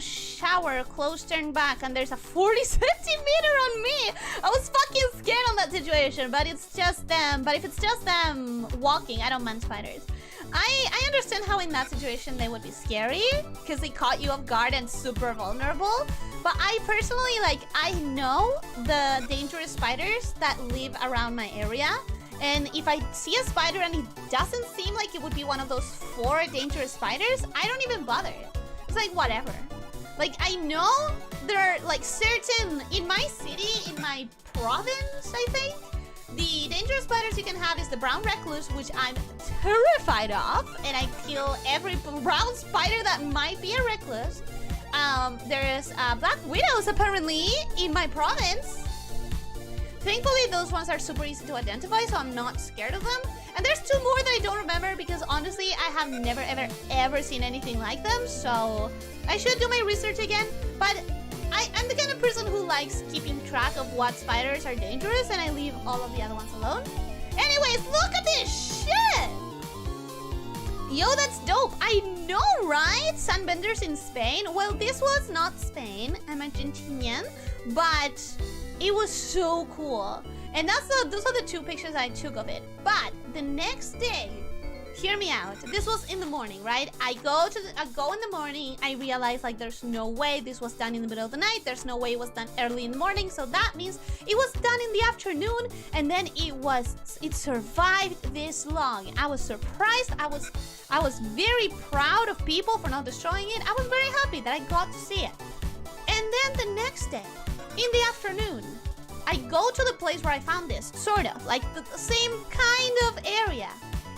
shower, clothes turned back, and there's a 40 centimeter on me. I was fucking scared on that situation, but it's just them. But if it's just them walking, I don't mind spiders. I understand how in that situation they would be scary because they caught you off guard and super vulnerable. But I personally, like, I know the dangerous spiders that live around my area. And if I see a spider and it doesn't seem like it would be one of those 4 dangerous spiders, I don't even bother. It's like, whatever. Like, I know there are like certain, in my city, in my province, I think, the dangerous spiders you can have is the brown recluse, which I'm terrified of, and I kill every brown spider that might be a recluse. There's black widows apparently in my province. Thankfully, those ones are super easy to identify, so I'm not scared of them. And there's two more that I don't remember because honestly, I have never, ever seen anything like them. So I should do my research again. But I'm the kind of person who likes keeping track of what spiders are dangerous, and I leave all of the other ones alone. Anyways, look at this shit! Yo, that's dope. I know, right? Sunbenders in Spain. Well, this was not Spain. I'm Argentinian, but it was so cool. And those are the two pictures I took of it. But the next day, hear me out. This was in the morning, right? I go in the morning. I realize like there's no way this was done in the middle of the night. There's no way it was done early in the morning. So that means it was done in the afternoon, and then it survived this long. I was surprised. I was very proud of people for not destroying it. I was very happy that I got to see it. And then the next day, in the afternoon, I go to the place where I found this, sort of, like the same kind of area.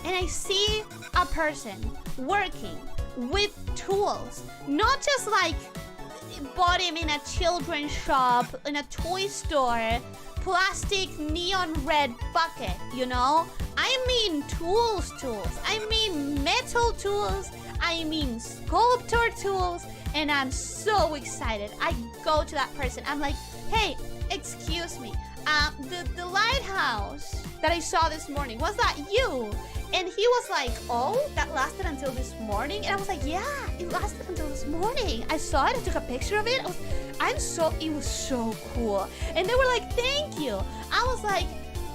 And I see a person working with tools, not just like bought him in a children's shop, in a toy store, plastic neon red bucket, you know? I mean tools. I mean metal tools. I mean sculptor tools. And I'm so excited. I go to that person. I'm like, hey, excuse me. The lighthouse that I saw this morning, was that you? And he was like, oh, that lasted until this morning? And I was like, yeah, it lasted until this morning. I saw it, I took a picture of it. It was so cool. And they were like, thank you. I was like,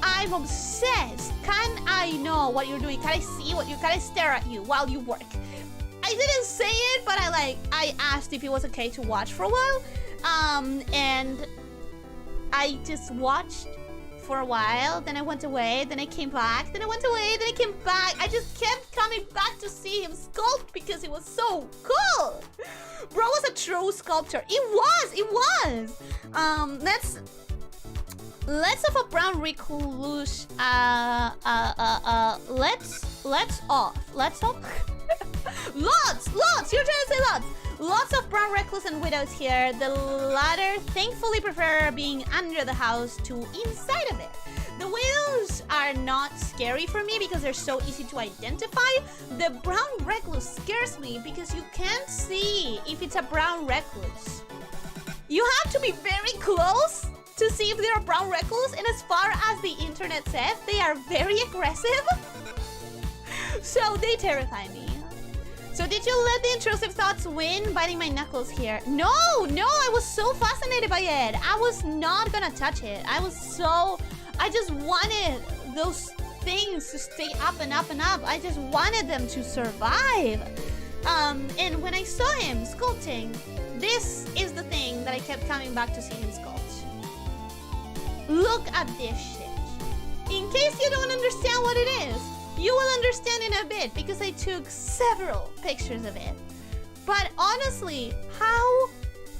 I'm obsessed. Can I know what you're doing? Can I stare at you while you work? I didn't say it, but I asked if it was okay to watch for a while. And I just watched for a while, then I went away, then I came back, then I went away, then I came back. I just kept coming back to see him sculpt because it was so cool. Bro was a true sculptor. It was. Let's have a brown recluse. Let's off. Lots. You're trying to say lots. Lots of brown recluse and widows here. The latter thankfully prefer being under the house to inside of it. The widows are not scary for me because they're so easy to identify. The brown recluse scares me because you can't see if it's a brown recluse. You have to be very close to see if they're a brown recluse, and as far as the internet says, they are very aggressive. So they terrify me. So did you let the intrusive thoughts win? Biting my knuckles here. No, I was so fascinated by it. I was not gonna touch it. I just wanted those things to stay up and up and up. I just wanted them to survive. And when I saw him sculpting, this is the thing that I kept coming back to see him sculpt. Look at this shit. In case you don't understand what it is, you will understand in a bit because I took several pictures of it. But honestly, how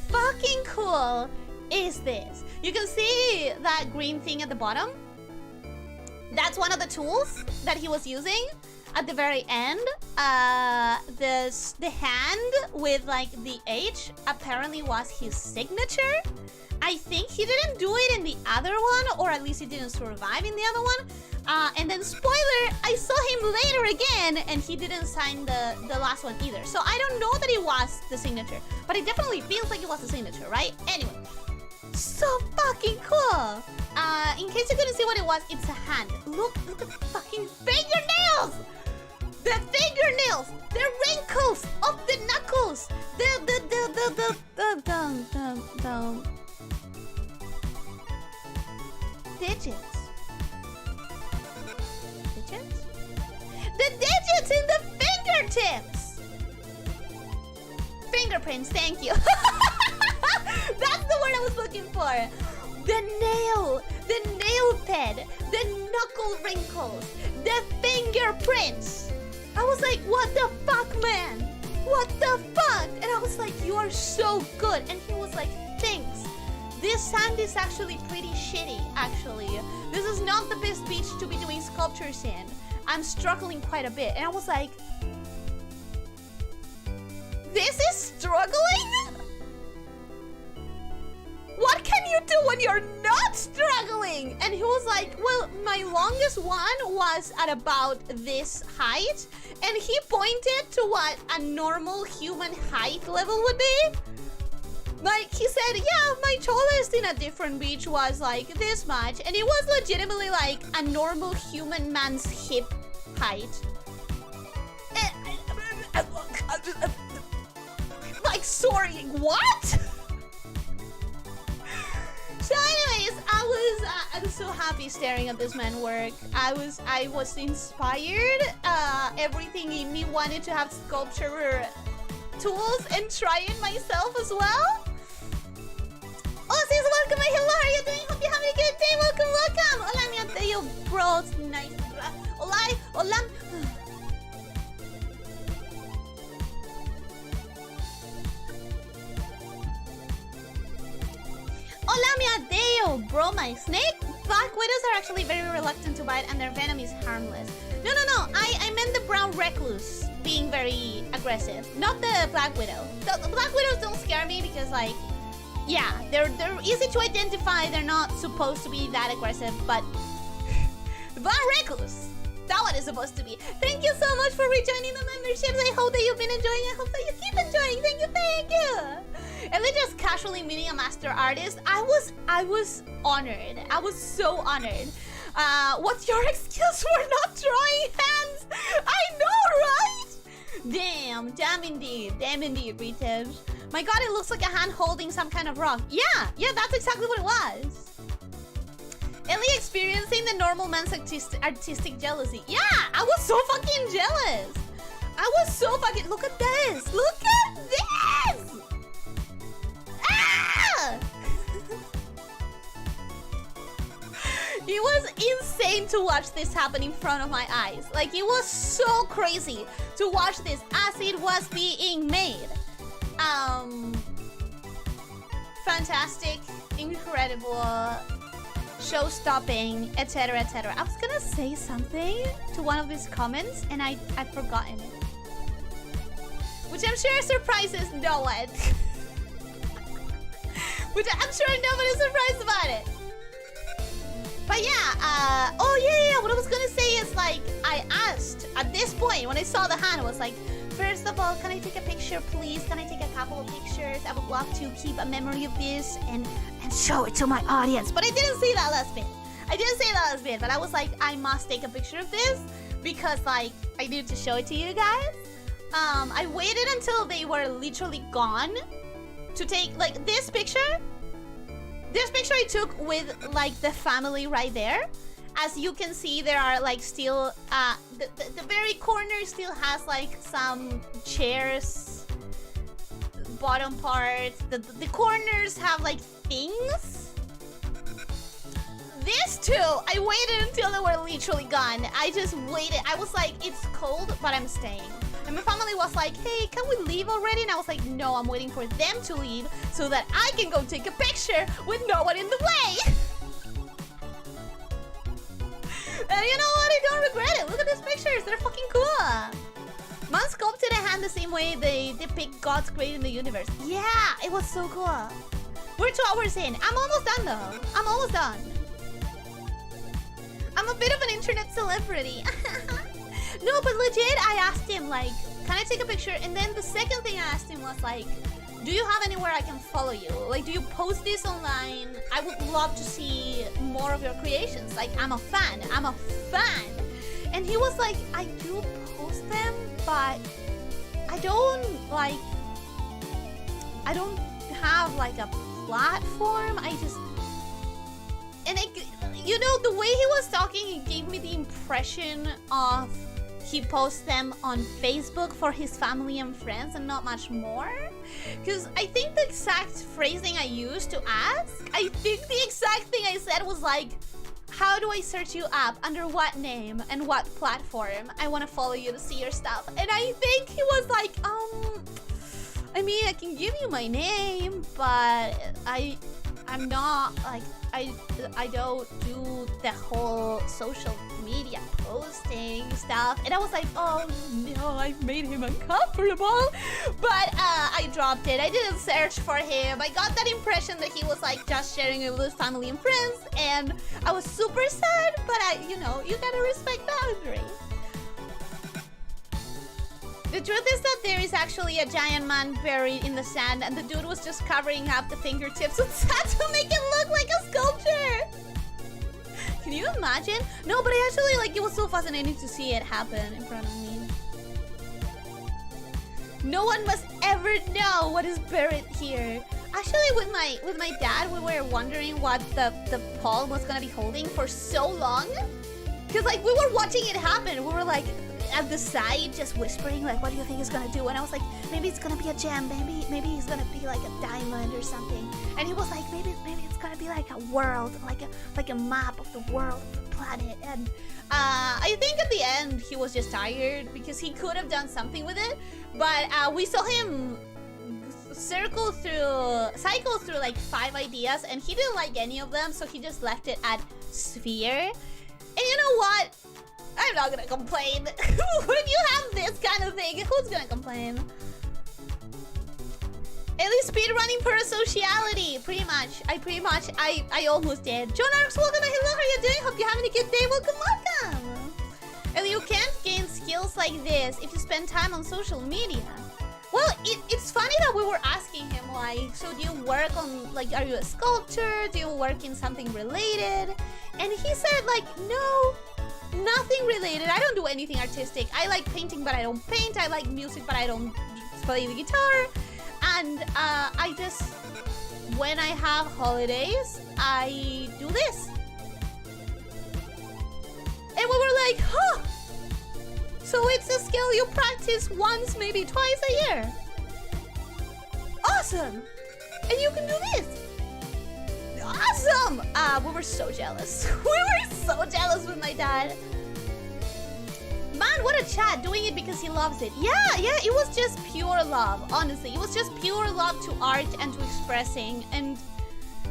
fucking cool is this? You can see that green thing at the bottom. That's one of the tools that he was using at the very end. The hand with like the H apparently was his signature. I think he didn't do it in the other one, or at least he didn't survive in the other one. And then spoiler, I saw him later again and he didn't sign the last one either. So I don't know that it was the signature, but it definitely feels like it was the signature, right? Anyway, so fucking cool. In case you couldn't see what it was, it's a hand. Look at the fucking fingernails. The fingernails, the wrinkles of the knuckles, the digits. The digits in the fingertips. Fingerprints, thank you. That's the word I was looking for. The nail pad, the knuckle wrinkles, the fingerprints. I was like, what the fuck, man? What the fuck? And I was was like, you are so good. And he was like, thanks. This sand is actually pretty shitty, actually. This is not the best beach to be doing sculptures in. I'm struggling quite a bit. And I was like, this is struggling? What can you do when you're not struggling? And he was like, well, my longest one was at about this height. And he pointed to what a normal human height level would be. Like, he said, yeah, my tallest in a different beach was like this much. And it was legitimately like a normal human man's hip height. Like, sorry, what? So anyways, I was so happy staring at this man work. I was inspired. Everything in me wanted to have sculpture tools and try it myself as well. Oh, sis, welcome. Hello, how are you doing? Hope you're having a good day. Welcome, welcome. Hola, mi ante bro. It's nice. Hola, hola. Hola, mi adeo, bro. My snake. Black widows are actually very reluctant to bite, and their venom is harmless. No. I meant the brown recluse being very aggressive, not the black widow. The black widows don't scare me because, like, yeah, they're easy to identify. They're not supposed to be that aggressive, but the brown recluse, that one is supposed to be. Thank you so much for rejoining the memberships. I hope that you've been enjoying. I hope that you keep enjoying. Thank you. And then just casually meeting a master artist. I was honored. I was so honored. What's your excuse for not drawing hands? I know, right? Damn indeed, Ritesh. My god, it looks like a hand holding some kind of rock. Yeah, that's exactly what it was. Ellie experiencing the normal man's artistic jealousy. Yeah, I was so fucking jealous. I was so fucking... Look at this. Look at this. Ah! It was insane to watch this happen in front of my eyes. Like, it was so crazy to watch this as it was being made. Fantastic, incredible, show-stopping, etc., etc. I was gonna say something to one of his comments, and I'd forgotten it. Which I'm sure surprises no one. Which I'm sure nobody's surprised about it. But yeah, oh yeah, what I was gonna say is, like, I asked, at this point, when I saw the hand, I was like, first of all, can I take a picture, please? Can I take a couple of pictures? I would love to keep a memory of this and show it to my audience. But I didn't say that last bit. But I was like, I must take a picture of this because, like, I needed to show it to you guys. I waited until they were literally gone to take, like, this picture. This picture I took with, like, the family right there. As you can see, there are, like, still, the very corner still has, like, some chairs, bottom parts. The corners have, like, things. This too, I waited until they were literally gone. I just waited. I was like, it's cold, but I'm staying. And my family was like, hey, can we leave already? And I was like, no, I'm waiting for them to leave so that I can go take a picture with no one in the way. And you know what? I don't regret it. Look at these pictures. They're fucking cool. Man sculpted a hand the same way they depict God's creating the universe. Yeah, it was so cool. We're 2 hours in. I'm almost done, though. I'm almost done. I'm a bit of an internet celebrity. No, but legit, I asked him, like, can I take a picture? And then the second thing I asked him was, like, do you have anywhere I can follow you? Like, do you post this online? I would love to see more of your creations. Like, I'm a fan. And he was like, I do post them, but I don't have, like, a platform. And you know, the way he was talking, it gave me the impression of he posts them on Facebook for his family and friends and not much more. Because I think the exact phrasing I used to ask, I think the exact thing I said was like, how do I search you up? Under what name and what platform? I want to follow you to see your stuff. And I think he was like, I mean, I can give you my name, but I'm not like I don't do the whole social media posting stuff. And I was like, oh no, I've made him uncomfortable. But I dropped it. I didn't search for him. I got that impression that he was like just sharing it with his family and friends, and I was super sad. But you gotta respect boundaries. The truth is that there is actually a giant man buried in the sand, and the dude was just covering up the fingertips with sand to make it look like a sculpture. Can you imagine? No, but I actually, like, it was so fascinating to see it happen in front of me. No one must ever know what is buried here. Actually, with my dad, we were wondering what the Paul was gonna be holding for so long. Because, like, we were watching it happen. We were, like, at the side, just whispering, like, what do you think he's gonna do? And I was like, maybe it's gonna be a gem. Maybe he's gonna be, like, a diamond or something. And he was like, maybe it's gonna be, like, a world, like a map of the world, of the planet. And I think at the end, he was just tired because he could have done something with it. But we saw him cycle through like 5 ideas, and he didn't like any of them, so he just left it at sphere. And you know what? I'm not gonna complain. When you have this kind of thing, who's gonna complain? At least speedrunning parasociality, pretty much. I almost did. John Arcs, welcome. Hello, how are you doing? Hope you're having a good day. Welcome. And you can't gain skills like this if you spend time on social media. Well, it's funny that we were asking him, like, so do you work on, like, are you a sculptor? Do you work in something related? And he said, like, no, nothing related. I don't do anything artistic. I like painting, but I don't paint. I like music, but I don't play the guitar. And I just, when I have holidays, I do this. And we were like, huh. So it's a skill you practice once, maybe twice a year. Awesome! And you can do this. Awesome! We were so jealous. We were so jealous with my dad. Man, what a chat, doing it because he loves it. Yeah, it was just pure love, honestly. It was just pure love to art and to expressing. And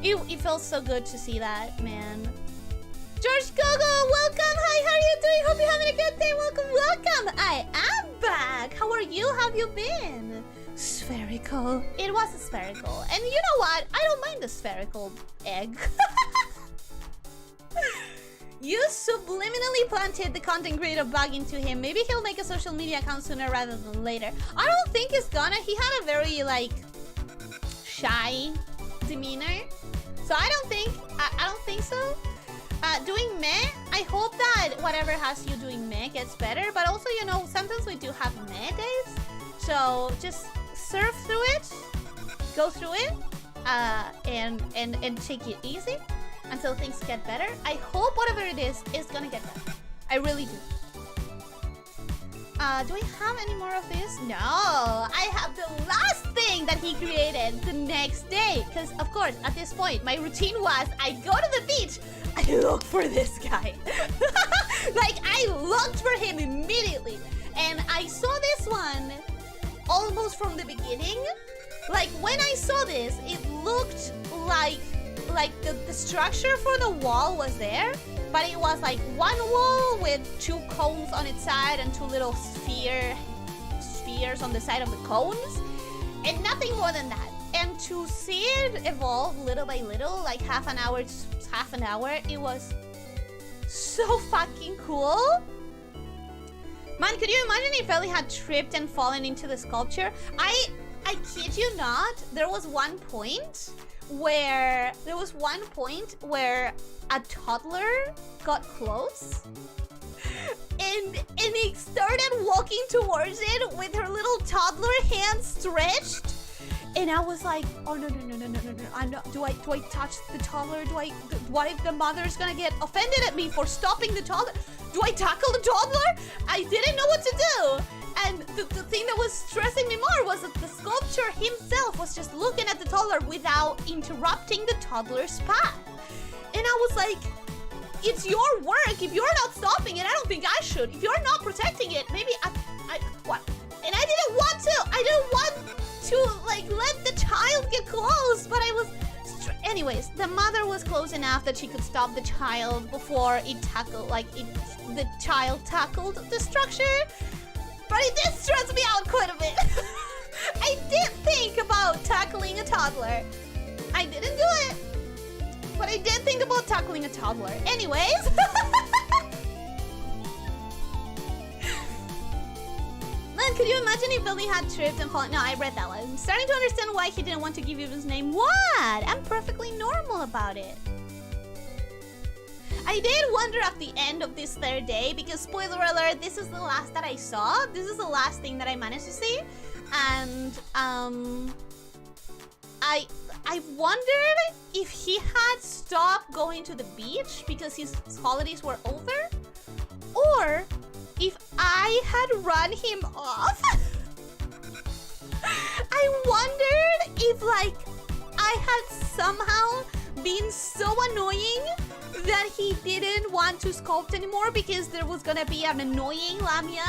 it felt so good to see that, man. George Gogo, welcome! Hi, how are you doing? Hope you're having a good day. Welcome! I am back! How are you? How have you been? Spherical. It was spherical. And you know what? I don't mind the spherical egg. You subliminally planted the content creator bug into him. Maybe he'll make a social media account sooner rather than later. I don't think he's gonna. He had a very, like, shy demeanor. So I don't think so. Doing meh, I hope that whatever has you doing meh gets better, but also, you know, sometimes we do have meh days, so just surf through it, go through it, and take it easy until things get better. I hope whatever it is gonna get better. I really do. Do I have any more of this? No, I have the last thing that he created the next day. Because, of course, at this point, my routine was I go to the beach, I look for this guy. Like, I looked for him immediately. And I saw this one almost from the beginning. Like, when I saw this, it looked like the structure for the wall was there, but it was like one wall with 2 cones on its side and 2 little spheres on the side of the cones, and nothing more than that. And to see it evolve little by little, like half an hour, it was so fucking cool. Man, could you imagine if Ellie had tripped and fallen into the sculpture? I kid you not, there was one point where a toddler got close and he started walking towards it with her little toddler hand stretched, and I was like, oh no, I'm not, do I touch the toddler? What if the mother's gonna get offended at me for stopping the toddler? Do I tackle the toddler? I didn't know what to do. And the thing that was stressing me more was that the sculpture himself was just looking at the toddler without interrupting the toddler's path. And I was like, it's your work. If you're not stopping it, I don't think I should. If you're not protecting it, maybe what? And I didn't want to like let the child get close, but I was... Anyways, the mother was close enough that she could stop the child before it tackled, the child tackled the structure. But it did stress me out quite a bit. I did think about tackling a toddler. I didn't do it, but I did think about tackling a toddler. Anyways. Man, could you imagine if Billy had tripped and fallen? No, I read that one. I'm starting to understand why he didn't want to give you his name. What? I'm perfectly normal about it. I did wonder at the end of this third day, because spoiler alert, this is the last that I saw. This is the last thing that I managed to see. And I wondered if he had stopped going to the beach because his holidays were over, or if I had run him off. I wondered if like I had somehow been so annoying that he didn't want to sculpt anymore because there was gonna be an annoying lamia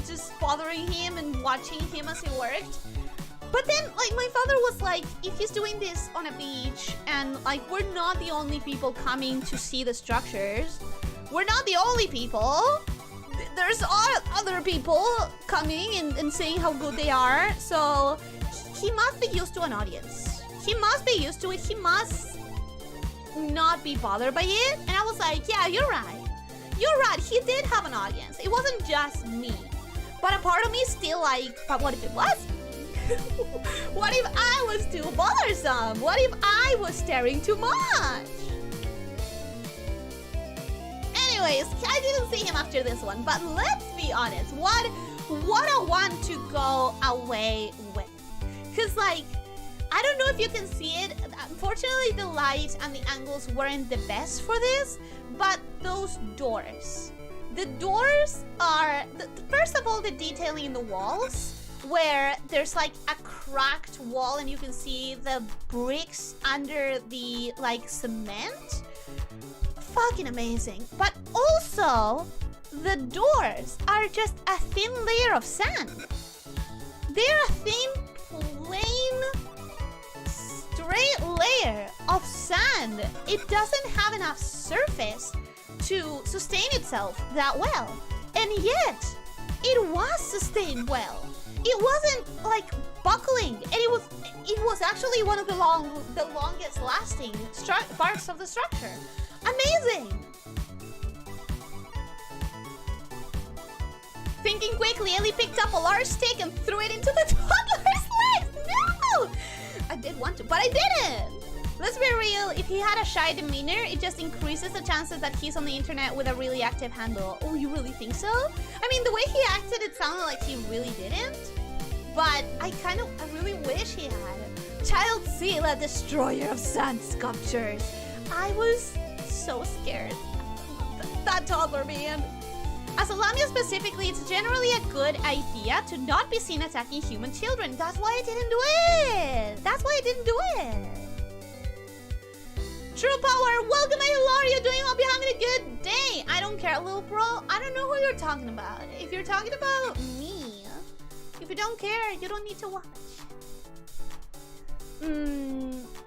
just bothering him and watching him as he worked. But then like my father was like, if he's doing this on a beach and like we're not the only people coming to see the structures, we're not the only people. There's other people coming and saying how good they are. So he must be used to an audience. He must be used to it. He must not be bothered by it. And I was like, yeah, you're right. You're right. He did have an audience. It wasn't just me. But a part of me is still like, but what if it was me? What if I was too bothersome? What if I was staring too much? Anyways, I didn't see him after this one, but let's be honest. What I want to go away with. Because like, I don't know if you can see it. Unfortunately, the light and the angles weren't the best for this, but those doors. The doors are, first of all, the detailing in the walls, where there's like a cracked wall and you can see the bricks under the like cement. Fucking amazing. But also, the doors are just a thin layer of sand. They're a thin, plain, straight layer of sand. It doesn't have enough surface to sustain itself that well. And yet, it was sustained well. It wasn't like buckling, and it was actually one of the longest lasting parts of the structure. Amazing! Thinking quickly, Ellie picked up a large stick and threw it into the toddler's legs. No! I did want to, but I didn't. Let's be real, if he had a shy demeanor, it just increases the chances that he's on the internet with a really active handle. Oh, you really think so? I mean, the way he acted, it sounded like he really didn't. But I really wish he had. Child Sela, destroyer of sand sculptures. I was so scared. That toddler, man. As a lamia specifically, it's generally a good idea to not be seen attacking human children. That's why I didn't do it. That's why I didn't do it. True Power, welcome, how are you doing? Hope you're having a good day. I don't care, little bro. I don't know who you're talking about. If you're talking about me, if you don't care, you don't need to watch.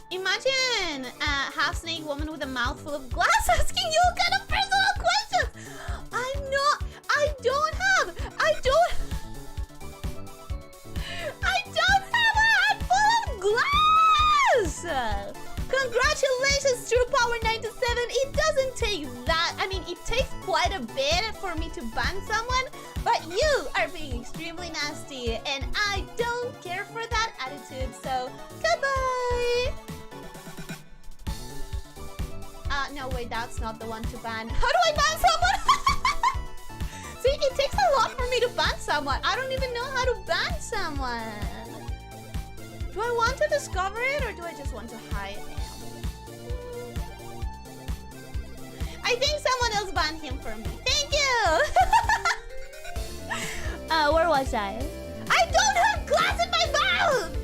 Imagine a half-snake woman with a mouth full of glass asking you all kind of personal questions. I don't have a head full of glass. Congratulations, True Power 97. It doesn't take that. I mean, it takes quite a bit for me to ban someone, but you are being extremely nasty, and I don't care for that attitude, so goodbye. No, wait, that's not the one to ban. How do I ban someone? See, it takes a lot for me to ban someone. I don't even know how to ban someone. Do I want to discover it, or do I just want to hide him? I think someone else banned him for me. Thank you! Where was I? I don't have glass in my mouth!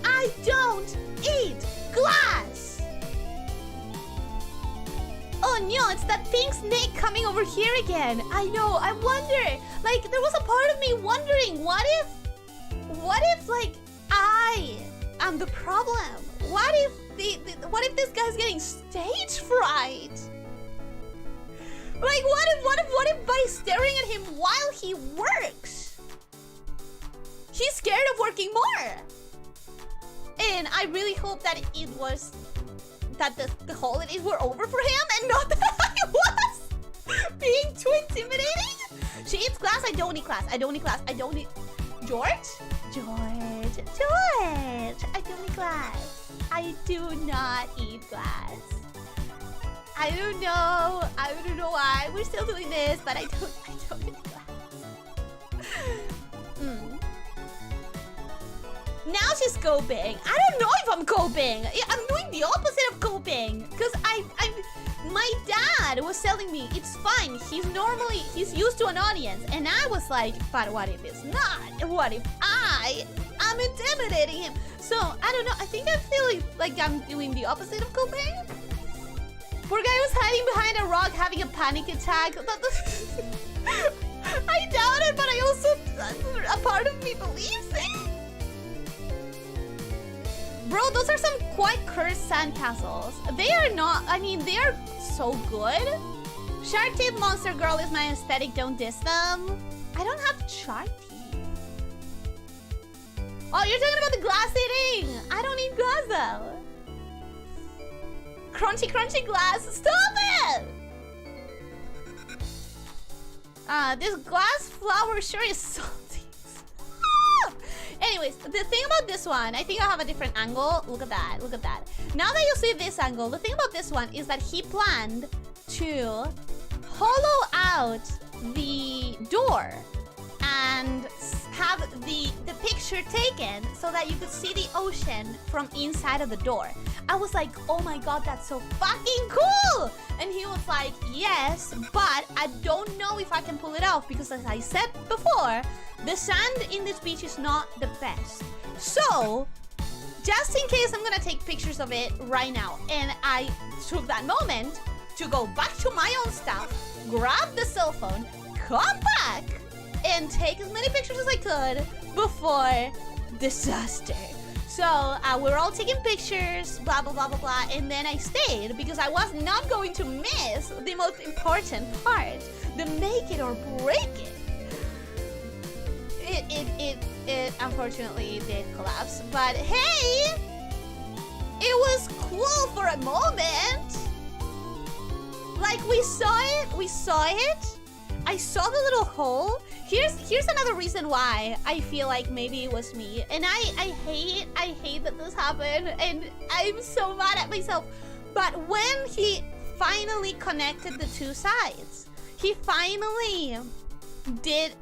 I don't eat glass! Oh no, it's that pink snake coming over here again. I know, I wonder. Like, there was a part of me wondering, what if like, I'm the problem. What if this guy's getting stage fright? Like, what if by staring at him while he works, he's scared of working more? And I really hope that it was that the holidays were over for him and not that I was being too intimidating. She eats glass. I don't eat glass. I don't eat glass. I don't eat. George. I don't eat glass. I do not eat glass. I don't know why we're still doing this, but I don't eat glass. Now she's coping. I don't know if I'm coping. I'm doing the opposite of coping. Because my dad was telling me it's fine. He's used to an audience. And I was like, but what if it's not? What if I'm intimidating him? So, I don't know. I think I'm feeling like I'm doing the opposite of coping. Poor guy was hiding behind a rock having a panic attack. I doubt it, but I also, a part of me believes it. Bro, those are some quite cursed sandcastles. They are not, I mean, they are so good. Shark Teeth Monster Girl is my aesthetic, don't diss them. I don't have shark teeth. Oh, you're talking about the glass eating. I don't eat glass though. Crunchy glass, stop it! This glass flower sure is salty. Anyways, the thing about this one, I think I have a different angle. Look at that, look at that. Now that you see this angle, the thing about this one is that he planned to hollow out the door and have the picture taken so that you could see the ocean from inside of the door. I was like, oh my god, that's so fucking cool! And he was like, yes, but I don't know if I can pull it off because as I said before, the sand in this beach is not the best. So, just in case, I'm gonna take pictures of it right now. And I took that moment to go back to my own stuff, grab the cell phone, come back, and take as many pictures as I could before disaster. So we're all taking pictures, blah, blah, blah, blah, blah. And then I stayed because I was not going to miss the most important part, the make it or break it. It unfortunately did collapse. But hey, it was cool for a moment. Like we saw it. I saw the little hole. Here's another reason why I feel like maybe it was me. And I hate that this happened, and I'm so mad at myself. But when he finally connected the two sides, he finally did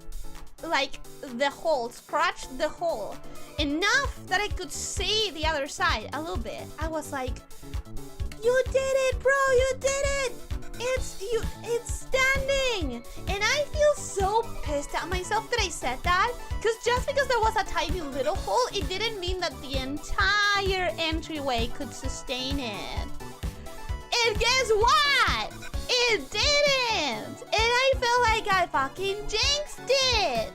like the hole, scratched the hole enough that I could see the other side a little bit. I was like, you did it, bro, you did it. It's standing. And I feel so pissed at myself that I said that, because just because there was a tiny little hole, it didn't mean that the entire entryway could sustain it. And guess what? It didn't. And I felt like I fucking jinxed it.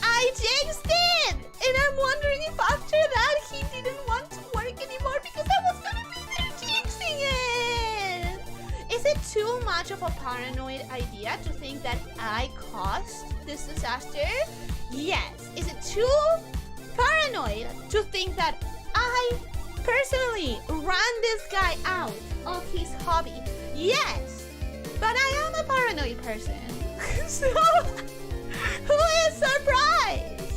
I jinxed it. And I'm wondering if after that he didn't want to work anymore because I was gonna be there jinxing it. Is it too much of a paranoid idea to think that I caused this disaster? Yes. Is it too paranoid to think that I personally ran this guy out of his hobby? Yes. But I am a paranoid person. So, who is surprised?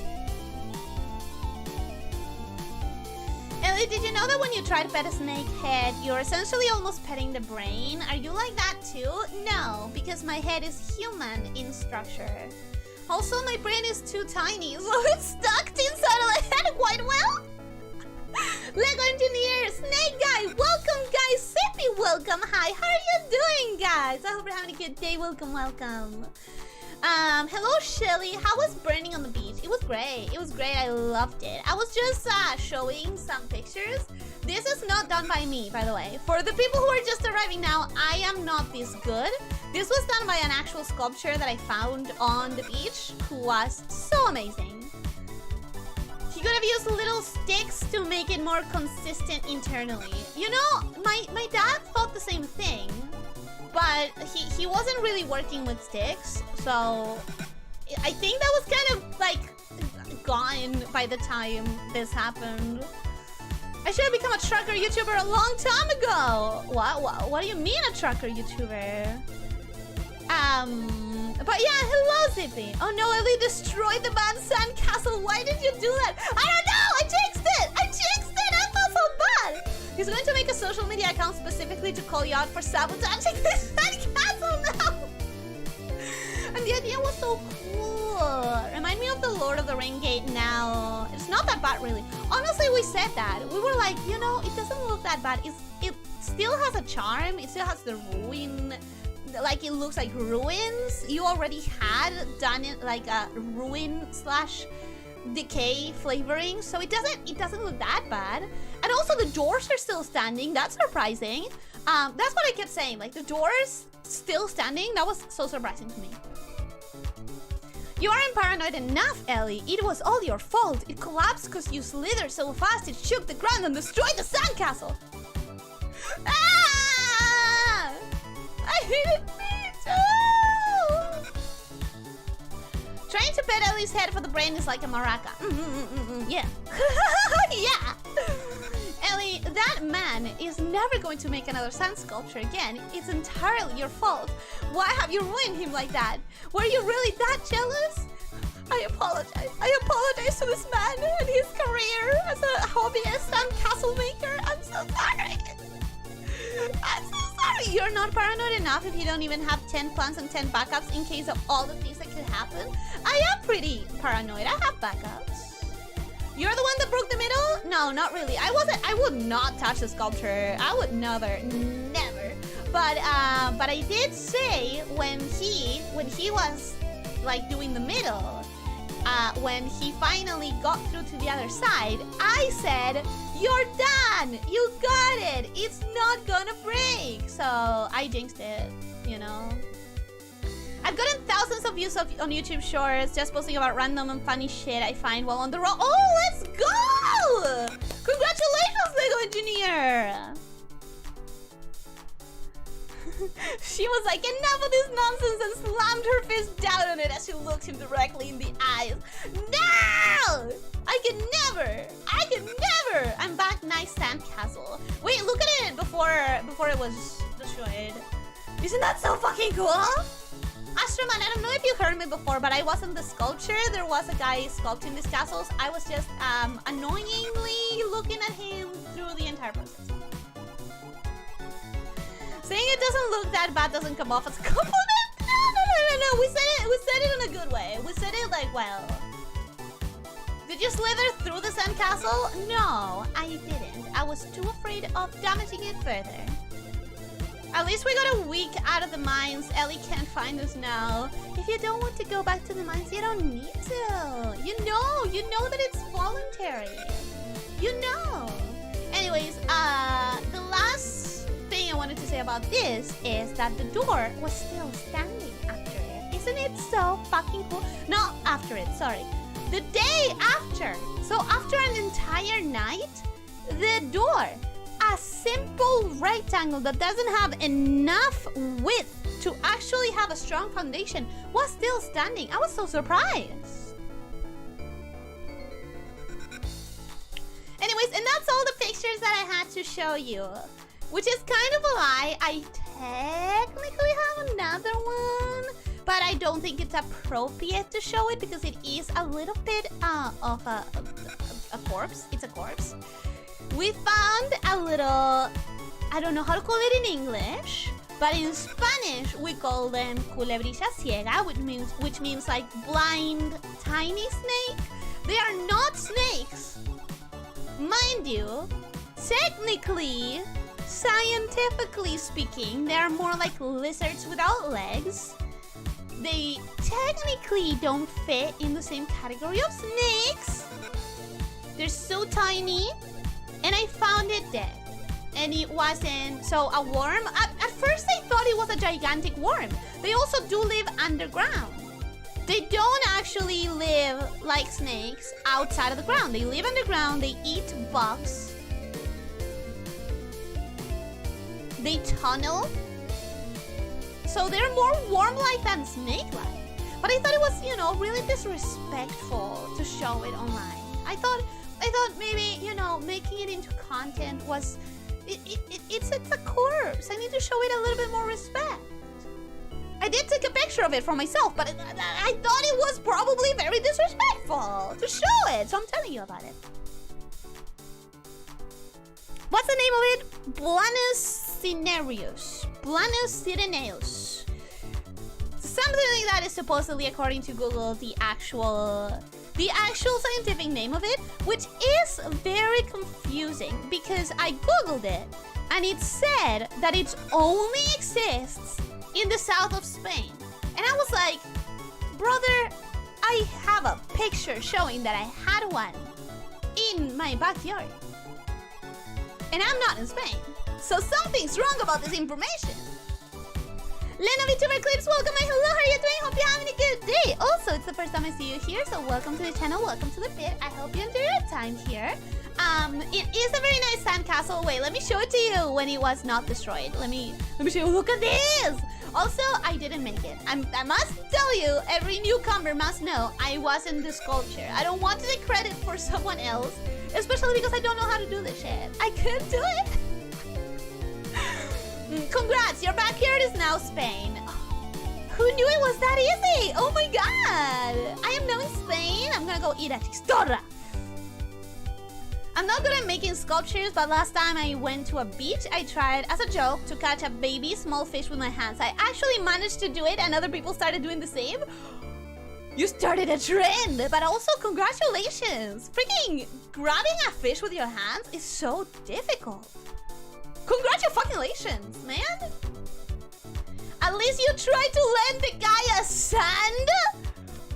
Ellie, did you know that when you try to pet a snake head, you're essentially almost petting the brain? Are you like that too? No, because my head is human in structure. Also, my brain is too tiny, so it's stuck inside of the head quite well. Lego Engineer, Snake Guy, welcome guys, Sippy, welcome, hi, how are you doing guys? I hope you're having a good day, welcome. Hello Shelly, how was burning on the beach? It was great, I loved it. I was just showing some pictures. This is not done by me, by the way. For the people who are just arriving now, I am not this good. This was done by an actual sculptor that I found on the beach, who was so amazing. have used little sticks to make it more consistent internally. You know, my dad thought the same thing, but he wasn't really working with sticks, so I think that was kind of like gone by the time this happened. I should have become a trucker YouTuber a long time ago. What do you mean a trucker YouTuber? But yeah, hello Zippy. Oh no, Ellie destroyed the bad sandcastle. Why did you do that? I don't know. I jinxed it. I felt so bad. He's going to make a social media account specifically to call you out for sabotaging this sandcastle now. And the idea was so cool. Remind me of the Lord of the Ring gate now. It's not that bad, really. Honestly, we said that. We were like, you know, it doesn't look that bad. It still has a charm. It still has the ruin. Like, it looks like ruins. You already had done it like a ruin / decay flavoring. So it doesn't look that bad. And also, the doors are still standing. That's surprising. That's what I kept saying. Like, the doors still standing. That was so surprising to me. You aren't paranoid enough, Ellie. It was all your fault. It collapsed because you slithered so fast it shook the ground and destroyed the sandcastle. Ah! I hated me too! Trying to pet Ellie's head for the brain is like a maraca. Yeah. Yeah. Ellie, that man is never going to make another sand sculpture again. It's entirely your fault. Why have you ruined him like that? Were you really that jealous? I apologize. I apologize to this man and his career as a hobbyist and castle maker. I'm so sorry. I'm so sorry. You're not paranoid enough if you don't even have 10 plans and 10 backups in case of all the things that could happen. I am pretty paranoid. I have backups. You're the one that broke the middle? No, not really. I would not touch the sculpture. I would never. But I did say when he was like doing the middle, when he finally got through to the other side, I said, "You're done. You got it. It's not gonna break." So I jinxed it, you know. I've gotten thousands of views on YouTube Shorts just posting about random and funny shit I find while on the road. Oh, let's go! Congratulations, Lego Engineer! She was like, enough of this nonsense, and slammed her fist down on it as she looked him directly in the eyes. No! I can never! I'm back, nice sandcastle. Wait, look at it before it was destroyed. Isn't that so fucking cool? Astroman, I don't know if you heard me before, but I wasn't the sculptor. There was a guy sculpting these castles. I was just annoyingly looking at him through the entire process. Saying it doesn't look that bad doesn't come off as a compliment. No. We said it in a good way. We said it like, well. Did you slither through the sandcastle? No, I didn't. I was too afraid of damaging it further. At least we got a week out of the mines. Ellie can't find us now. If you don't want to go back to the mines, you don't need to. You know that it's voluntary. You know. Anyways, the last thing I wanted to say about this is that the door was still standing after it. Isn't it so fucking cool? Not after it, sorry. The day after. So after an entire night, the door, a simple rectangle that doesn't have enough width to actually have a strong foundation, was still standing. I was so surprised. Anyways, and that's all the pictures that I had to show you, which is kind of a lie. I technically have another one, but I don't think it's appropriate to show it because it is a little bit of a corpse. It's a corpse. We found a little, I don't know how to call it in English, but in Spanish we call them culebrilla ciega, which means like blind tiny snake. They are not snakes. Mind you, technically, scientifically speaking, they are more like lizards without legs. They technically don't fit in the same category of snakes. They're so tiny. And I found it dead. And it wasn't, so a worm? At first I thought it was a gigantic worm. They also do live underground. They don't actually live like snakes outside of the ground. They live underground, they eat bugs. They tunnel. So they're more worm-like than snake-like. But I thought it was, you know, really disrespectful to show it online. I thought maybe, you know, making it into content was... It's a corpse. I need to show it a little bit more respect. I did take a picture of it for myself, but I thought it was probably very disrespectful to show it. So I'm telling you about it. What's the name of it? Blanus Sireneus. Something that is supposedly, according to Google, the actual scientific name of it, which is very confusing because I googled it and it said that it only exists in the south of Spain. And I was like, brother, I have a picture showing that I had one in my backyard. And I'm not in Spain. So something's wrong about this information. Lena Vtuber Clips, welcome and hello, how are you doing? Hope you're having a good day. Also, it's the first time I see you here, so welcome to the channel, welcome to the pit. I hope you enjoy your time here. It is a very nice sandcastle. Wait, let me show it to you when it was not destroyed. Let me show you. Look at this. Also, I didn't make it. I must tell you, every newcomer must know I wasn't the sculpture. I don't want to take credit for someone else, especially because I don't know how to do this shit. I couldn't do it. Congrats, your backyard is now Spain. Who knew it was that easy? Oh my god. I am now in Spain. I'm gonna go eat a tistorra. I'm not good at making sculptures, but last time I went to a beach, I tried, as a joke, to catch a baby small fish with my hands. I actually managed to do it, and other people started doing the same. You started a trend, but also congratulations. Freaking grabbing a fish with your hands is so difficult. Congratulations, man. At least you tried to lend the guy a sand?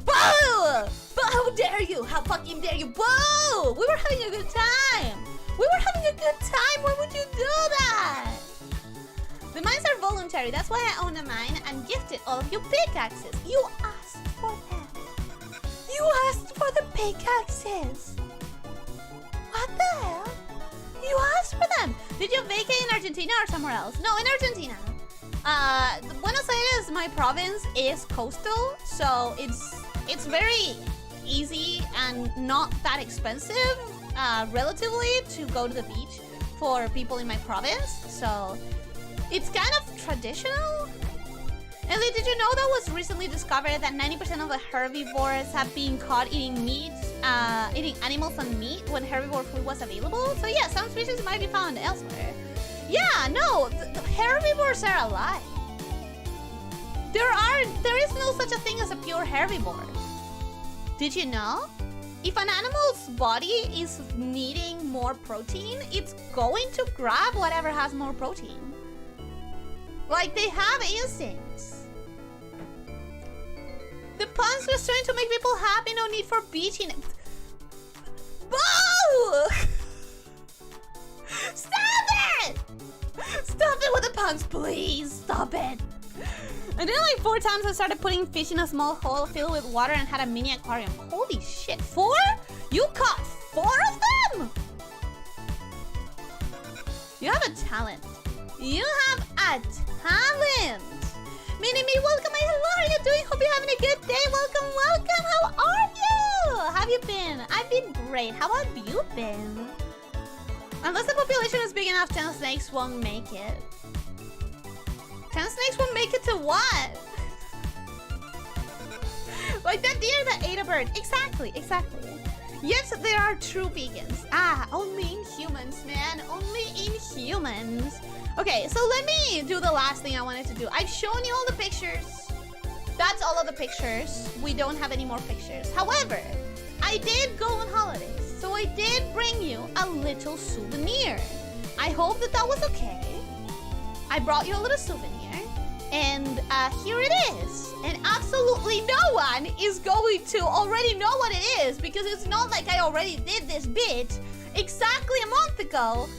Boo! But how dare you? How fucking dare you? Boo! We were having a good time. We were having a good time. Why would you do that? The mines are voluntary. That's why I own a mine and gifted all of you pickaxes. You asked for them. You asked for the pickaxes. What the hell? You asked for them. Did you vacate in Argentina or somewhere else? No, in Argentina. Buenos Aires, my province, is coastal, so it's very easy and not that expensive, relatively, to go to the beach for people in my province. So it's kind of traditional. Ellie, did you know that was recently discovered that 90% of the herbivores have been caught eating meat, eating animals and meat when herbivore food was available? So yeah, some species might be found elsewhere. Yeah, no, the herbivores are alive. There is no such a thing as a pure herbivore. Did you know? If an animal's body is needing more protein, it's going to grab whatever has more protein. Like, they have instincts. The puns was trying to make people happy, no need for beaching. Boo! Stop it! Stop it with the puns, please. Stop it. And then like 4 times I started putting fish in a small hole filled with water and had a mini aquarium. Holy shit, 4? You caught 4 of them? You have a talent. You have a talent. Mini-me, welcome and hello, how are you doing? Hope you're having a good day. Welcome, welcome. How are you? How have you been? I've been great. How have you been? Unless the population is big enough, 10 snakes won't make it. 10 snakes won't make it to what? Like that deer that ate a bird. Exactly, exactly. Yes, there are true vegans. Ah, only in humans, man. Only in humans. Okay, so let me do the last thing I wanted to do. I've shown you all the pictures. That's all of the pictures. We don't have any more pictures. However, I did go on holidays, so I did bring you a little souvenir. I hope that that was okay. I brought you a little souvenir, and here it is. And absolutely no one is going to already know what it is, because it's not like I already did this bit exactly a month ago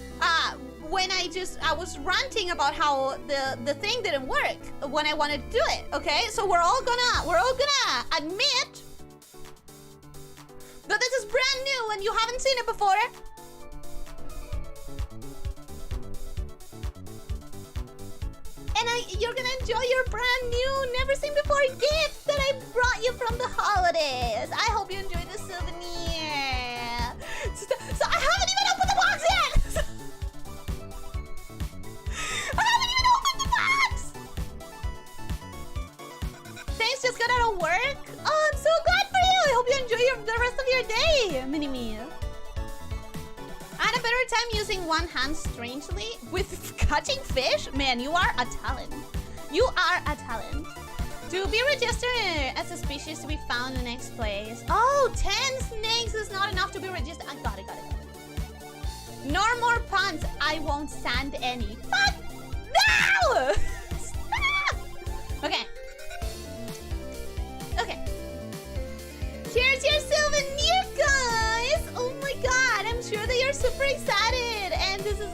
when I was ranting about how the thing didn't work when I wanted to do it. Okay, so we're all gonna admit that this is brand new and you haven't seen it before. And you're gonna enjoy your brand new, never seen before gift that I brought you from the holidays. I hope you enjoy the souvenir. So I haven't even opened the box yet. I haven't even opened the box. Thanks, just got out of work. Oh, I'm so glad for you. I hope you enjoy the rest of your day, Mini-Me. I had a better time using one hand strangely with cutting fish. Man, you are a talent. You are a talent. To be registered as a species to be found in the next place. Oh, 10 snakes is not enough to be registered. I got it. No more puns. I won't sand any. Fuck! No! Stop! Okay. Here's your souvenir, guys! Oh my god, I'm sure that you're super excited. And this is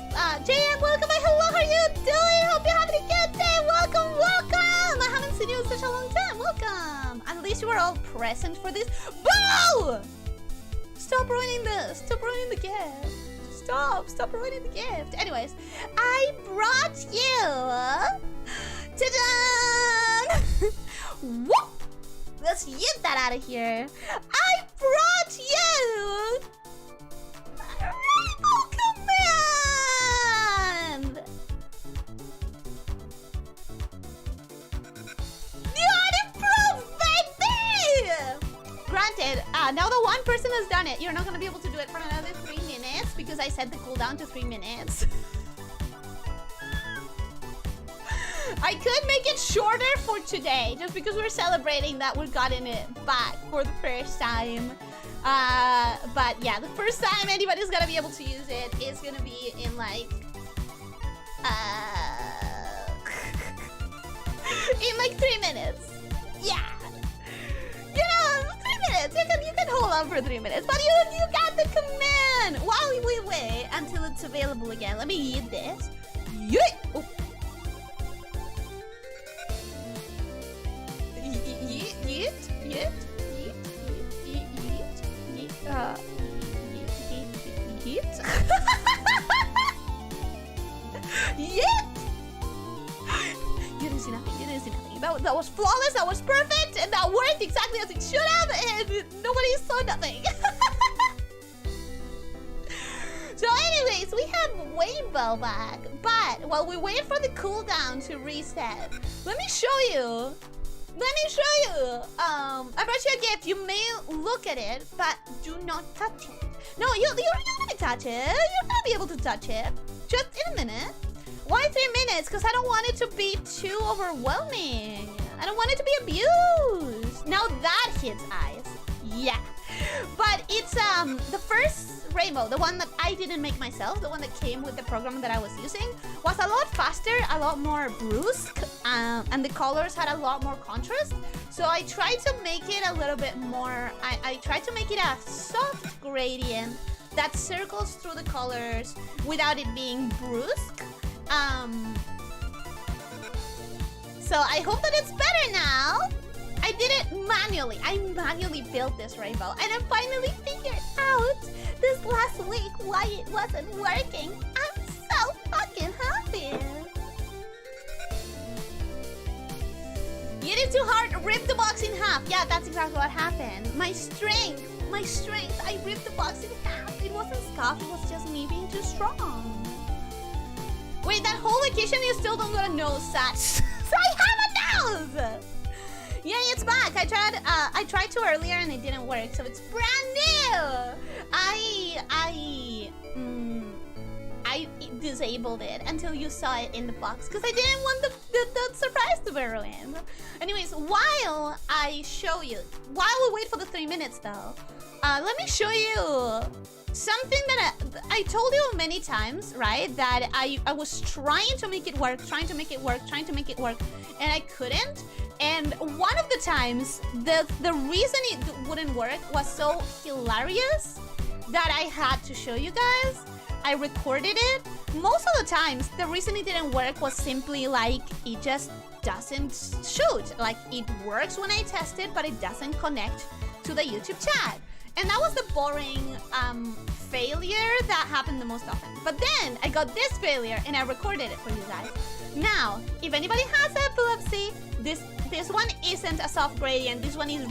JM, welcome. Hello, how are you doing? Hope you're having a good day. Welcome. I haven't seen you in such a long time. Welcome. At least you were all present for this. Boo! Stop ruining the gift. Stop ruining the gift. Anyways, I brought you ta-da! Whoop! Let's get that out of here. I brought you a rainbow command. You improved, baby. Granted, now that one person has done it, you're not gonna be able to do it for another 3 minutes because I set the cooldown to 3 minutes. I could make it shorter for today, just because we're celebrating that we've gotten it back for the first time. But yeah, the first time anybody's gonna be able to use it is gonna be in like, in like 3 minutes. Yeah. You know, 3 minutes. You can hold on for 3 minutes, but you got the command. While we wait until it's available again, let me eat this. Yeah. Oh. You didn't see nothing. That was flawless, that was perfect, and that worked exactly as it should have, and nobody saw nothing. So anyways, we have Rainbow back, but while we wait for the cooldown to reset, let me show you. I brought you a gift. You may look at it, but do not touch it. No, you're gonna touch it. You're gonna be able to touch it. Just in a minute. Why 3 minutes? Because I don't want it to be too overwhelming. I don't want it to be abused. Now that hits eyes. Yeah. But it's the first rainbow, the one that I didn't make myself, the one that came with the program that I was using, was a lot faster, a lot more brusque, and the colors had a lot more contrast. So I tried to make it a little bit more, I tried to make it a soft gradient that circles through the colors without it being brusque. So I hope that it's better now. I did it manually. I manually built this rainbow, and I finally figured out this last week why it wasn't working. I'm so fucking happy. You did too hard. Rip the box in half. Yeah, that's exactly what happened. My strength. I ripped the box in half. It wasn't scuffed. It was just me being too strong. Wait, that whole vacation you still don't got a nose, Sat. So I have a nose. Yeah, it's back. I tried to earlier and it didn't work, so it's brand new. I disabled it until you saw it in the box because I didn't want the surprise to be ruined. Anyways, while we wait for the 3 minutes though, let me show you something that I told you many times, right? That I was trying to make it work, and I couldn't. And one of the times, the reason it wouldn't work was so hilarious that I had to show you guys. I recorded it. Most of the times, the reason it didn't work was simply like it just doesn't shoot. Like it works when I test it, but it doesn't connect to the YouTube chat. And that was the boring failure that happened the most often. But then I got this failure and I recorded it for you guys. Now, if anybody has epilepsy, this one isn't a soft gradient. This one is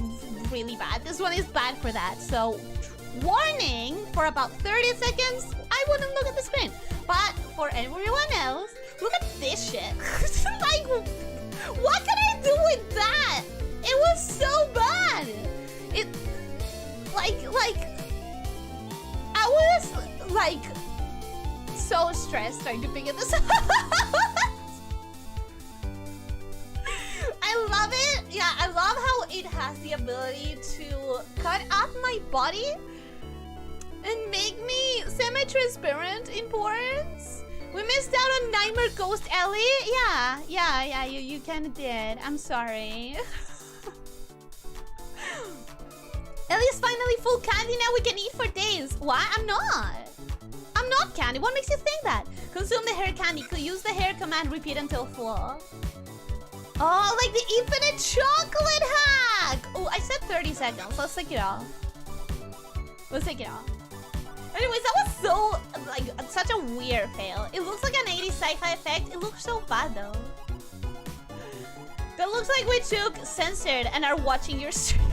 really bad. This one is bad for that. So, warning, for about 30 seconds, I wouldn't look at the screen. But for everyone else, look at this shit. Like, what can I do with that? It was so bad. It, like, I was, like, so stressed trying to figure this out. I love it. Yeah, I love how it has the ability to cut up my body and make me semi-transparent in ports. We missed out on Nightmare Ghost Ellie. Yeah, you kind of did. I'm sorry. Ellie's finally full candy now. We can eat for days. What? I'm not candy. What makes you think that? Consume the hair candy. Could use the hair command. Repeat until full. Oh, like the infinite chocolate hack. Oh, I said 30 seconds. Let's take it off. Anyways, that was so, like, such a weird fail. It looks like an 80s sci-fi effect. It looks so bad, though. That looks like we took censored and are watching your stream.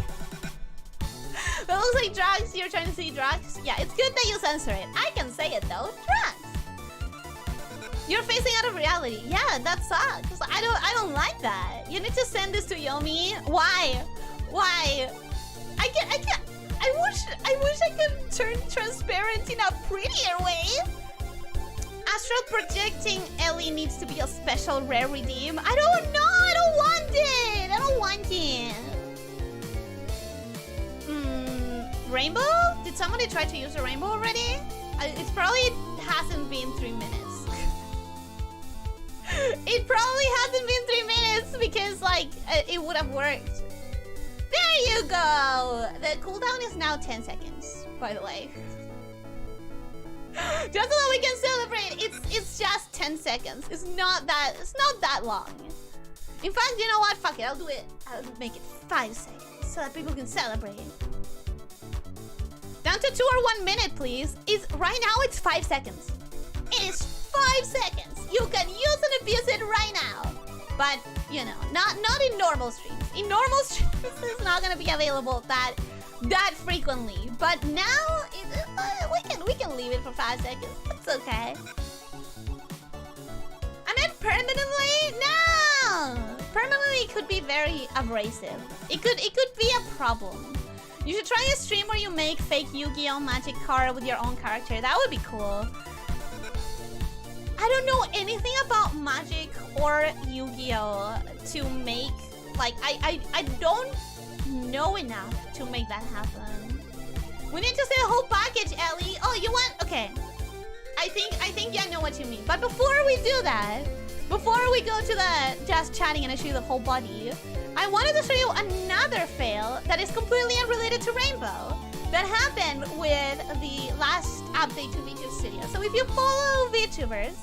That looks like drugs. You're trying to see drugs. Yeah, it's good that you censor it. I can say it, though. Drugs. You're facing out of reality. Yeah, that sucks. I don't like that. You need to send this to Yomi. Why? I wish I could turn transparent in a prettier way. Astral projecting Ellie needs to be a special rare redeem. I don't know. I don't want it. Rainbow? Did somebody try to use a rainbow already? It probably hasn't been 3 minutes. It probably hasn't been 3 minutes because, like, it would have worked. There you go! The cooldown is now 10 seconds, by the way. Just so that we can celebrate, it's just 10 seconds. It's not that long. In fact, you know what? Fuck it, I'll make it 5 seconds so that people can celebrate. Down to 2 or 1 minute, please. Right now, it's 5 seconds. It is 5 seconds. You can use and abuse it right now. But, you know, not in normal streams. In normal streams, it's not gonna be available that frequently. But now, we can leave it for 5 seconds. It's okay. I meant permanently? No! Permanently could be very abrasive. It could be a problem. You should try a stream where you make fake Yu-Gi-Oh! Magic card with your own character. That would be cool. I don't know anything about Magic or Yu-Gi-Oh! To make, like, I don't know enough to make that happen. We need to say the whole package, Ellie. Oh, you want? Okay. I think I know what you mean. But before we do that, before we go to the just chatting and I show you the whole body, I wanted to show you another fail that is completely unrelated to Rainbow that happened with the last update to VTube Studio. So if you follow VTubers,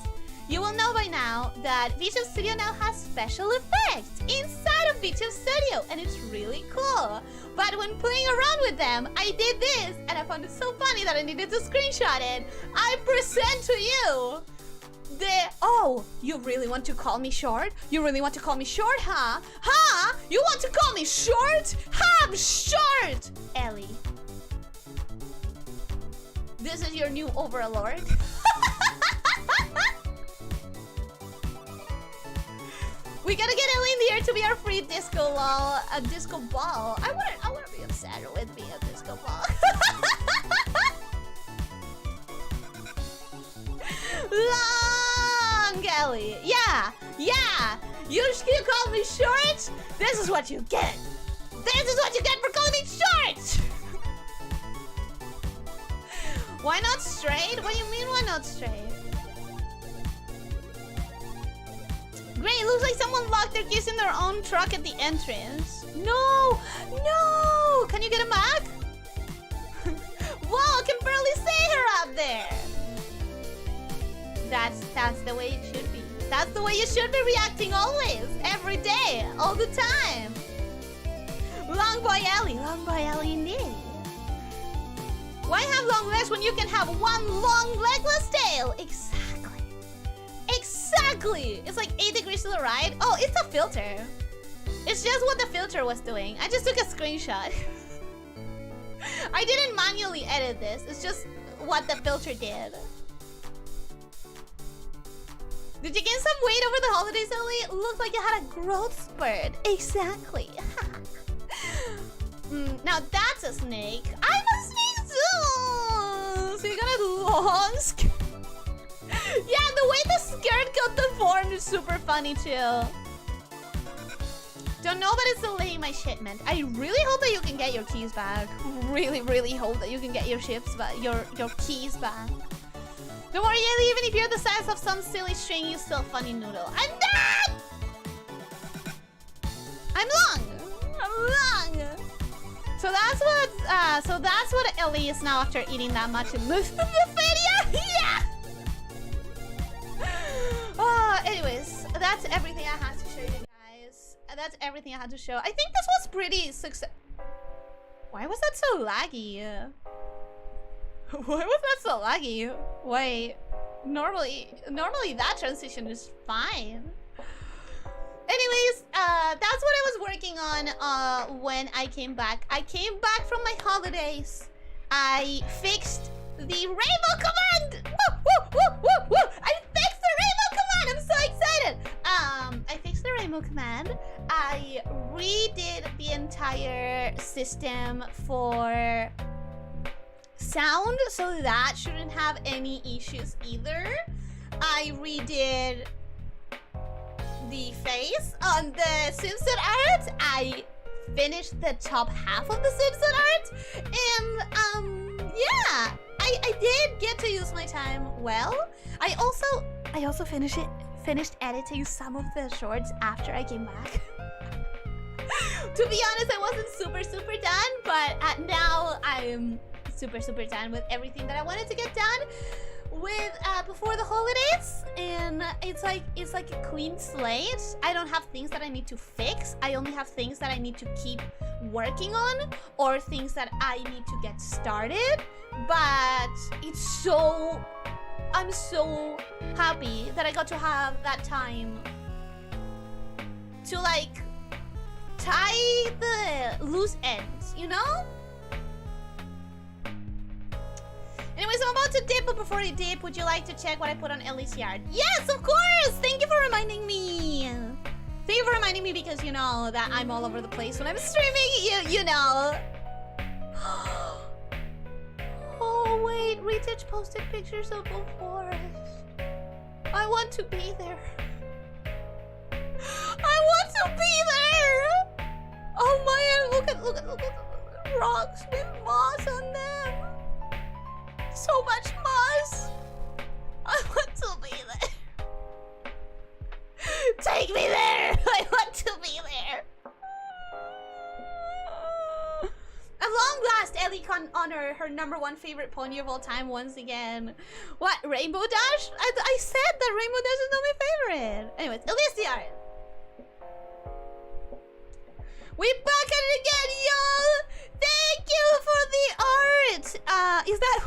you will know by now that VTube Studio now has special effects inside of VTube Studio, and it's really cool. But when playing around with them, I did this, and I found it so funny that I needed to screenshot it. I present to you oh, you really want to call me short? You really want to call me short, huh? Huh? You want to call me short? I'm short! Ellie. This is your new overlord. We gotta get Ellie in the air to be our free disco lol, a disco ball. I wanna be upset with me a disco ball. Long Ellie. Yeah. You call me short? This is what you get. This is what you get for calling me short. Why not straight? What do you mean why not straight? Great, looks like someone locked their keys in their own truck at the entrance. No! Can you get him back? Whoa, I can barely see her up there. That's the way it should be. That's the way you should be reacting always, every day, all the time. Long boy Ellie indeed. Why have long legs when you can have one long legless tail? Exactly. Exactly. It's like 8 degrees to the right. Oh, it's a filter. It's just what the filter was doing. I just took a screenshot. I didn't manually edit this. It's just what the filter did. Did you gain some weight over the holidays, Ellie? It looked like you had a growth spurt. Exactly. Now that's a snake. I'm a snake too. So you got a long skirt. Yeah, the way the skirt got deformed is super funny too. Don't know, but it's delaying my shipment. I really hope that you can get your keys back. Really, really hope that you can get your your keys back. Don't worry, Ellie, even if you're the size of some silly string, you still funny noodle. I'm not! I'm long! So that's what Ellie is now after eating that much in the yeah! Anyways, that's everything I had to show you guys. That's everything I had to show. I think this was pretty success. Why was that so laggy? Why was that so laggy? Wait, normally that transition is fine. Anyways, that's what I was working on when I came back. I came back from my holidays. I fixed the rainbow command! Woo, woo, woo, woo, woo! I fixed the rainbow command! I'm so excited! I fixed the rainbow command. I redid the entire system for sound, so that shouldn't have any issues either. I redid the face on the Simpson art. I finished the top half of the Simpson art, and yeah, I did get to use my time well. I also finished editing some of the shorts after I came back. To be honest, I wasn't super done, but now I'm super done with everything that I wanted to get done with before the holidays, and it's like a clean slate. I don't have things that I need to fix. I only have things that I need to keep working on, or things that I need to get started. But I'm so happy that I got to have that time to like tie the loose ends, you know? Anyways, I'm about to dip, but before I dip, would you like to check what I put on Ellie's yard? Yes, of course! Thank you for reminding me! Thank you for reminding me, because you know that I'm all over the place when I'm streaming, you know. Oh, wait, Retouch posted pictures of the forest. I want to be there. I want to be there! Oh my god, look at the rocks with moss on them. So much moss. I want to be there. Take me there. I want to be there. At long last, Ellie can honor her #1 favorite pony of all time once again. What, Rainbow Dash? I said that Rainbow Dash is not my favorite. Anyways, Elyssia. We back at it again, y'all. Thank you for the art. Is that...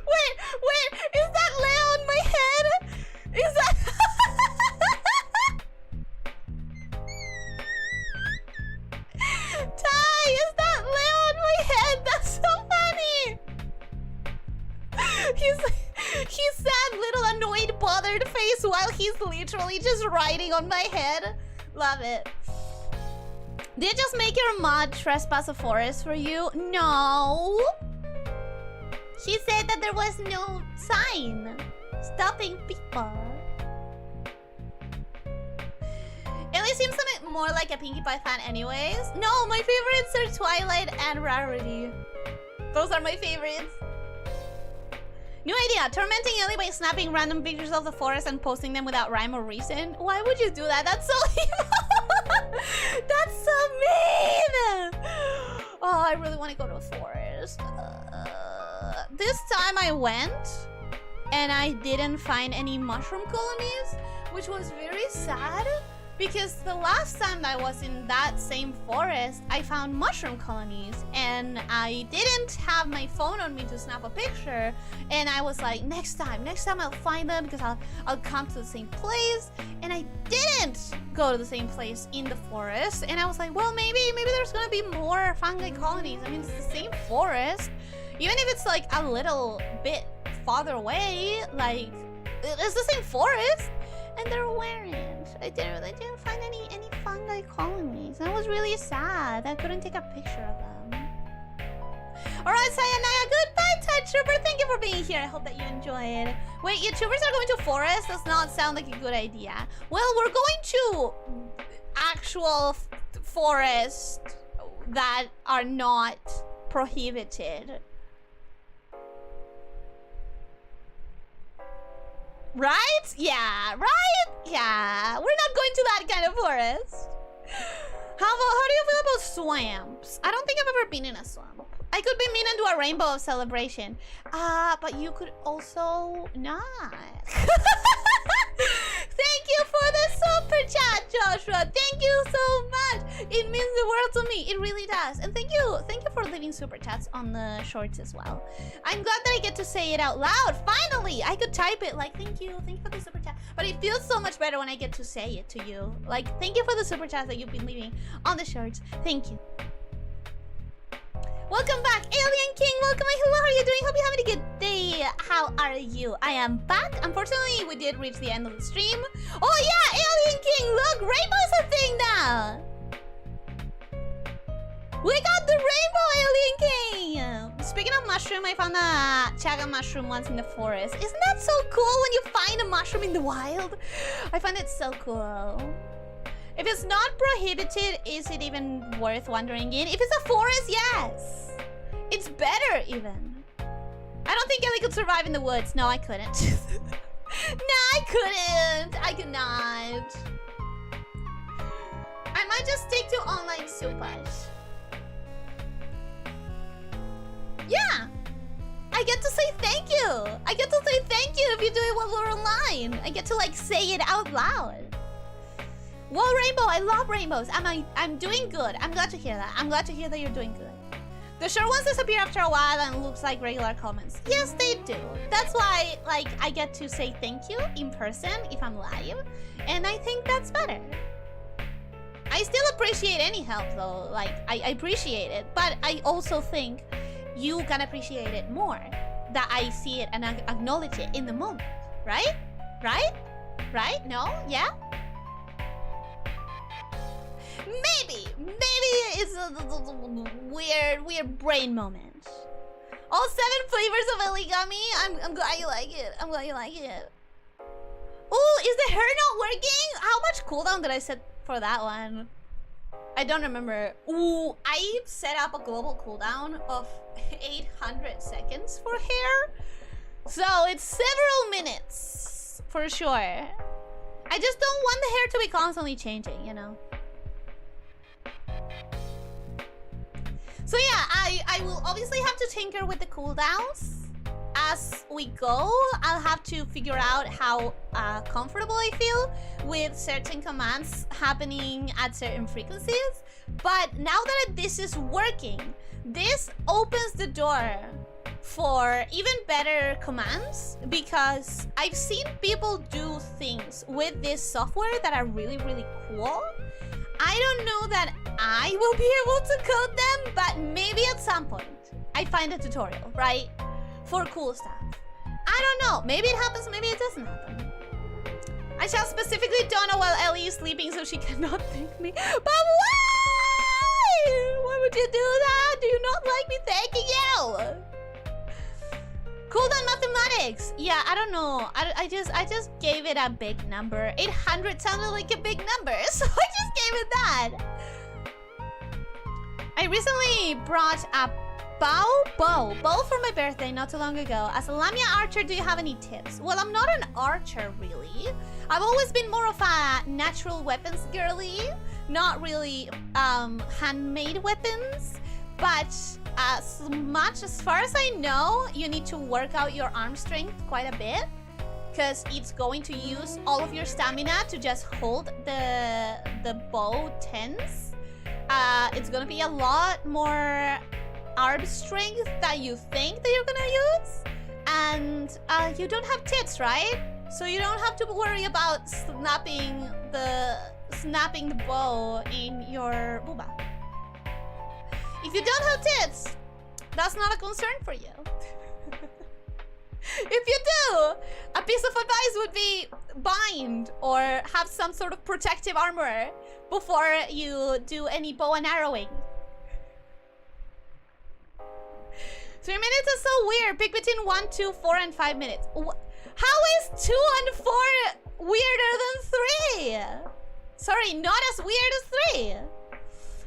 wait, is that Leo on my head? Is that... Ty, is that Leo on my head? That's so funny. He's sad little annoyed bothered face while he's literally just riding on my head. Love it. Did it just make your mod trespass a forest for you? No. She said that there was no sign stopping people. Ellie seems a bit more like a Pinkie Pie fan anyways. No, my favorites are Twilight and Rarity. Those are my favorites. New idea, tormenting Ellie by snapping random pictures of the forest and posting them without rhyme or reason. Why would you do that? That's so evil. That's so mean. Oh, I really want to go to a forest. This time I went and I didn't find any mushroom colonies, which was very sad because the last time I was in that same forest, I found mushroom colonies and I didn't have my phone on me to snap a picture, and I was like, next time I'll find them because I'll come to the same place, and I didn't go to the same place in the forest, and I was like, well, maybe there's gonna be more fungi colonies. I mean, it's the same forest, even if it's like a little bit farther away, like it's the same forest, and there weren't. I didn't find any fungi colonies. I was really sad. I couldn't take a picture of them. Alright, Sayanaya, goodbye, Touch Trooper. Thank you for being here. I hope that you enjoyed. Wait, YouTubers are going to forest? Does not sound like a good idea. Well, we're going to actual forests that are not prohibited. Right? Yeah, right? Yeah. We're not going to that kind of forest. How do you feel about swamps? I don't think I've ever been in a swamp. I could be mean and do a rainbow of celebration. But you could also not. Thank you for the super chat, Joshua. Thank you so much. It means the world to me. It really does. And thank you for leaving super chats on the shorts as well. I'm glad that I get to say it out loud. Finally, I could type it like, thank you for the super chat. But it feels so much better when I get to say it to you. Like, thank you for the super chats that you've been leaving on the shorts. Thank you. Welcome back, Alien King. Welcome. Hello, how are you doing? Hope you're having a good day. How are you? I am back. Unfortunately, we did reach the end of the stream. Oh yeah, Alien King. Look, rainbow's a thing now. We got the rainbow, Alien King. Speaking of mushroom, I found a chaga mushroom once in the forest. Isn't that so cool when you find a mushroom in the wild? I find it so cool. If it's not prohibited, is it even worth wandering in? If it's a forest, yes. It's better, even. I don't think Ellie could survive in the woods. No, I couldn't. No, I couldn't. I could not. I might just stick to online supers. Yeah. I get to say thank you. I get to say thank you if you do it while we're online. I get to, like, say it out loud. Whoa, Rainbow, I love rainbows. I'm doing good. I'm glad to hear that. I'm glad to hear that you're doing good. The short ones disappear after a while and looks like regular comments. Yes, they do. That's why, like, I get to say thank you in person if I'm live. And I think that's better. I still appreciate any help, though. Like, I appreciate it. But I also think you can appreciate it more. That I see it and I acknowledge it in the moment. Right? Right? Right? No? Yeah? Maybe it's a weird brain moment. All 7 flavors of origami. I'm glad you like it. I'm glad you like it. Oh, is the hair not working? How much cooldown did I set for that one? I don't remember. Ooh, I set up a global cooldown of 800 seconds for hair. So it's several minutes for sure. I just don't want the hair to be constantly changing, you know. So yeah, I will obviously have to tinker with the cooldowns as we go. I'll have to figure out how comfortable I feel with certain commands happening at certain frequencies. But now that this is working, this opens the door for even better commands, because I've seen people do things with this software that are really, really cool. I don't know that I will be able to code them, but maybe at some point I find a tutorial, right? For cool stuff. I don't know. Maybe it happens, maybe it doesn't happen. I shall specifically don't know while Ellie is sleeping so she cannot thank me. But why? Why would you do that? Do you not like me thanking you? Cooldown mathematics. Yeah, I don't know. I just gave it a big number. 800 sounded like a big number, so I just gave it that. I recently brought a bow for my birthday not too long ago. As a lamia archer, do you have any tips? Well, I'm not an archer really. I've always been more of a natural weapons girly, not really handmade weapons. But as far as I know, you need to work out your arm strength quite a bit, because it's going to use all of your stamina to just hold the bow tense. It's gonna be a lot more arm strength that you think that you're gonna use, and you don't have tits, right? So you don't have to worry about snapping the bow in your booba. If you don't have tits, that's not a concern for you. If you do, a piece of advice would be bind or have some sort of protective armor before you do any bow and arrowing. 3 minutes is so weird. Pick between 1, 2, 4, and 5 minutes. How is 2 and 4 weirder than 3? Sorry, not as weird as 3.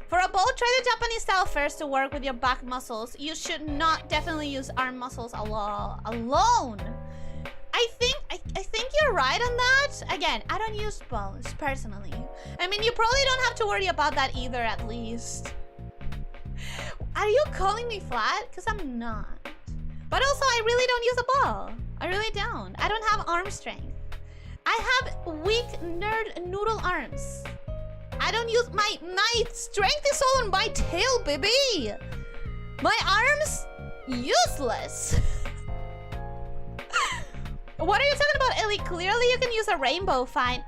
For a bow, try the Japanese style first to work with your back muscles. You should not definitely use arm muscles alone. I think you're right on that. Again, I don't use bows personally. I mean, you probably don't have to worry about that either, at least. Are you calling me flat? Because I'm not. But also, I really don't use a bow. I really don't. I don't have arm strength. I have weak noodle arms. I don't use my strength is all on my tail, baby. My arms, useless. What are you talking about, Ellie? Clearly you can use a rainbow, fine.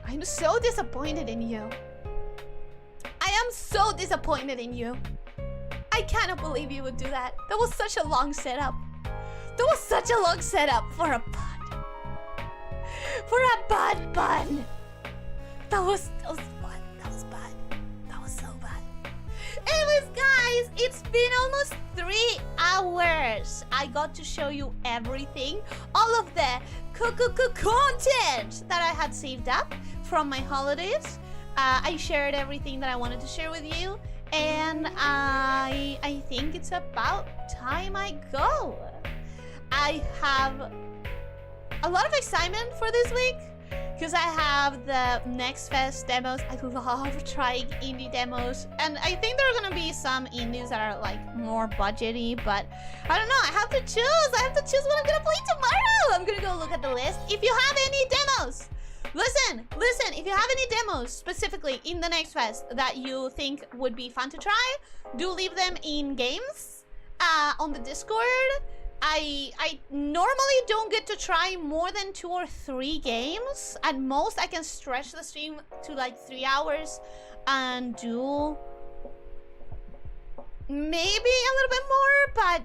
I'm so disappointed in you. I am so disappointed in you. I cannot believe you would do that. That was such a long setup. That was such a long setup for a bun. For a bad bun. That was bad. That was bad. That was so bad. Anyways, guys, it's been almost 3 hours. I got to show you everything. All of the content that I had saved up from my holidays. I shared everything that I wanted to share with you, and I think it's about time I go. I have a lot of excitement for this week because I have the Next Fest demos. I love trying indie demos, and I think there are gonna be some indies that are like more budgety, but I don't know. I have to choose. I have to choose what I'm gonna play tomorrow. I'm gonna go look at the list. If you have any demos, listen, if you have any demos specifically in the Next Fest that you think would be fun to try, do leave them in games on the Discord. I normally don't get to try more than 2 or 3 games. At most, I can stretch the stream to like 3 hours and do maybe a little bit more, but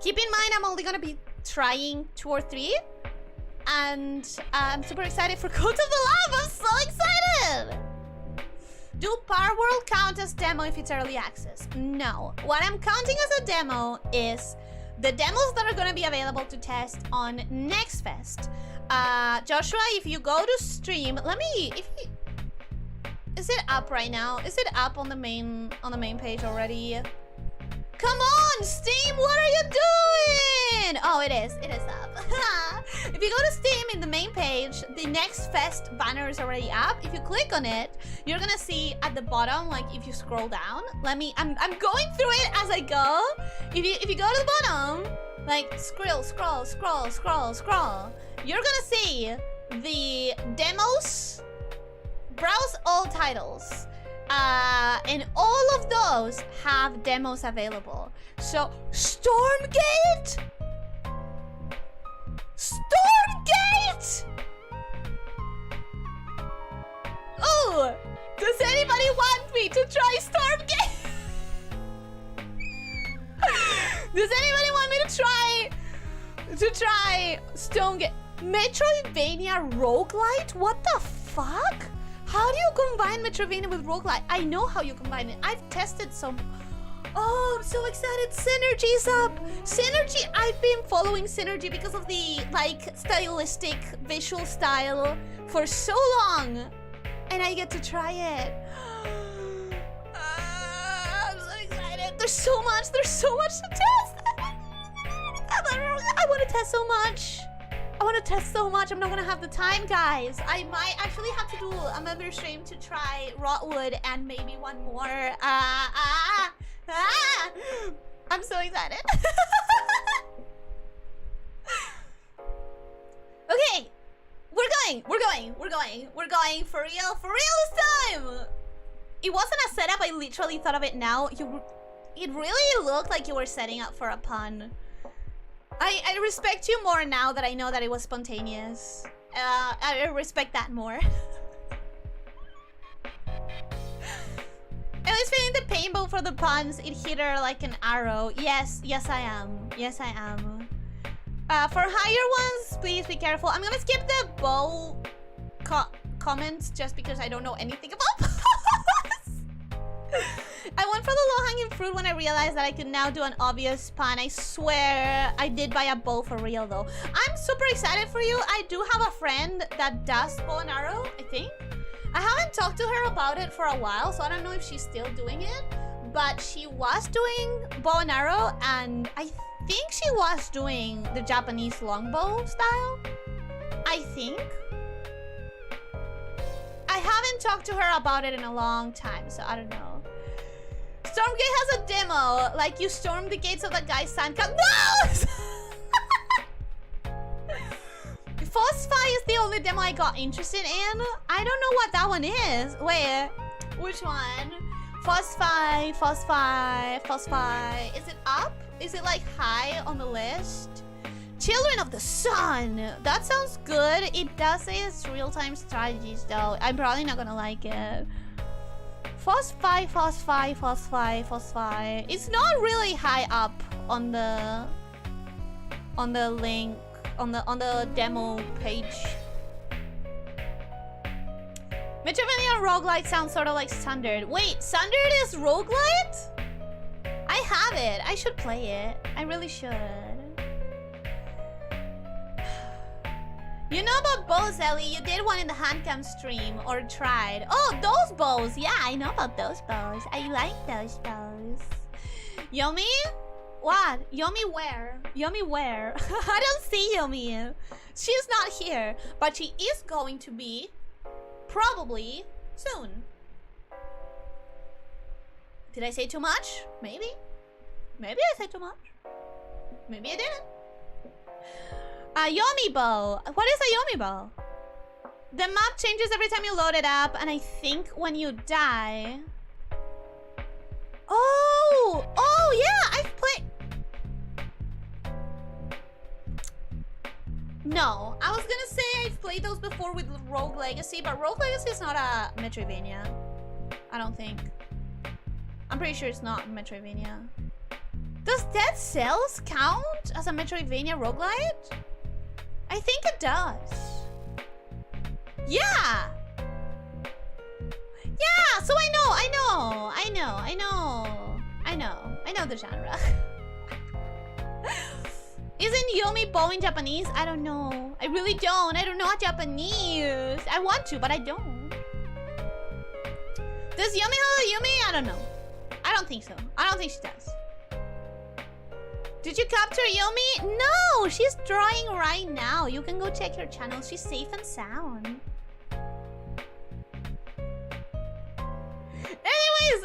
keep in mind I'm only gonna be trying 2 or 3. And I'm super excited for Code of the Lab. I'm so excited! Do Power World count as demo if it's early access? No. What I'm counting as a demo is the demos that are going to be available to test on Next Fest. Joshua, if you go to stream, is it up right now? Is it up on the main page already? Come on, Steam, what are you doing? Oh, it is up. If you go to Steam in the main page, the Next Fest banner is already up. If you click on it, you're gonna see at the bottom, like if you scroll down, I'm going through it as I go. If you go to the bottom, like scroll, you're gonna see the demos, browse all titles. And all of those have demos available. So, Stormgate? Stormgate! Oh, does anybody want me to try Stormgate? Does anybody want me to try Stormgate? Metroidvania roguelite? What the fuck? How do you combine Metroidvania with roguelite? I know how you combine it. I've tested some. Oh, I'm so excited. Synergy's up. Synergy, I've been following Synergy because of the like stylistic visual style for so long. And I get to try it. I'm so excited. There's so much to test. I want to test so much. I want to test so much. I'm not gonna have the time, guys. I might actually have to do a member stream to try Rotwood and maybe one more. I'm so excited. Okay, we're going for real this time. It wasn't a setup. I literally thought of it now. It really looked like you were setting up for a pun. I respect you more now that I know that it was spontaneous. I respect that more. I was feeling the painbow for the puns. It hit her like an arrow. Yes, I am. Yes, I am. For higher ones, please be careful. I'm gonna skip the bow comments just because I don't know anything about puns. I went for the low-hanging fruit when I realized that I could now do an obvious pun. I swear I did buy a bow for real though. I'm super excited for you. I do have a friend that does bow and arrow, I think. I haven't talked to her about it for a while, so I don't know if she's still doing it. But she was doing bow and arrow, and I think she was doing the Japanese longbow style. I think. I haven't talked to her about it in a long time, so I don't know. Stormgate has a demo, like you storm the gates of the guy's sandcastle. No! Phosphai is the only demo I got interested in. I don't know what that one is. Wait, which one? Phosphai. Is it up? Is it like high on the list? Children of the Sun. That sounds good. It does say it's real-time strategies though. I'm probably not gonna like it. Phosphai. It's not really high up on the link on the demo page. Metroidvania roguelite sounds sort of like Sundered. Wait, Sundered is roguelite? I have it. I should play it. I really should. You know about bows, Ellie? You did one in the handcam stream, or tried. Oh, those bows! Yeah, I know about those bows. I like those bows. Yomi? What? Yomi where? Yomi where? I don't see Yomi. She's not here, but she is going to be probably soon. Did I say too much? Maybe. Maybe I said too much. Maybe I didn't. A Yomi bow. What is a Yomi bow? The map changes every time you load it up, and I think when you die... Oh yeah, I've played... No, I was gonna say I've played those before with Rogue Legacy, but Rogue Legacy is not a Metroidvania. I don't think. I'm pretty sure it's not Metroidvania. Does Dead Cells count as a Metroidvania roguelite? I think it does. Yeah! Yeah, so I know the genre. Isn't Yomi bow in Japanese? I don't know. I really don't. I don't know Japanese. I want to, but I don't. Does Yomi have a Yumi? I don't know. I don't think so. I don't think she does. Did you capture Yomi? No, she's drawing right now. You can go check her channel. She's safe and sound. Anyways,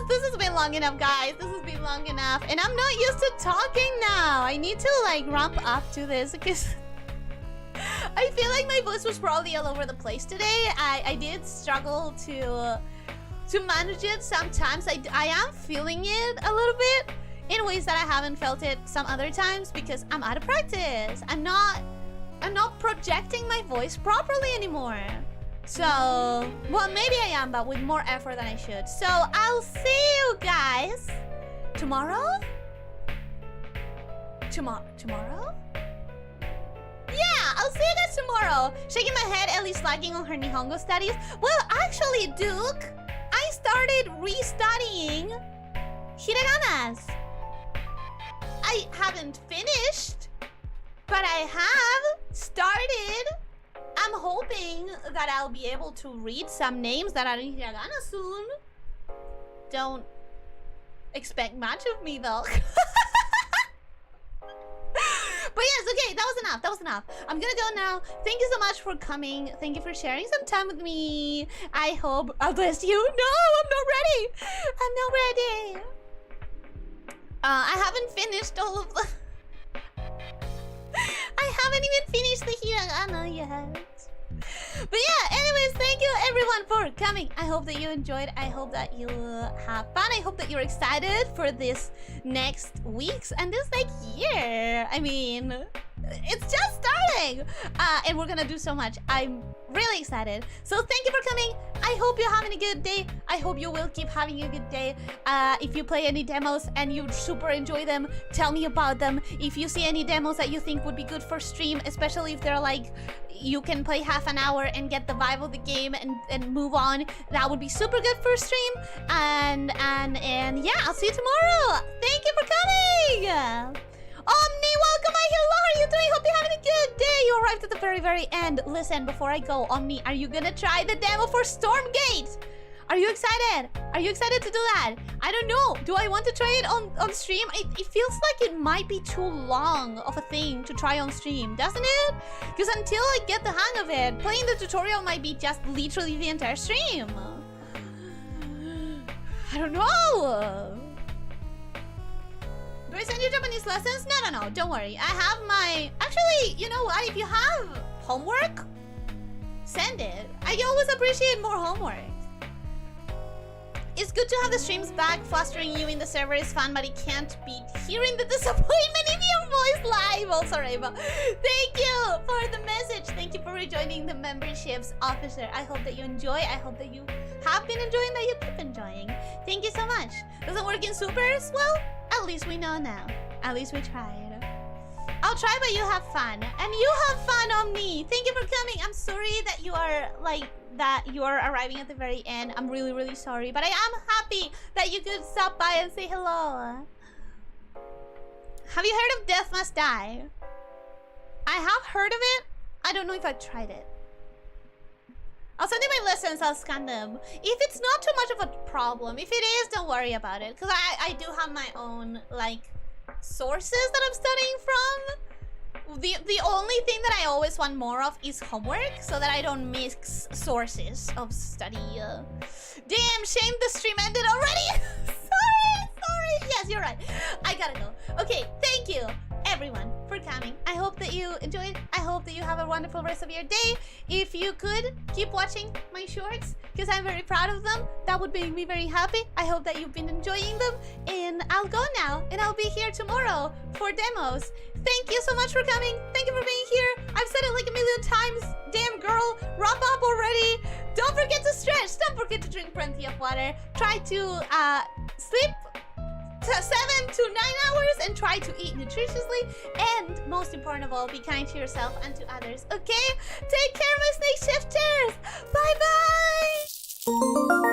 this has been long enough, guys. This has been long enough, and I'm not used to talking now. I need to like ramp up to this because I feel like my voice was probably all over the place today. I did struggle to manage it sometimes. I am feeling it a little bit in ways that I haven't felt it some other times because I'm out of practice. I'm not projecting my voice properly anymore. So, well, maybe I am, but with more effort than I should. So, I'll see you guys tomorrow? Tomorrow? Yeah, I'll see you guys tomorrow. Shaking my head, Ellie's lagging on her Nihongo studies. Well, actually, Duke, I started restudying hiraganas. I haven't finished, but I have started. I'm hoping that I'll be able to read some names that are in hiragana soon. Don't expect much of me though. That was enough. I'm gonna go now. Thank you so much for coming. Thank you for sharing some time with me. I hope I'll bless you. No, I'm not ready. I'm not ready. I haven't finished all of the... I haven't even finished the hiragana yet. But yeah, anyways, thank you everyone for coming. I hope that you enjoyed. I hope that you have fun. I hope that you're excited for this next weeks and this like year. I mean, it's just starting. And we're gonna do so much. I'm really excited. So thank you for coming. I hope you're having a good day. I hope you will keep having a good day. If you play any demos and you super enjoy them, tell me about them. If you see any demos that you think would be good for stream, especially if they're like, you can play half an hour and get the vibe of the game and move on, that would be super good for stream. And yeah, I'll see you tomorrow. Thank you for coming. Omni, welcome. Hello, how are you doing? Hope you're having a good day. You arrived at the very end. Listen, before I go, Omni, are you gonna try the demo for Stormgate? Are you excited? Are you excited to do that? I don't know. Do I want to try it on stream? It feels like it might be too long of a thing to try on stream, doesn't it? Because until I get the hang of it, playing the tutorial might be just literally the entire stream. I don't know. Do I send you Japanese lessons? No. Don't worry. I have my... Actually, you know what? If you have homework, send it. I always appreciate more homework. It's good to have the streams back. Flustering you in the server is fun, but it can't beat hearing the disappointment in your voice live. Also, Reba. Thank you for the message. Thank you for rejoining the memberships, officer. I hope that you enjoy. I hope that you have been enjoying, that you keep enjoying. Thank you so much. Doesn't work in supers? Well, at least we know now. At least we tried. I'll try, but you have fun. And you have fun, Omni. Thank you for coming. I'm sorry that you are that you are arriving at the very end. I'm really sorry, but I am happy that you could stop by and say hello. Have you heard of Death Must Die? I have heard of it. I don't know if I've tried it. I'll send you my lessons. I'll scan them. If it's not too much of a problem, if it is, don't worry about it, because I do have my own like sources that I'm studying from. The only thing that I always want more of is homework, so that I don't mix sources of study. Damn, shame the stream ended already. sorry. Yes, you're right. I gotta go. Okay, thank you everyone for coming. I hope that you enjoyed. I hope that you have a wonderful rest of your day. If you could keep watching my shorts, because I'm very proud of them, that would make me very happy. I hope that you've been enjoying them, and I'll go now, and I'll be here tomorrow for demos. Thank you so much for coming. Thank you for being here. I've said it like a million times. Damn girl, wrap up already. Don't forget to stretch. Don't forget to drink plenty of water. Try to sleep 7 to 9 hours and try to eat nutritiously, and most important of all, be kind to yourself and to others. Okay, take care, my snake shifters. Bye bye.